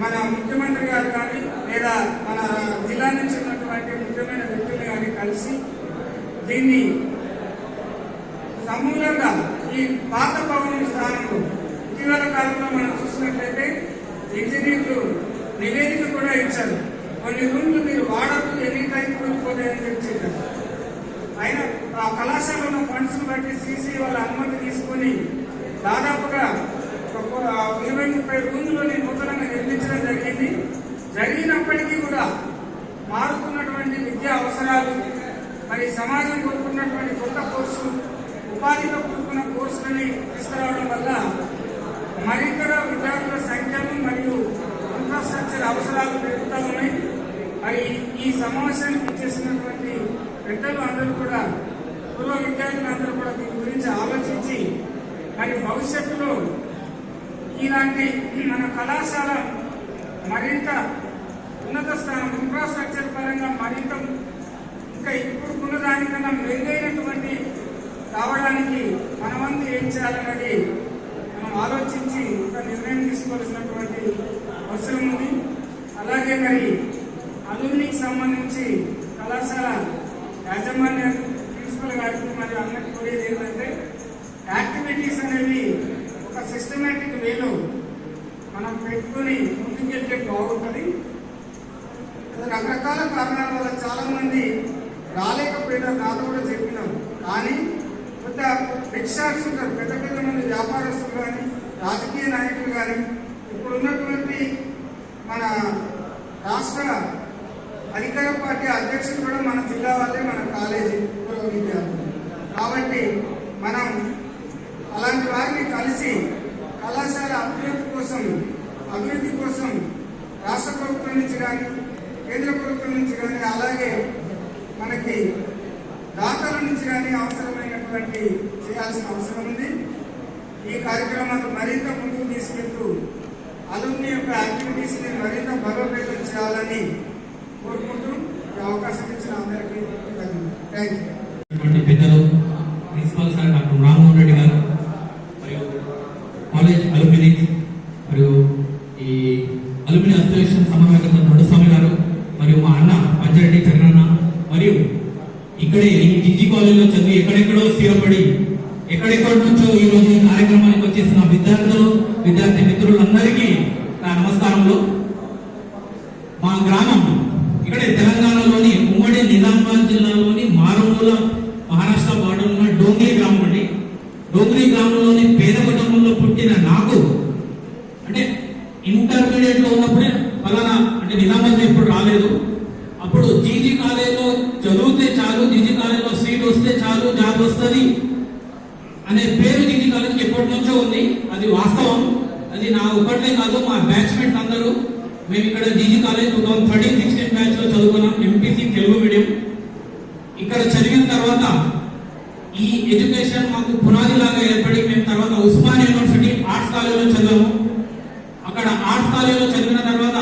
మన ముఖ్యమంత్రి గారు కానీ లేదా మన జిల్లా నుంచి ఉన్నటువంటి ముఖ్యమైన వ్యక్తులు కానీ కలిసి దీన్ని సమూలంగా ఈ పాత భవనం స్థానంలో ఇటీవల కాలంలో మనం చూసినట్లయితే ఇంజనీర్లు నివేదిక కూడా ఇచ్చారు. కొన్ని రూమ్లు మీరు వాడద్దు, ఎనీ టైం కూలిపోతాయని చెప్పారు. అయినా ఆ కళాశాలలో ఫండ్స్ బట్టి సీసీ వాళ్ళ అనుమతి తీసుకుని దాదాపుగా 20-30 రూమ్లని నూతనంగా నిర్మించడం జరిగింది. జరిగినప్పటికీ కూడా మారుతున్నటువంటి విద్యా అవసరాలు, మరి సమాజం కోరుకున్నటువంటి కొత్త కోర్సు, ఉపాధితో కూడుకున్న కోర్సులని తీసుకురావడం వల్ల మరితర విద్యార్థుల సంఖ్యను మరియు ఇన్ఫ్రాస్ట్రక్చర్ అవసరాలు పెరుగుతూ ఉన్నాయి. మరి ఈ సమావేశానికి ఇచ్చేసినటువంటి పెద్దలు అందరూ కూడా పూర్వ విద్యార్థులందరూ కూడా దీని గురించి ఆలోచించి మరి భవిష్యత్తులో ఇలాంటి మన కళాశాల మరింత ఉన్నత స్థానం ఇన్ఫ్రాస్ట్రక్చర్ పరంగా మరింత ఇంకా ఇప్పుడు ఉన్నదానికన్నా మెరుగైనటువంటి రావడానికి మనమంతా ఏం చేయాలన్నది మనం ఆలోచించి ఒక నిర్ణయం తీసుకోవాల్సినటువంటి అవసరం ఉంది. అలాగే మరి అలుమ్నికి సంబంధించి కళాశాల యాజమాన్య ప్రిన్సిపల్ గారికి మరి అందరికి కోరేది ఏంటంటే యాక్టివిటీస్ అనేవి ఒక సిస్టమేటిక్ వేలో మనం పెట్టుకుని ముందుకెళ్తే బాగుంటుంది. రకరకాల కారణాల వల్ల చాలా మంది రాలేకపోయినా నాతో కూడా చెప్పినాం. కానీ కొంత రిక్షార్స్ ఉంటారు, పెద్ద పెద్ద మంది వ్యాపారస్తులు కానీ రాజకీయ నాయకులు కానీ ఇప్పుడు ఉన్నటువంటి మన రాష్ట్ర అధికార పార్టీ అధ్యక్షులు కూడా మన జిల్లా వాళ్ళే, మన కాలేజీ పూర్వ విద్యార్థులు. కాబట్టి మనం అలాంటి వారిని కలిసి కళాశాల అభివృద్ధి కోసం రాష్ట్ర ప్రభుత్వం నుంచి కానీ కేంద్ర ప్రభుత్వం నుంచి కానీ అలాగే మనకి దాతల నుంచి కానీ అవసరమైనటువంటి చేయాల్సిన అవసరం ఉంది. ఈ కార్యక్రమాలు మరింత ముందుకు తీసుకెళ్తూ అలుమ్ని యొక్క యాక్టివిటీస్ని మరింత బలోపేతం చేయాలని కోరుకుంటూ ఈ అవకాశం ఇచ్చిన అందరికీ థ్యాంక్ యూ. పెద్దలు principal sir doctor Rammohan Reddy garu మరియు కాలేజ్ అలుమిని మరియు ఈ అలుమిని అసోసియేషన్ సమన్వయకర్త నడుస్వామి గారు మరియు మా అన్న పంచారెడ్డి చరణన్న మరియు ఇక్కడే ఈ జీజీ కాలేజీలో చదివి ఎక్కడెక్కడో స్థిరపడి ఎక్కడెక్కడి నుంచో ఈ రోజు ఈ కార్యక్రమానికి వచ్చేసిన విద్యార్థి మిత్రులందరికీ నా నమస్కారములు. మా గ్రామం ఇక్కడే తెలంగాణలోని ఉమ్మడి నిజామాబాద్ జిల్లాలోని మారుమూల మహారాష్ట్ర బార్డర్ ఉన్న డోంగ్రీ గ్రామం అండి. డోంగ్రీ గ్రామంలోని పేద కుటుంబంలో పుట్టిన నాకు అంటే ఇంటర్మీడియట్ లో ఉన్నప్పుడే ఫలానా అంటే నిజామాబాద్ ఎప్పుడు రాలేదు. అప్పుడు జీజీ కాలేజీలో చదివితే చాలు, జీజీ కాలేజీలో సీట్ వస్తే చాలు, జాబ్ వస్తుంది అనే పేరు జీజీ కాలేజీకి ఎప్పటి నుంచో ఉంది. అది వాస్తవం. అది నా ఒక్కటే కాదు, మా బ్యాచ్మేట్స్ అందరూ మేము ఇక్కడ జీజీ కాలేజ్ 2013-16 బ్యాచ్ లో చదువుకున్నాం. MPC Telugu medium. ఇక్కడ చదివిన తర్వాత ఈ ఎడ్యుకేషన్ మాకు పునాది లాగా ఏర్పడి మేము తర్వాత ఉస్మానియా యూనివర్సిటీ ఆర్ట్స్ కాలేజ్లో చదివాము. అక్కడ ఆర్ట్స్ కాలేజ్లో చదివిన తర్వాత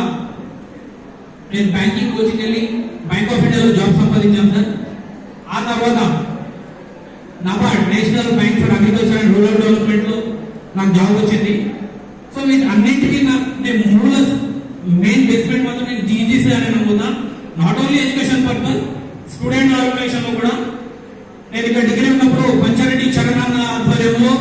నేను బ్యాంకింగ్ కోచింగ్ వెళ్ళి బ్యాంక్ ఆఫ్ ఇండియాలో జాబ్ సంపాదించాను సార్. ఆ తర్వాత NABARD national bank for agriculture and rural development లో నాకు జాబ్ వచ్చింది. సో వీటి అన్నింటికీ నేను మూల మెయిన్ బేస్మెంట్ మాత్రం నేను జీజీసీ అని నమ్ముతా. Not only education purpose, student organisation లో కూడా నేను ఇక్కడ డిగ్రీ ఉన్నప్పుడు పంచారెడ్డి చరణన్న ఆధ్వర్యంలో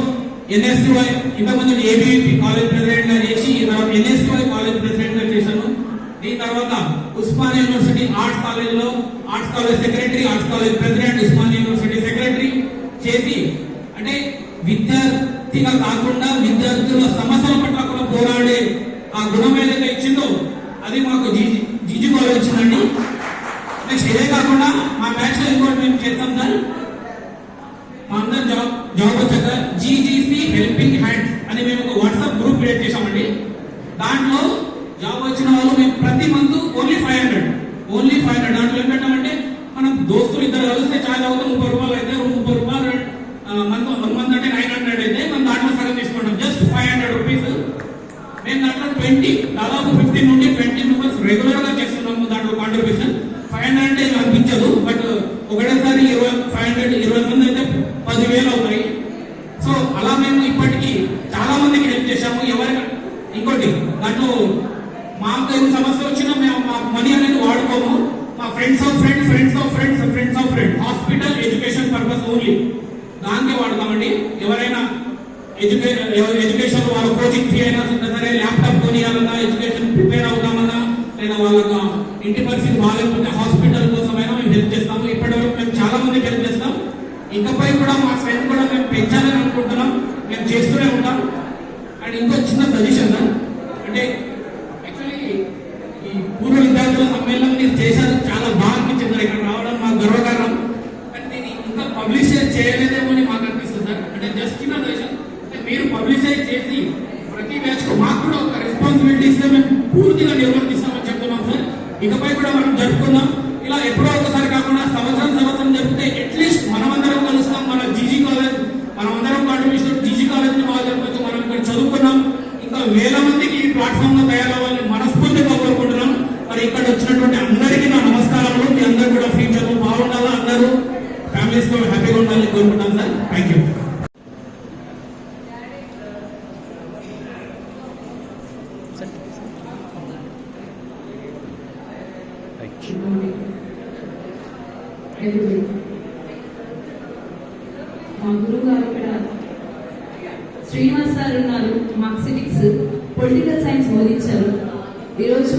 ఎన్ఎస్టీవై ఇంతకుముందు ఏబీవీపీ కాలేజ్ ప్రెసిడెంట్ గా చేసి ఎన్ఎస్టీవై కాలేజ్ ప్రెసిడెంట్ గా చేశాను. దీని తర్వాత ఉస్మానియా యూనివర్సిటీ ఆర్ట్స్ కాలేజ్ లో arts college secretary, arts college president, Osmania university secretary చేసి అంటే విద్యార్థిగా కాకుండా విద్యార్థుల సమస్యల పట్ల కూడా పోరాడే ఆ గుణం ఏదైతే ఇచ్చిందో అది మాకు జీజీ కాలేజ్ వచ్చిందండి. నెక్స్ట్ ఇదే కాకుండా మా బ్యాచ్ లో ఇంకోటి మేము చేస్తాం సార్. మా అందరు జాబ్ వచ్చాక జీజీసీ హెల్పింగ్ హ్యాండ్స్ అని మేము ఒక వాట్సాప్ గ్రూప్ క్రియేట్ చేసామండి. దాంట్లో జాబ్ వచ్చిన వాళ్ళు మేము ప్రతి మంత్ ఓన్లీ 500 దాంట్లో ఏం పెట్టామంటే మనం దోస్తులు ఇద్దరు కలిస్తే చాలా అవుతాం. 30 రూపాయలు అయితే 30 రూపాయలు మంత్ అంటే 900 అయితే మనం దాంట్లో సగం తీసుకుంటాం. Just 500 rupees. మేము దాంట్లో దాదాపు 15 నుండి 20 మెంబర్స్ రెగ్యులర్ గా చేస్తున్నాము దాంట్లో కాంట్రిబ్యూషన్. 500 అంటే అనిపించదు, బట్ ఒకటేసారి 520 మంది అయితే 10,000 అవుతాయి. సో అలా మేము ఇప్పటికీ చాలా మందికి హెల్ప్ చేశాము. ఎవరికి ఇంకోటి దాంట్లో మాకు ఏం సమస్య వచ్చినా మేము మా మనీ అనేది వాడుకోము. మా friends of friends hospital education purpose only దానికే వాడతామండి. ఎవరైనా ఎడ్యుకేషన్ వాళ్ళ కోచింగ్ ఫీ అయినా సరే, ల్యాప్టాప్ కొనియాలన్నా, ఎడ్యుకేషన్ ప్రిపేర్ అవుతామన్నా, లేదా వాళ్ళ ఇంటి పరిస్థితి బాగాలేకపోతే హాస్పిటల్ కోసమైనా మేము హెల్ప్ చేస్తాము. ఇప్పటివరకు మేము చాలా మందికి హెల్ప్ చేస్తాం. ఇకపై కూడా మా స్ట్రెంత్ కూడా మేము పెంచాలని అనుకుంటున్నాం. మేము చేస్తూనే ఉంటాం. అండ్ ఇంకో చిన్న సజెషన్ అంటే యాక్చువల్లీ ఈ పూర్వ విద్యార్థుల సమ్మేళనం మీరు చేశారు, చాలా బాగా అనిపించింది సార్. ఇక్కడ రావడం మాకు గర్వకారణం. కానీ దీన్ని ఇంకా పబ్లిషైజ్ చేయలేదేమో అని మాకు అనిపిస్తుంది సార్. అంటే జస్ట్ చిన్న సజెషన్, మీరు పబ్లిషైజ్ చేసి ప్రతి బ్యాచ్ కు మాకు కూడా ఒక రెస్పాన్సిబిలిటీ ఇస్తే మేము పూర్తిగా నిర్వర్తిస్తామని చెప్తున్నాం సార్. ఇకపై కూడా మనం జరుపుకుందాం. ఇలా ఎప్పుడో ఒకసారి కాకుండా సంవత్సరం జరిపితే అట్లీస్ట్ మనమందరం కలుస్తాం. మన జీజీ కాలేజ్ మనమందరం కాంట్రిబ్యూషన్ జీజీ కాలేజ్ని బాగా జరుపుతూ మనం ఇక్కడ చదువుకున్నాం. ఇంకా వేల మందికి ఈ ప్లాట్ఫామ్ లో తయారవ్వాలని మనస్ఫూర్తిగా కోరుకుంటున్నాం. మరి ఇక్కడ వచ్చినటువంటి అందరికీ నా నమస్కారాలు. మీ అందరూ కూడా ఫ్యూచర్ లో బాగుండాలా, అందరూ ఫ్యామిలీస్ తో హ్యాపీగా ఉండాలని కోరుకుంటాను సార్. Thank you. మా గురువు గారు ఇక్కడ శ్రీనివాస్ సార్ ఉన్నారు. మాకు సివిక్స్ పొలిటికల్ సైన్స్ బోధించారు. ఈరోజు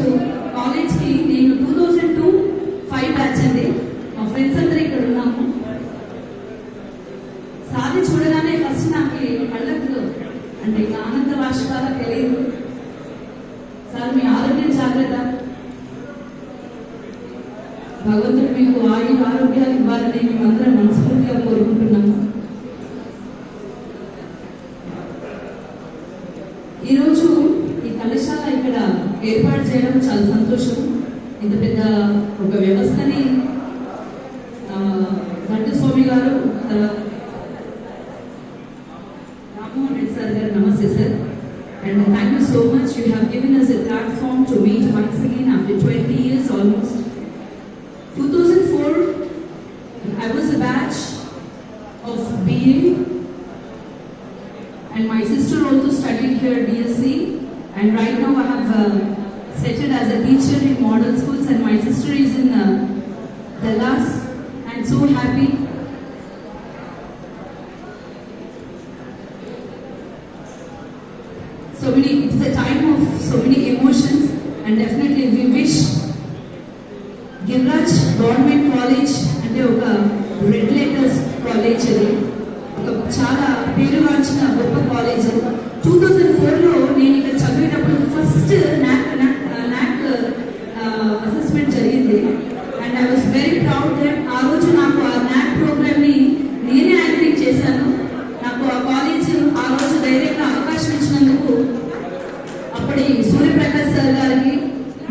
కాలేజ్కి నేను 2002-05 బ్యాచ్ అండి. మా ఫ్రెండ్స్ అందరూ ఇక్కడ ఉన్నాము. సారి చూడగానే ఫస్ట్ నాకు కళ్ళకు అంటే ఇంకా ఆనంద భాషకాల తెలియదు. సార్ మీ ఆరోగ్యం జాగ్రత్త, భగవంతుడు మీకు ఆరోగ్యాలు ఇవ్వాలని మేమందరం మనస్ఫూర్తిగా కోరుకుంటున్నాము. ఈరోజు ఈ కళాశాల ఇక్కడ ఏర్పాటు చేయడం చాలా సంతోషం. ఇంత పెద్ద ఒక వ్యవస్థని గంటు స్వామి గారు, రామ్మోహన్ రెడ్డి సార్ గారు, నమస్తే sir. And thank you so much. You have given us a platform to meet once again after 20 years almost. 2004, I was a batch of BA and my sister also studied here BSc, and right now I have settled as a teacher in model schools, and my sister is in Dallas. I'm so happy. It's a time of so many emotions, and definitely we wish Giriraj government college అంటే ఒక red letters college, అది ఒక చాలా పేరుగాంచిన గొప్ప college. 2004లో నేను ఇక్కడ చదివేటప్పుడు ఫస్ట్ నాక్ అసెస్మెంట్ జరిగింది, and I was very proud that ఆ రోజు నాకు ఆ నాక్ ప్రోగ్రామ్ని నేనే యాక్టివేట్ చేశాను. నాకు ఆ కాలేజ్ ఆ రోజు డైరెక్ట్గా అవకాశం ఇచ్చినందుకు అప్పటి సూర్యప్రకాష్ సార్ గారికి,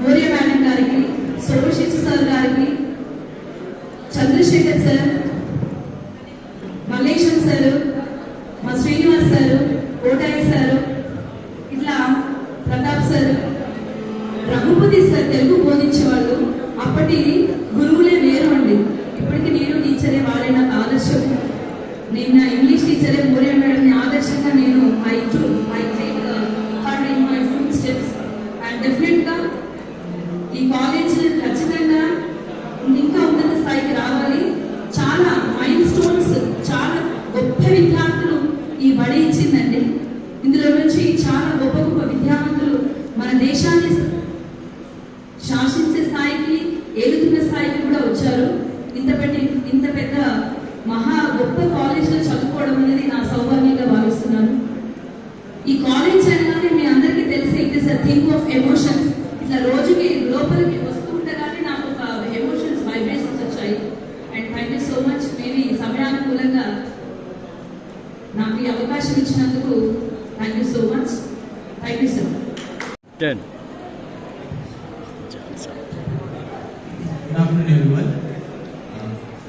మౌర్య మేడం గారికి, సోమశేష్ సార్ గారికి, చంద్రశేఖర్ సార్, మల్లేశం సార్, మా శ్రీనివాస్ సార్, కోటాయి సార్, ఇట్లా ప్రతాప్ సార్, రఘుపతి సార్ తెలుగు బోధించేవాళ్ళు. అప్పటి గురువులే వేరు అండి. ఇప్పటికీ నేను టీచరే, వాళ్ళే నాకు ఆదర్శం. నేను నా ఇంగ్లీష్ టీచరే మౌర్య మేడంని ఆదర్శంగా నేను I take her in my food steps. And డెఫినెట్గా ఈ కాలేజ్ ఖచ్చితంగా ఇంకా ఉన్నత స్థాయికి రావాలి. చాలా మైల్ స్టోన్స్, చాలా గొప్ప విద్యార్థులు ఈ బడి ఇచ్చిందండి. ఇందులో నుంచి చాలా గొప్ప గొప్ప విద్యావంతులు మన దేశాన్ని శాసించే స్థాయికి, ఏలుతున్న స్థాయికి కూడా వచ్చారు. ఇంత పెద్ద మహా గొప్ప కాలేజ్లో చదువుకోవడం అనేది నా సౌభాగ్యంగా భావిస్తున్నాను. ఈ కాలేజ్ అనగానే మీ అందరికీ తెలిసి it is a thing of emotions. ఇట్లా రోజుకి లోపలికి వస్తూ ఉండగానే నాకు ఒక ఎమోషన్స్ వైబ్రేషన్స్ వచ్చాయి. And thank you so much. Maybe సమయానుకూలంగా నాకు ఈ అవకాశం ఇచ్చినందుకు thank you so much. Thank you sir. Good afternoon, everyone.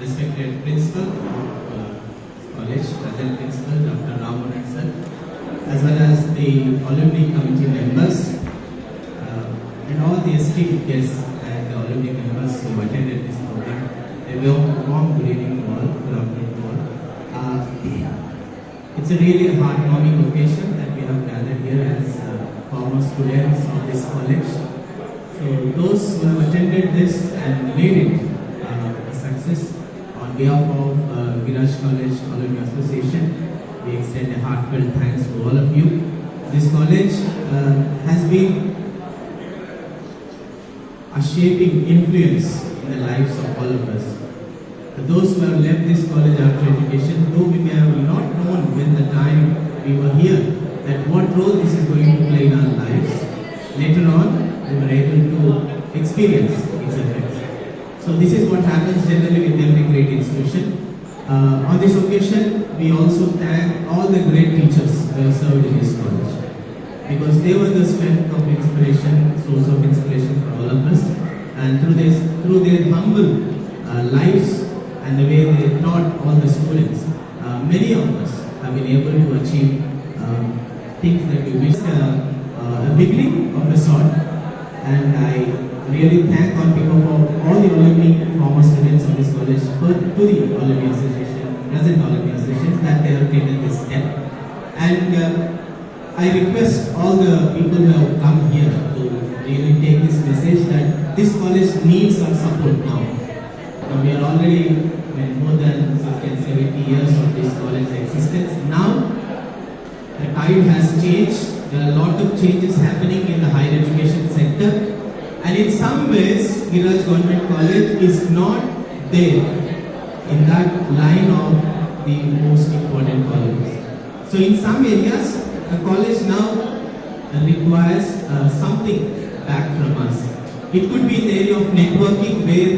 Respected Principal of College, Present Principal Dr. Ramohan sir, as well as the Alumni Committee members, and all the esteemed guests and the alumni members who attended this program. A warm good evening to all. Good afternoon to all. It's a really heartwarming occasion that we have gathered here as former students of this college. So those who have attended this and made it a success, on behalf of Giriraj College Alumni Association, we extend a heartfelt thanks to all of you. This college has been a shaping influence in the lives of all of us. Those who have left this college after education, though we may have not known when the time we were here that what role this is going to play in our lives, later on we were able to experience its effects. So this is what happens generally with every great institution. On this occasion, we also thank all the great teachers who have served in this college, because they were the strength of inspiration, source of inspiration for all of us. and through their humble lives and the way they taught all the students, many of us have been able to achieve things that we wish. A beginning of a sort, and I really thank on behalf of all the alumni, former students of this college, to the alumni association, present alumni association, that they have taken this step. And I request all the people who have come here to really take this message that this college needs our support now. We are already more than 70 years of this college's existence. Now the tide has changed. There are a lot of changes happening in the higher education sector, and in some ways Giriraj Government College is not there in that line of the most important colleges. So in some areas the college now requires something back from us. It could be in the area of networking, where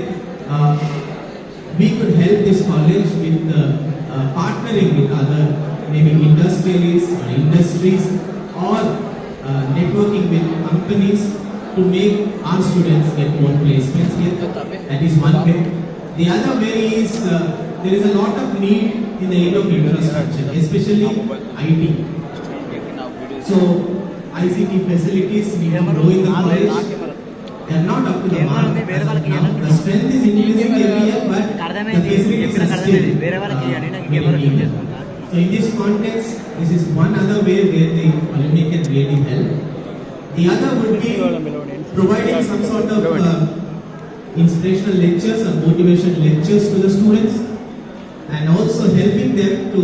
we could help this college with partnering with other maybe industrialists or industries, or networking with companies to make our students get more placements here. That is one way. The other way is there is a lot of need in the area of infrastructure, especially IT. So ICT facilities need to grow in the college. They are not up to the mark. The strength is increasing every year, but the facilities are still needed. So in this context, this is one other way where the alumni can really help. The other would be providing some sort of inspirational lectures or motivation lectures to the students, and also helping them to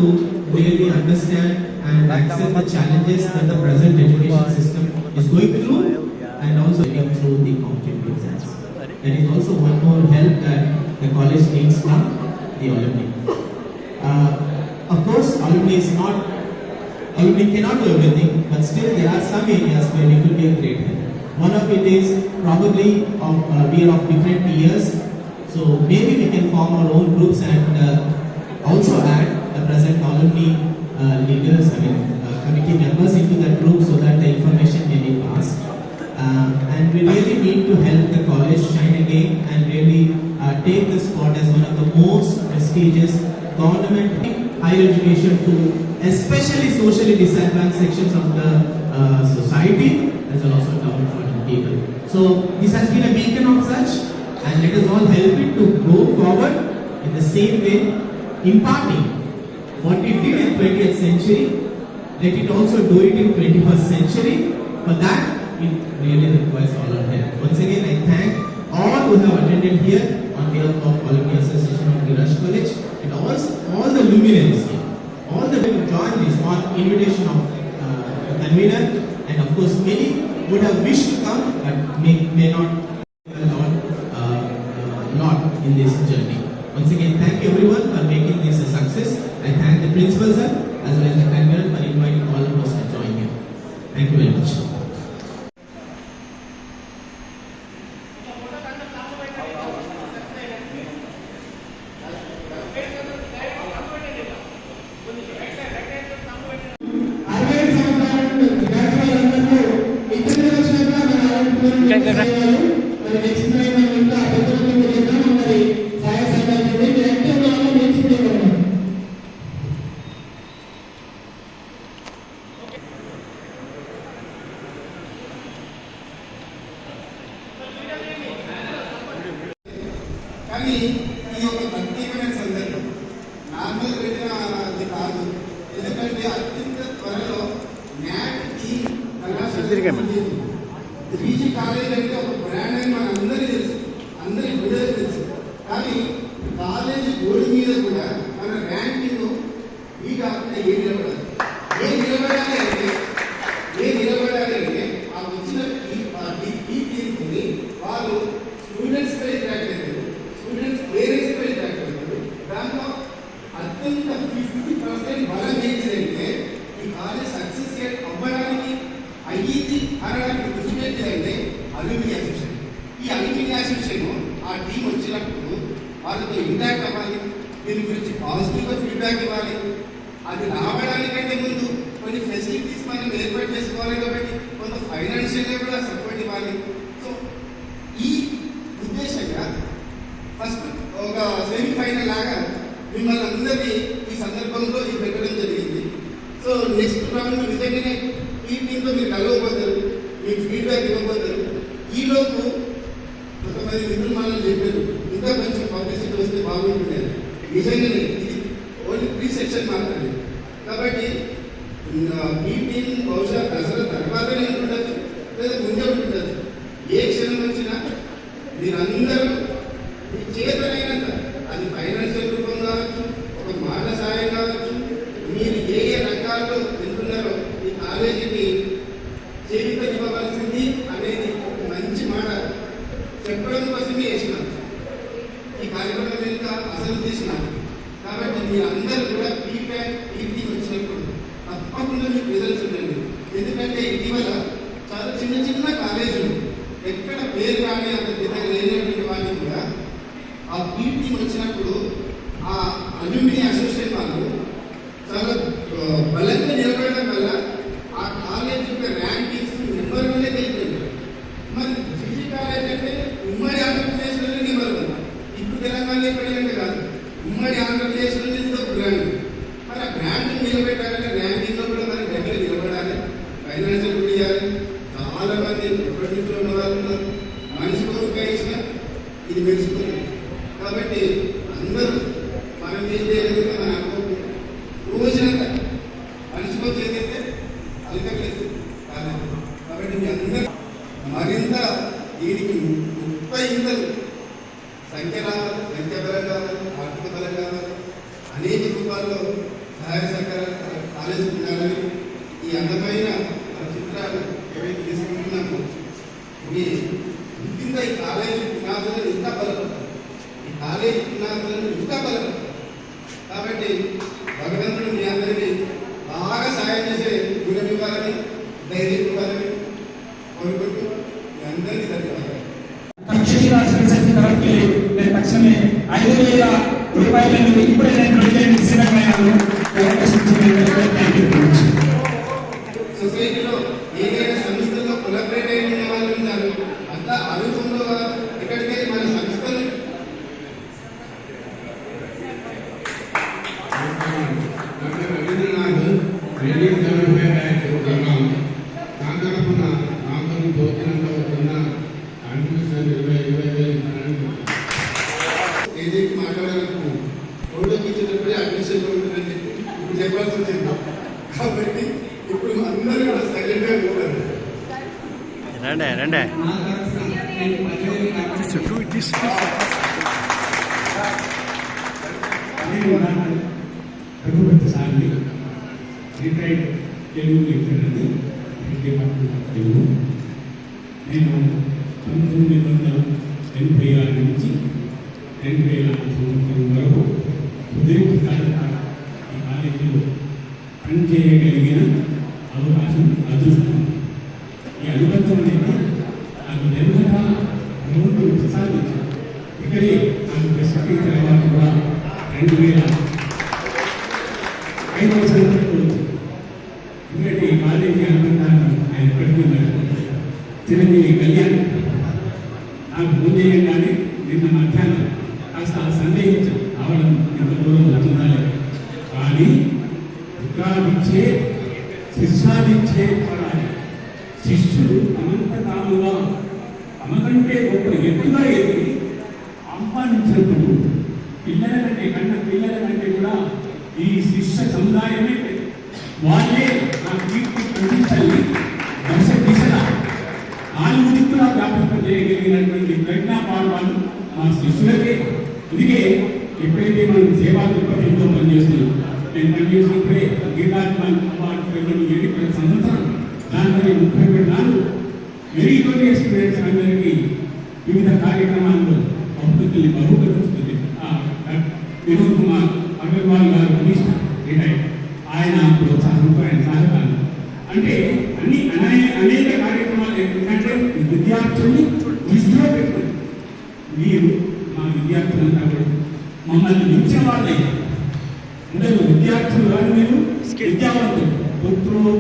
really understand and accept the challenges that the present education system is going through, and also getting through the competitive exams. That is also one more help that the college needs from the alumni. Of course, alumni cannot do everything, but still there are some areas where we could be a great help. One of it is probably we are of different years, so maybe we can form our own groups and also add the present alumni leaders, committee members into that group, so that the information may be passed. And we really need to help the college shine again and really take the spot as one of the most prestigious government higher education to especially socially disadvantaged sections of the society, as well also downtrodden people. So this has been a beacon of such, and let us all help it to go forward in the same way, imparting what it did in 20th century. Let it also do it in 21st century. For that, it really requires all our help. Once again, I thank all who have attended here on behalf of Alumni Association of Giriraj College, and all the luminaries here, all the people who joined this on invitation of the convener, and of course many would have wished to come but may not lot in this journey. Once again, thank you everyone for making this a success. I thank the principal sir as well as the convener for inviting all of us to join here. Thank you very much. కానీ ఈ యొక్క ప్రత్యేకమైన సందర్భం normal పెట్టిన అది కాదు. ఎందుకంటే అత్యంత త్వరలో న్యాట్ పీజీ కాలేజ్ అంటే ఒక బ్రాండ్ అని మన అందరికీ తెలుసు, అందరికి విడుదల తెలుసు. కానీ కాలేజీ బోర్డు మీద కూడా మన ర్యాంకింగ్ ఈ కాకుండా ఏ నిలబడాలి అంటే ఆ వచ్చిన తీర్పుని వాళ్ళు స్టూడెంట్స్ పై ట్రాక్ అవుతారు, స్టూడెంట్స్ పేరెంట్స్ పై ట్రాక్ అవుతారు. దాంట్లో అత్యంత 50% బలం ఏంటిదంటే ఈ కాలేజ్ సక్సెస్ అవ్వడానికి అయ్యింది అనడానికి కృషి పెట్టిందంటే అల్యూమిని అసోసియేషన్. ఈ అల్యూమిని అసోసియేషన్ ఆ టీం వచ్చినప్పుడు వాళ్ళతో ఇంపాక్ట్ అవ్వాలి, దీని గురించి పాజిటివ్గా ఫీడ్బ్యాక్ ఇవ్వాలి. అది రావడానికంటే ముందు కొన్ని ఫెసిలిటీస్ మనం ఏర్పాటు చేసుకోవాలి, కాబట్టి కొంత ఫైనాన్షియల్గా కూడా సపోర్ట్ ఇవ్వాలి. సో ఈ ఒక సెమీఫైనల్ లాగా మిమ్మల్ని అందరినీ ఈ సందర్భంలో ఇది పెట్టడం జరిగింది. సో నెక్స్ట్ రౌండ్ నిజంగానే ఈ టీంతో మీరు కలవబోతారు, మీకు ఫీడ్బ్యాక్ ఇవ్వబోతారు. ఈలోపు కొంతమంది మిత్రులు మనల్ని చెప్పారు ఇంకా కొంచెం పబ్లిసిటీ వస్తే బాగుంటుంది. నిజంగానే ఇది ఓన్లీ ప్రీ సెక్షన్ మాత్రమే. కాబట్టి ఈ టీం బహుశా దసరా తర్వాతనే ఉండదు లేదా ముందే ఉండదు. ఏ క్షణం వచ్చినా మీరందరూ మీ చేతనైనంత, అది ఫైనాన్షియల్ రూపం కావచ్చు, ఒక మాట సాయం కావచ్చు, మీరు ఏ ఏ రంగాల్లో వెళ్తున్నారో ఈ కాలేజీని చేయివ్వవలసింది అనేది ఒక మంచి మాట చెప్పడం కోసమే వేసినాం. ఈ కార్యక్రమం వెనుక అసలు తీసినాం. కాబట్టి మీరందరూ కూడా ఫీడ్బ్యాక్ పీటీ వచ్చినప్పుడు తప్పకుండా మీకు రిజల్ట్స్ ఉండండి. ఎందుకంటే ఇటీవల చాలా చిన్న చిన్న కాలేజీలు ఎక్కడ పేరు కానీ అంత పెద్దగా లేనటువంటి వాటిని కూడా ఆ పీటీ వచ్చినప్పుడు ఆ అల్యూమిని అసోసియేషన్ వాళ్ళు చాలా బలంగా నిలబడడం వల్ల ఆ కాలేజ్ యొక్క ర్యాంకింగ్స్ నెంబర్ వన్నే తెలిపారు. మరి జీజీ కాలేజ్ అంటే ఉమ్మడి ఆంధ్రప్రదేశ్లోనే నెంబర్ వన్. ఇప్పుడు తెలంగాణ ఎక్కడంటే కాదు, ఉమ్మడి ఆంధ్రప్రదేశ్లోనే ఇది ఒక బ్రాండ్. మరి ఆ బ్రాండ్ నిలబెట్టాలంటే ర్యాంకింగ్లో కూడా మరి దగ్గర నిలబడాలి, ఫైనాన్షియల్ కూడా ఇవ్వాలి. చాలా మంది ప్రొడ్యూసర్లు ఉన్న వాళ్ళు ఉన్నారు. మనిషి కోరిక ఇచ్చిన ఇది మెరుస్తుంది. కాబట్టి అందరూ మనం చేసే విధంగా మన అనుకోకుండా రోజునంతా మనిషికి వచ్చేదైతే అలకలేదు కాదు. కాబట్టి మీ అందరూ మరింత దీనికి 30 సంఖ్య రావాలి, సంఖ్య బలం కావాలి, ఆర్థిక బలం కావాలి, అనేక రూపాల్లో సహాయ సహకారాలు కాలేజీ ఉండాలని ఈ అందమైన చిత్రాలు ఏవైతే తీసుకుంటున్నామో ఇవి ముఖ్యంగా ఈ కాలేజీ పునాదులను ఇంకా బలపడతారు. ఈ కాలేజీ పునాదులను ఇంకా బలపడతారు. కాబట్టి భగవంతుడు మీ అందరినీ బాగా సాయం చేసే గుణం ఇవ్వాలని, ధైర్యం ఇవ్వాలని కోరుకుంటూ మీ అందరికీ ధన్యవాదాలు. నేను తక్షణమే 5,000 రూపాయలను ఇప్పుడే నేను సిద్ధమైనాను. సొసైటీలో ఏదైనా సంస్థలో కొలాబరేట్ అయిన ఉన్న వాళ్ళు ఉంటారు. అంతా అనుభవంలో ఎక్కడికే మన సంస్థలు Ravindranath training development act programme నా తరఫున నాకు తోచినంత చిన్న కాంట్రిబ్యూషన్ 20,000 ఇస్తానని ఏదైతే మాట్లాడాలనుకున్నాం రోడ్లోకి ఇచ్చేటప్పుడే అడ్మిషన్లో ఉంటుందని ఇప్పుడు చెప్పాల్సి వచ్చింది. కాబట్టి ఇప్పుడు అందరూ కూడా సైలెంట్గా ఉంటారు. రండి రఘుపతి సార్ని రిటైర్డ్ తెలుగు లెక్చరర్ అండి, డిపార్ట్మెంట్ ఆఫ్ తెలుగు. నేను 1986 నుంచి 2004 వరకు సుదీర్ఘకాలంగా ఈ కాలేజీలో పనిచేయగలిగిన అవకాశం, అదృష్టం. ఈ అనుబంధం అనేది నాకు నిరంతరంగా భగవంతుడు ప్రసాదించారు. ఇక్కడే నాకు ప్రసక్తి తర్వాత కూడా 2005 సంవత్సరంలో ఎందుకంటే ఈ కాలేజీ అనుబంధాన్ని ఆయన ఎప్పటికీ మర్చిపోతారు. చిరంజీవి కళ్యాణ్ నాకు ఫోన్ చేయంగానే నిన్న మధ్యాహ్నం కాస్త సందేహించాం అవడం ఎంత దూరం అవుతుందా. కానీ విద్యాదిచ్చే శిష్యాదిచ్చే పడాలి. శిష్యుడు తమంత తాముగా తమకంటే గొప్ప ఎత్తుగా ఎదిగి ఆహ్వానించినప్పుడు పిల్లల కంటే కూడా ఈ శిష్య సముదాయమే వాళ్ళే నా కీర్తి ప్రతిష్టల్ని దిశలా 4 దిక్కులా వ్యాపకం చేయగలిగినటువంటి ప్రజ్ఞాపాఠాలు మా శిష్యులకే. ఇదిగే ఎప్పుడైతే మనం సేవా దృక్పథంతో పనిచేస్తున్నాం, నేను పనిచేసినప్పుడే గీతాత్మన్ అవార్డు 7 సంవత్సరం, దాని 34 మెరిటోరియస్ స్టూడెంట్స్ అందరికీ వివిధ కార్యక్రమాల్లో బహుకరిస్తుంది. వినోద్ కుమార్ అగర్వాల్ గారు కమిషనర్ రిటైర్డ్, ఆయన ప్రోత్సాహంతో ఆయన సహకారం అంటే అనేక కార్యక్రమాలు ఏంటంటే విద్యార్థుల్ని దృష్టిలో పెట్టుకుంది. మీరు మా విద్యార్థులంతా కూడా మమ్మల్ని మించిన వాళ్ళే. అంటే విద్యార్థులు కానీ మీరు విద్యావంతులు. పుత్రుడు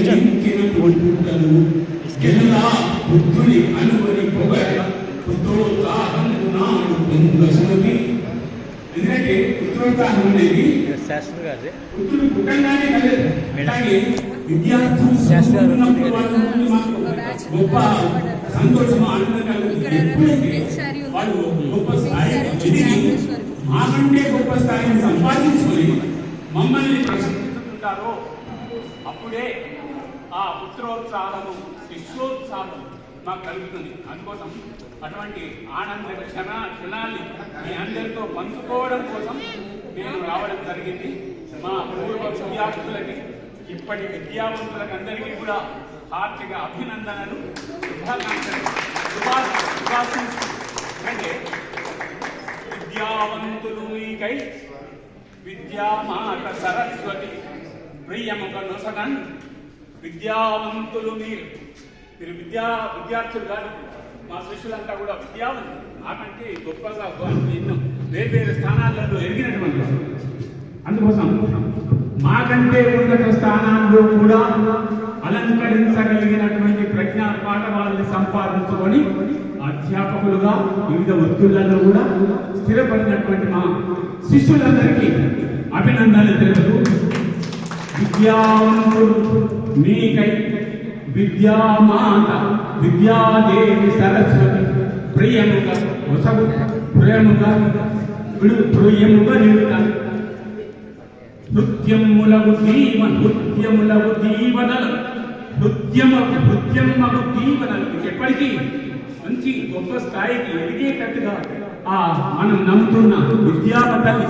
జన్మించినటువంటి పుట్టలు జనుల పుత్రుని అనుకొని పొగ పుత్రోత్సాహం నాడు పొందసుమతి. ఎందుకంటే పుత్రోత్సాహం అనేది శాస్త్రి గారి పుత్రుడు పుట్టంగానే కలదు. అలాగే విద్యార్థులు గొప్ప సంతోషం ఆనందం కలుగుతుంది. ఎప్పుడైతే వాళ్ళు గొప్ప స్థాయి ఎదిగి మాకంటే గొప్ప స్థాయిని సంపాదించుకొని మమ్మల్ని ప్రశంసిస్తుంటారో అప్పుడే ఆ పుత్రోత్సాహము శిష్యోత్సాహం మాకు కలుగుతుంది. అందుకోసం అటువంటి ఆనంద క్షణాన్ని మీ అందరితో పంచుకోవడం కోసం నేను రావడం జరిగింది. మా పూర్వ విద్యార్థులకి ఇప్పటి విద్యావంతులకు అందరికీ కూడా హార్దిక అభినందనలు, శుభాకాంక్షలు, శుభాశీస్సులు. అంటే విద్యావంతులు మీకై విద్యామాత సరస్వతి ప్రియముగా నొసగన్. విద్యావంతులు మీరు విద్యార్థులు కాదు, మా శిష్యులంతా కూడా విద్యావంతులు. నాకంటే గొప్పగా ఎన్నో వేర్వేరు స్థానాలలో ఎదిగినటువంటి. అందుకోసం మాకంటే ఉన్నత స్థానాల్లో కూడా అలంకరించగలిగినటువంటి ప్రజ్ఞా పాఠవాళ్ళని సంపాదించుకొని అధ్యాపకులుగా వివిధ వృత్తులలో కూడా స్థిరపడినటువంటి మా శిష్యులందరికీ అభినందనలు తెలుపుతూ, విద్యావంతులు మీకై విద్యామాత విద్యాదేవి సరస్వతి ప్రియముగా ఒసగు ప్రియముగా నిలుగా నృత్యములకు దీవనలు ఎప్పటికీ మంచి గొప్ప స్థాయికి ఎదిగేటట్టుగా మనం నమ్ముతున్న విద్యాపతల్లి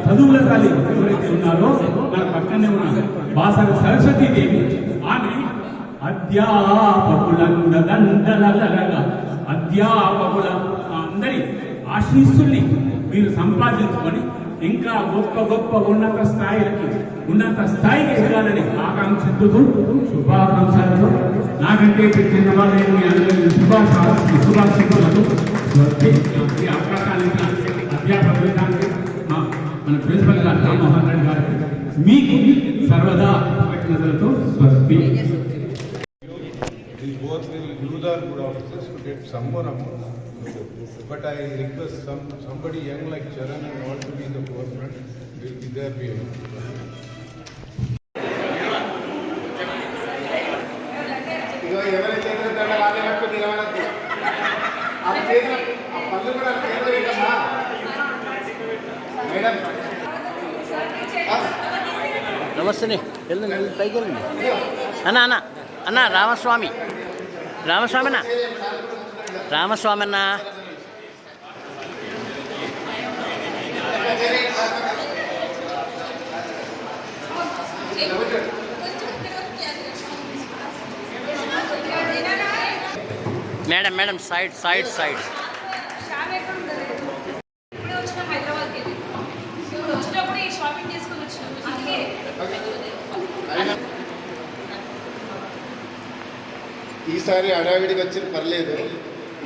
చదువుల తల్లి ఎవరైతే ఉన్నారో మన పక్కనే ఉన్నారు బాసర సరస్వతీదేవి. ఆమె అధ్యాపకులందరగా అధ్యాపకుల అందరి ఆశీస్సుల్ని మీరు సంపాదించుకొని ఇంకా గొప్ప గొప్ప ఉన్నత స్థాయికి ఎదగాలని ఆకాంక్షిస్తూ శుభాకాంక్షలతో నాకంటే చిన్న వాళ్ళని అందరికీ శుభాశీస్సులతో ఈ అవకాశానికి అధ్యాపకులకి మన ప్రిన్సిపల్ గారు రామ్మోహన్ రెడ్డి గారికి మీకు సర్వదా కృతజ్ఞతలతో స్వస్తి. Both will use our good officers to get some more amount. But I request somebody young like Charan and want to be in the forefront will be there behind. నమస్తే వెళ్ళండి పైకి వెళ్ళండి. అన్న రామస్వామి అన్న మేడం సైడ్ ఈసారి హడావిడికి వచ్చి పర్లేదు,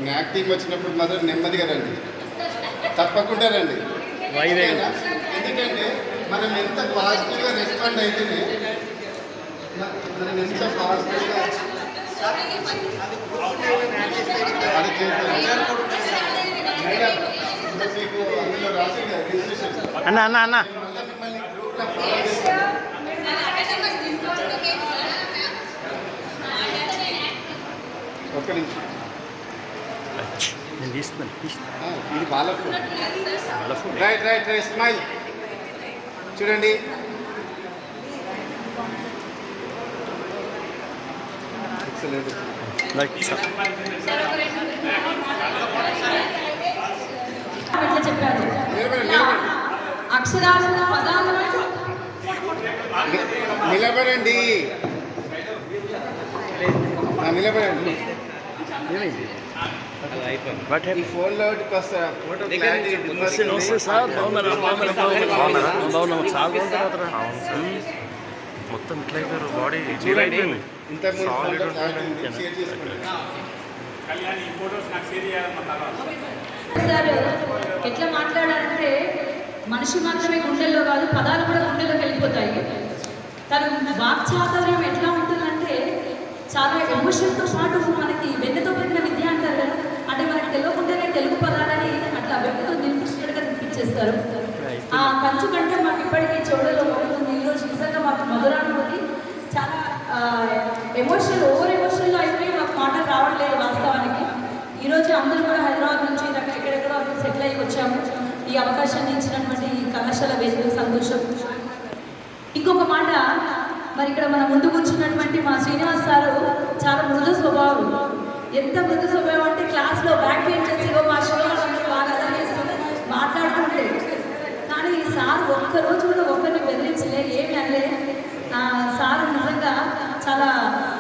acting వచ్చినప్పుడు మాత్రం నెమ్మదిగా రండి, తప్పకుండా రండి. ఎందుకంటే మనం ఎంత పాజిటివ్గా రెస్పాండ్ అయితేనే మనం ఎంత పాజిటివ్గా అది మీకు అందులో రాసి అన్న మిమ్మల్ని గ్రూప్లో ఫాలో చేస్తాను. ఒక్క నిమిషం నేను తీస్తున్నాను. ఇది వాళ్ళ రైట్ స్మైల్ చూడండి. ఎక్సలెంట్. నిలబడండి. ఈ ఫోన్లో ఫోటో మొత్తం ఇట్లా అయిపోయారు, బాడీ అయిపోయింది. ఎట్లా మాట్లాడాలంటే మనిషి మాత్రమే గుండెల్లో కాదు, పదాలు కూడా గుండెల్లోకి వెళ్ళిపోతాయి. తన వాక్చాతుర్యం ఎట్లా ఉంటుందంటే చాలా ఎమోషన్తో పాటు మనకి వెన్నెతో పెట్టిన విద్య అంటారు కదా, అంటే మనకు తెలియకుండానే తెలుగు పదాలని అట్లా వ్యక్తితో నిలిపించినట్టుగా నిలిపించేస్తారు. ఆ కంచు కంటే మాకు ఇప్పటికీ చెవులలో మోగుతుంది. ఈరోజు నిజంగా మాకు మధురానుభూతి, చాలా ఓవర్ ఎమోషనల్లో అయిపోయి మాకు మాటలు రావట్లేదు వాస్తవానికి. ఈరోజు అందరూ కూడా హైదరాబాద్ నుంచి ఎక్కడెక్కడో సెటిల్ అయ్యి వచ్చాము. ఈ అవకాశాన్ని ఇచ్చినటువంటి ఈ కళాశాల వేదిక సంతోషం. ఇంకొక మాట, మరి ఇక్కడ మన ముందు కూర్చున్నటువంటి మా శ్రీనివాస్ సారు చాలా మృదు స్వభావం. ఎంత మృదు స్వభావం అంటే క్లాస్లో బ్యాక్ బెంచెస్ మా శివగారు బాగా అసలు మాట్లాడుతుంటే, కానీ సార్ ఒక్కరోజు కూడా ఒక్కరిని బెదిరించలే, ఏమి అనలే. సార్ నిజంగా చాలా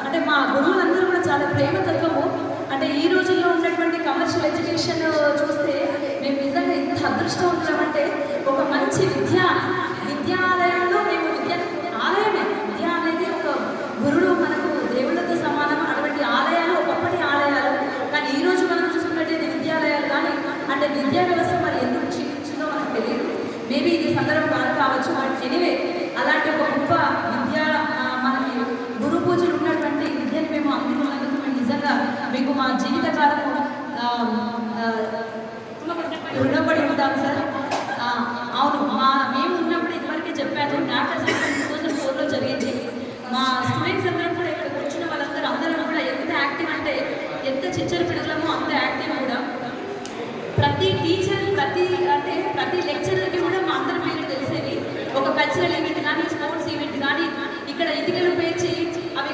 అంటే మా గురువులందరూ కూడా చాలా ప్రేమతత్వము. అంటే ఈ రోజుల్లో ఉన్నటువంటి కమర్షియల్ ఎడ్యుకేషన్ చూస్తే మేము నిజంగా ఎంత అదృష్టం ఉంటామంటే, ఒక మంచి విద్యాలయంలో మేము ఆలయమే. విద్య అనేది ఒక గురుడు మనకు దేవుళ్ళతో సమానం. అటువంటి ఆలయాలు ఒకప్పటి ఆలయాలు, కానీ ఈ రోజు మనం చూసుకున్నట్టయితే విద్యాలయాలు కానీ అంటే విద్యా వ్యవస్థ మరి ఎందుకు క్షీణించిందో మనకు తెలియదు. మేబీ ఇది సందర్భం కాదు కావచ్చు. బట్ ఎనీవే, అలాంటి ఒక గొప్ప విద్య మనకి గురు పూజలు ఉన్నటువంటి విద్యను మేము అందుకున్నందుకు మేము నిజంగా మీకు మా జీవితకాలము రుణపడి ఉంటాం సార్. అవును, మేము ఉన్నప్పుడు ఇదివరకే చెప్పాను, నాటక 2004లో జరిగింది. మా స్టూడెంట్స్ అందరం కూడా ఇక్కడ కూర్చున్న అందరం కూడా ఎంత యాక్టివ్ అంటే, ఎంత చిచ్చర పిడుగులమో అంత యాక్టివ్ కూడా. ప్రతి టీచర్ ప్రతి లెక్చరర్కి కూడా మా అందరి పేరు తెలిసేది. ఒక కల్చరల్ ఈవెంట్ కానీ, స్పోర్ట్స్ ఈవెంట్ కానీ, ఇక్కడ ఇటుకలు పేర్చి అవి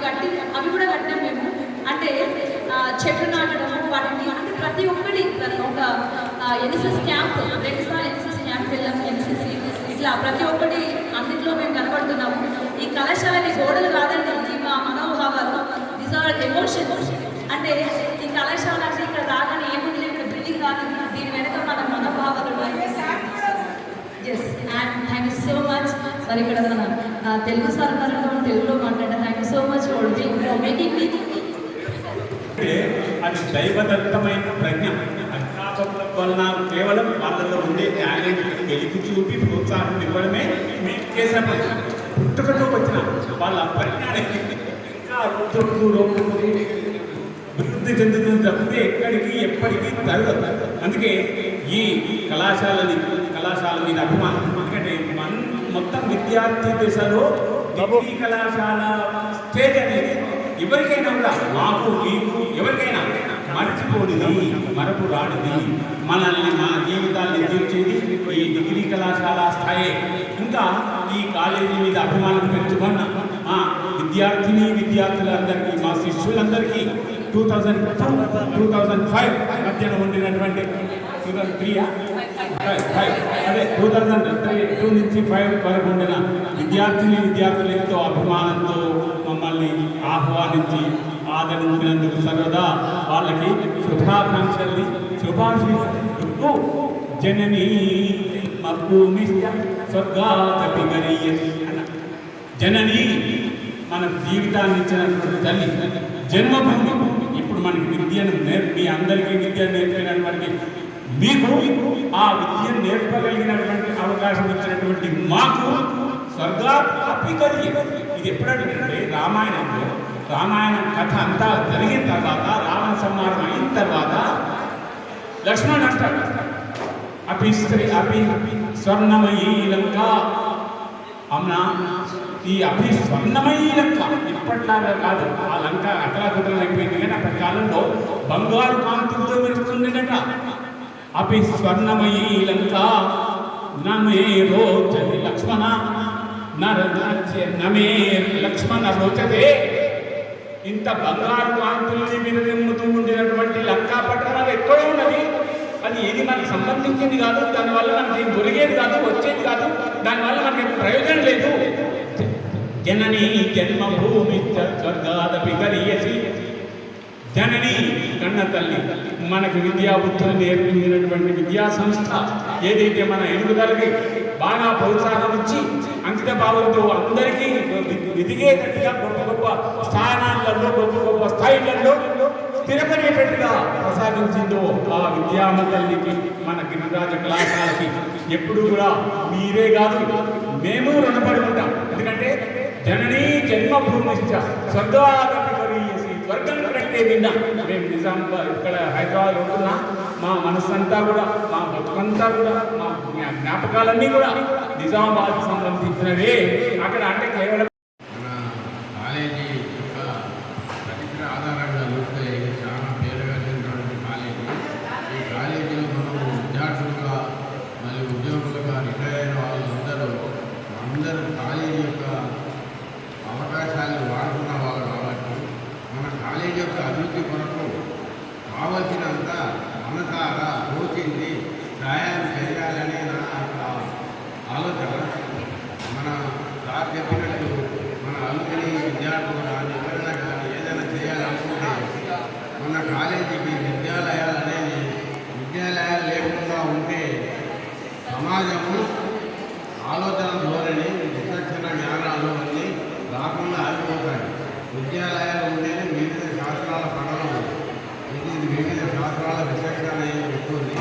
కూడా కట్టాం మేము. అంటే చెట్లు నాటడము, వాటిని అంటే ప్రతి ఒక్కటి ఒక ఎన్ఎస్ఎస్ క్యాంప్, 2 సార్లు ఎన్ఎస్ఎస్ క్యాంప్ వెళ్ళాము. ఎన్ఎస్ఎస్ ఇట్లా ప్రతి ఒక్కటి అన్నింటిలో మేము కనబడుతున్నాము. ఈ కళాశాలని గోడలు కాదండి, ఈ మా మనోభావాలు, దీస్ ఆర్ ఎమోషన్స్. అంటే ఈ కళాశాల అంటే ఇక్కడ రాగానే ఏముంది, ఇక్కడ బిల్డింగ్ కాదండి, దీని వెనక మన మనోభావాలు ఉన్నాయి. Yes, and thank you so much. మరి ఇక్కడ మన తెలుగు సార్ ఉన్నారు, తెలుగులో మాట్లాడారు. Thank you so much for making me. అది దైవదత్తమైన ప్రజ్ఞ. అధ్యాపకుల వలన కేవలం వాళ్ళలో ఉండే టాలెంట్ వెలికి చూపి ప్రోత్సాహం ఇవ్వడమే మేము చేసే పుట్టుకతో వచ్చిన వాళ్ళ పరిజ్ఞానానికి ఇంకా అభివృద్ధి చెందుతుంది తప్పితే ఎక్కడికి ఎప్పటికీ తరగదు. అందుకే ఈ కళాశాల మీద అభిమానం. ఎందుకంటే మొత్తం విద్యార్థి దశలో డిగ్రీ కళాశాల స్టేజ్ అనేది ఎవరికైనా కూడా, మాకు మీకు ఎవరికైనా మర్చిపోనిది, మరపు రానిది, మనల్ని మన జీవితాన్ని తీర్చేది ఈ డిగ్రీ కళాశాల స్థాయి. ఇంకా ఈ కాలేజీ మీద అభిమానం పెంచుకున్న మా విద్యార్థులందరికీ, మా శిష్యులందరికీ 2005 మధ్యన ఉండినటువంటి 2002 నుంచి 5 వరకు ఉండిన విద్యార్థులతో అభిమానంతో మమ్మల్ని ఆహ్వానించి ఆదరించినందుకు సర్వదా వాళ్ళకి శుభాకాంక్షల్ని శుభాశీస్సులు. జననీ మభూమిశ్చ స్వర్గాదపి గరీయసి అన్న జనని మన జీవితాన్ని ఇచ్చినటువంటి తల్లి, జన్మభూమి. ఇప్పుడు మనకి విద్యను మీ అందరికీ విద్య నేర్పినటువంటి మీకు ఆ విద్యను నేర్పగలిగినటువంటి అవకాశం ఇచ్చినటువంటి మాకు స్వర్గాదపి గరీయసి. ఇది ఎప్పుడంటే రామాయణం కథ అంతా జరిగిన తర్వాత, రావణ సంహారం అయిన తర్వాత లక్ష్మణుడు అంటాడు, అపి స్వర్ణమయీ లంక. అవునా, ఈ అపి స్వర్ణమయీ లంక ఇప్పట్లాగా కాదు. ఆ లంక అతలాకుతలం అయిపోయింది, కానీ అప్పటి కాలంలో బంగారు కాంతులతో మెరుస్తుండేనట. అపి స్వర్ణమయీ లంక నమే రోచతి లక్ష్మణ నమే లక్ష్మణ రోచతే. ఇంత బంగారు కాంతుల్ని విరజిమ్ముతూ ఉండినటువంటి లంకా పట్టణం ఎక్కడో ఉన్నది. అది ఏది మనకు సంబంధించింది కాదు, దానివల్ల మనకి దొరికేది కాదు, వచ్చేది కాదు, దానివల్ల మనకి ప్రయోజనం లేదు. జననీ జన్మభూమి స్వర్గాదపి గరీయసి. జనని కన్న తల్లి, మనకు విద్యాబుద్ధులు నేర్పించినటువంటి విద్యా సంస్థ ఏదైతే మన ఎదుగుదలకి బాగా ప్రోత్సాహం ఇచ్చి అంకిత భావంతో అందరికీ ఎదిగేటట్టుగా గొప్ప గొప్ప స్థానాలలో, గొప్ప గొప్ప స్థాయిలలో స్థిరపడేటట్టుగా ప్రసాదించిందో ఆ విద్యామండలికి, మన గిరిరాజ కళాశాలకి ఎప్పుడు కూడా మీరే కాదు మేము రుణపడి ఉంటాం. ఎందుకంటే జననీ జన్మభూమిశ్చ స్వర్గాదపి గరీయసి. స్వర్గం కంటే నిన్న మేము నిజామాబాద్ ఇక్కడ హైదరాబాద్ ఉంటున్నా, మా మనస్సంతా కూడా, మా బతుకంతా కూడా, మా జ్ఞాపకాలన్నీ కూడా నిజామాబాద్కి సంబంధించినవే. అక్కడ అంటే కేవలం మన కాలేజీ యొక్క చరిత్ర ఆధారంగా చూస్తే ఇది చాలా పేరుగాంచినటువంటి కాలేజీ. ఈ కాలేజీలో మనం విద్యార్థులుగా మరియు ఉద్యోగులుగా రిటైర్ అయిన వాళ్ళందరూ కాలేజీ యొక్క అవకాశాలను వాడుకున్న వాళ్ళు కాబట్టి మన కాలేజీ యొక్క అభివృద్ధి కొరకు కావలసినంత మనసారా తోచింది సహాయం చేయాలనే నా యొక్క ఆలోచన. మన సార్ చెప్పినట్టు మన అలుగుని విద్యార్థులు కానీ ఎవరైనా కానీ ఏదైనా చేయాలనుకుంటే మన కాలేజీకి విద్యాలయాలు లేకుండా ఉంటే సమాజము ఆలోచన ధోరణి, విచక్షణ జ్ఞానాలు అన్నీ రాకుండా ఆగిపోతాయి. విద్యాలయాలు ఉంటేనే వివిధ శాస్త్రాల పఠనం, ఇది వివిధ శాస్త్రాల విచక్షణ ఉంటుంది.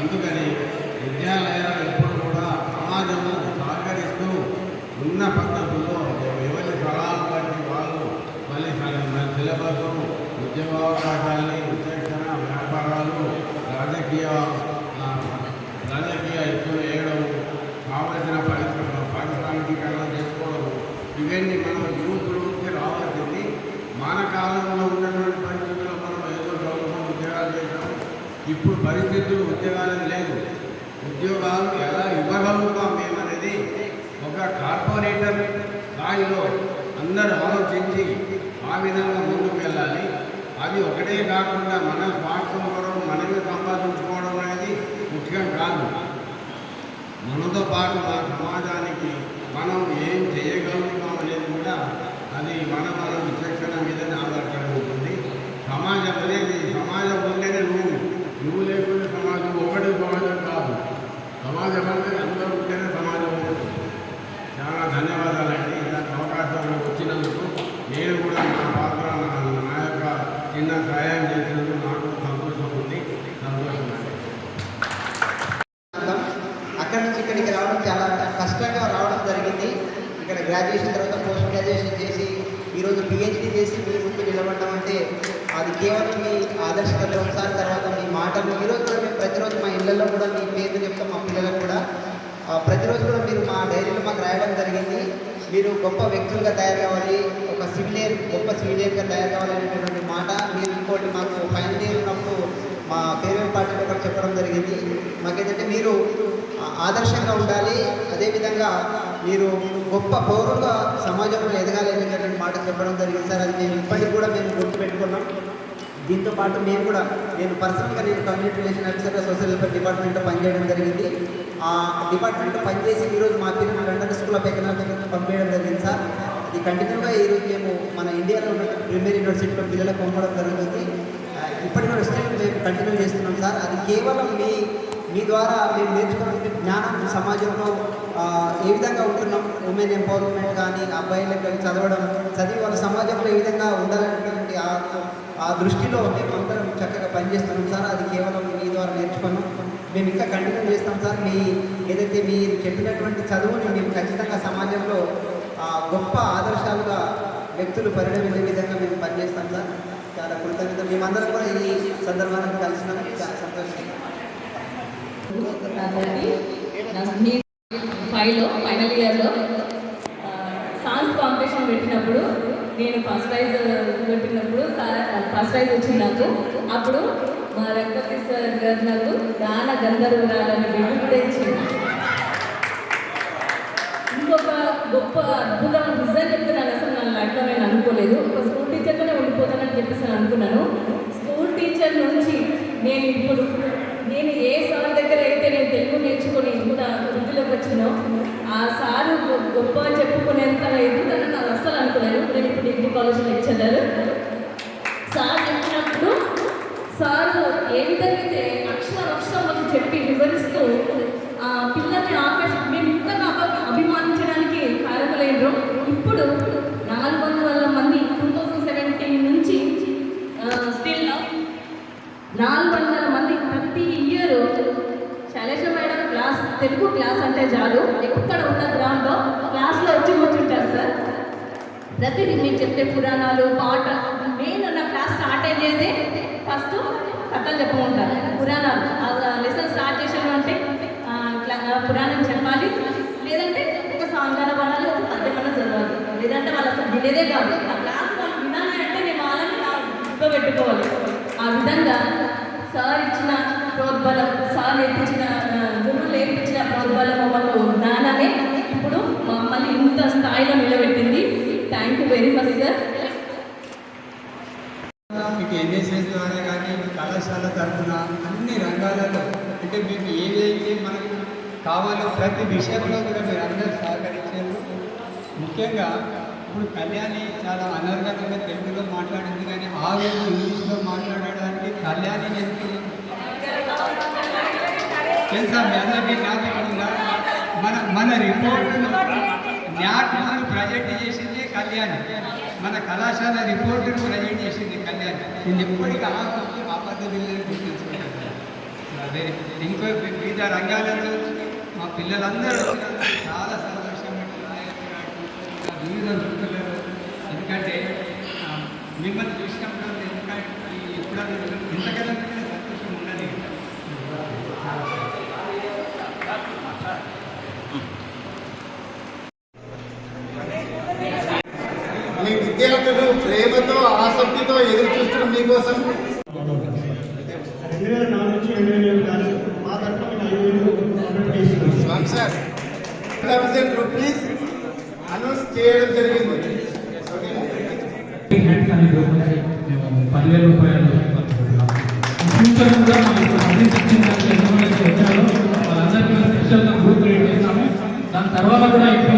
అందుకని విద్యాలయాలు ఎప్పుడు కూడా సమాజము సహకరిస్తూ ఉన్న పద్ధతుల్లో ఎవరి సలహాలు బట్టి వాళ్ళు మళ్ళీ సిలబస్, ఉద్యోగావకాశాలని, విచక్షణ, వ్యాపారాలు, రాజకీయ ఎత్తులు వేయడం, కావలసిన పారిశ్రామికీకరణ చేసుకోవడం, ఇవన్నీ మనం యూత్కి రావాల్సింది. మన కాలంలో ఉన్నటువంటి పరిస్థితుల్లో మనం ఏదో చదువుతాం, ఉద్యోగాలు చేసాం. ఇప్పుడు పరిస్థితులు ఉద్యోగాలు లేదు. ఉద్యోగాలు ఎలా ఇవ్వగలుగుతాం మేమనేది ఒక కార్పొరేటర్ స్థాయిలో అందరూ ఆలోచించి ఆ విధంగా ముందుకు వెళ్ళాలి. అది ఒకటే కాకుండా మన స్వార్థం కొరకు మనమే సంపాదించుకోవడం అనేది ముఖ్యం కాదు. మనతో పాటు మన సమాజానికి మనం ఏం చేయగలుగుతాం అనేది కూడా అది మన విచక్షణ మీదనే ఆధారపడి ఉంటుంది. సమాజం అనేది సమాజం ఉంటేనే నువ్వు లేకుండా సమాజం ఒకటి సమాజం కాదు. సమాజం అంటే అందరూ ఉంటేనే సమాజం ఉంటుంది. చాలా ధన్యవాదాలండి ఇలాంటి అవకాశం వచ్చినందుకు. నేను కూడా నా పాత్ర నా యొక్క చిన్న సహాయం చేసినందుకు నాకు సంతోషం ఉంది. అక్కడి నుంచి ఇక్కడికి రావడం చాలా కష్టంగా రావడం జరిగింది. ఇక్కడ గ్రాడ్యుయేషన్ తర్వాత పోస్ట్ గ్రాడ్యుయేషన్ చేసి ఈరోజు పిహెచ్డీ చేసి మీ ముందు నిలబడడం అంటే అది కేవలం మీ ఆదర్శకత ఒకసారి, తర్వాత మీ మాటలు. ఈరోజు కూడా మేము ప్రతిరోజు మా ఇళ్లలో కూడా మీ పేరు చెప్తాం, మా పిల్లలకు కూడా ప్రతిరోజు కూడా మీరు మా డైరీలో మాకు రాయడం జరిగింది. మీరు గొప్ప వ్యక్తులుగా తయారు కావాలి, ఒక గొప్ప సివిలియన్గా తయారు కావాలనేటువంటి మాట. మీరు ఇంకోటి మాకు ఫైనల్ ఇయర్ ఉన్నప్పుడు మా ఫేర్వెల్ పార్టీలో కూడా చెప్పడం జరిగింది. మాకేంటంటే మీరు ఆదర్శంగా ఉండాలి, అదేవిధంగా మీరు గొప్ప పౌరులుగా సమాజంలో ఎదగాలి అనేటువంటి మాట చెప్పడం జరిగింది సార్. అది మేము ఇప్పటికి కూడా మేము గుర్తుపెట్టుకున్నాం. దీంతో పాటు నేను పర్సనల్గా కమ్యూనిటీ రిలేషన్ ఆఫీసర్గా సోషల్ వెల్ఫేర్ డిపార్ట్మెంట్లో పనిచేయడం జరిగింది. ఆ డిపార్ట్మెంట్లో పనిచేసి ఈరోజు మా పిల్లలు లండన్ స్కూల్ ఆఫ్ ఎకనామిక్స్ పంపించడం జరిగింది సార్. ఇది కంటిన్యూగా ఈరోజు మేము మన ఇండియాలో ఉన్న ప్రీమియర్ యూనివర్సిటీలో పిల్లలకు పంపడం జరుగుతుంది. ఇప్పటికీ కూడా స్టిల్ మేము కంటిన్యూ చేస్తున్నాం సార్. అది కేవలం మీ ద్వారా మేము నేర్చుకున్న జ్ఞానం సమాజంలో ఏ విధంగా ఉంటున్నాం, ఉమెన్ ఎంపవర్మెంట్ కానీ, అబ్బాయిలకు చదివి వాళ్ళ సమాజంలో ఏ విధంగా ఉండాలనేటువంటి ఆ దృష్టిలో మేము అందరం చక్కగా పనిచేస్తున్నాం సార్. అది కేవలం మీ ద్వారా నేర్చుకున్నాం. మేము ఇంకా కంటిన్యూ చేస్తాం సార్. ఏదైతే మీరు చెప్పినటువంటి చదువుని మేము ఖచ్చితంగా సమాజంలో గొప్ప ఆదర్శాలుగా వ్యక్తులు పరిణమించే విధంగా మేము పనిచేస్తాం సార్. చాలా కృతజ్ఞత. మేమందరం కూడా ఈ సందర్భాన్ని కలిసినందుకు చాలా సంతోషంగా. ఫైనల్ ఇయర్లో సాంగ్స్ కాంపిటీషన్ పెట్టినప్పుడు నేను ఫస్ట్ ప్రైజ్ పెట్టినప్పుడు ఫస్ట్ ప్రైజ్ వచ్చింది నాకు. అప్పుడు మా రఘుపతి సార్ గారు నాకు గాన గంధర్వురాలని బిడ్డ కూడా ఇచ్చింది. ఇంకొక గొప్ప అద్భుతం నిజం చెప్తున్నాను, అసలు నా లైఫ్లో నేను అనుకోలేదు. ఒక స్కూల్ టీచర్గానే ఉండిపోతానని చెప్పేసి నేను అనుకున్నాను. స్కూల్ టీచర్ నుంచి నేను ఏ సార్ దగ్గర అయితే నేను తెలుగు నేర్చుకొని ఇంత వృద్ధిలోకి వచ్చినో ఆ సారు గొప్ప చెప్పుకునేంత ఎదుగుతానని నాకు అస్సలు అనుకోలేదు. నేను ఇప్పుడు డిగ్రీ కాలేజ్ లెక్చరర్. సార్ చెప్పినప్పుడు సారు ఏ విధంగా అయితే అక్షరం చెప్పి వివరిస్తూ పిల్లల్ని మేము ఇంతగా అభిమానించడానికి కారకులేరు. ఇప్పుడు 400 మంది 2017 నుంచి స్టిల్ 400 మంది ప్రతి year Shailaja madam Telugu class అంటే చాలు ఎక్కడ ఉన్న గ్రౌండ్లో క్లాస్లో వచ్చి కూర్చుంటారు సార్. ప్రతిదీ మీకు చెప్పే పురాణాలు పాట మెయిన్ నా క్లాస్ స్టార్ట్ అయ్యేదే ఫస్ట్ కథలు చెప్పుకుంటారు పురాణాలు లెసన్ స్టార్ట్ చేసాను అంటే ఇట్లా పురాణం చెప్పాలి, లేదంటే ఒక సాంగాన పడాలి, ఒక పద్యమన్నా చదవాలి, లేదంటే వాళ్ళు అసలు వినేదే కాదు. ఆ క్లాస్ వాళ్ళు వినాలి అంటే నేను వాళ్ళని పెట్టుకోవాలి. ఆ విధంగా సార్ ఇచ్చిన ప్రోద్బలం, సార్ నేర్పించిన గురువులు నేర్పించిన ప్రోద్బలం మాకు జ్ఞానమే ఇప్పుడు మమ్మల్ని ఇంత స్థాయిలో నిలబెట్టింది. Thank you very much sir. మీకు ఎన్ఎస్ఎస్ ద్వారా కానీ కళాశాల తరఫున అన్ని రంగాలలో అంటే మీకు ఏదైతే మనకు కావాలో ప్రతి విషయంలో కూడా మీరు అందరూ సహకరించారు. ముఖ్యంగా ఇప్పుడు కళ్యాణి చాలా అనర్గళంగా తెలుగులో మాట్లాడింది, కానీ ఆ రోజు ఇంగ్లీష్లో మాట్లాడడానికి కళ్యాణి ఎందుకు తెలుసా మీ అందరికీ జ్ఞాపకంగా మన రిపోర్టును జ్ఞాపకం ప్రజెంట్ చేసింది కళ్యాణి, మన కళాశాల రిపోర్టును ప్రజెంట్ చేసింది కళ్యాణి. నేను ఎప్పటికీ ఆ పద్ధతిని గుర్తించుకుంటాను. అదే ఇంకో వివిధ రంగాలలో మా పిల్లలందరూ చాలా సంతోషంగా వివిధ వృత్తులలో, ఎందుకంటే మిమ్మల్ని చూసినప్పుడు ఎప్పుడైనా ఇంతకన్నా సంతోషం ఉన్నది. మీ విద్యార్థులు ప్రేమతో ఆసక్తితో ఎదురు చూస్తున్న మీకోసం 2004 నుంచి 2007 మా తరఫున 5,000 సార్ 1000 రూపీస్ అనౌన్స్ చేయడం జరిగింది. హ్యాండ్స్ అనే గ్రూప్ నుంచి మేము 10,000 రూపాయలు ఫ్యూచర్ కూడా మనకు అందించిన ఎంతమంది వచ్చారో వాళ్ళందరికీ స్పెషల్గా గ్రూప్ క్రియేట్ చేస్తాము. దాని తర్వాత కూడా ఎక్కువ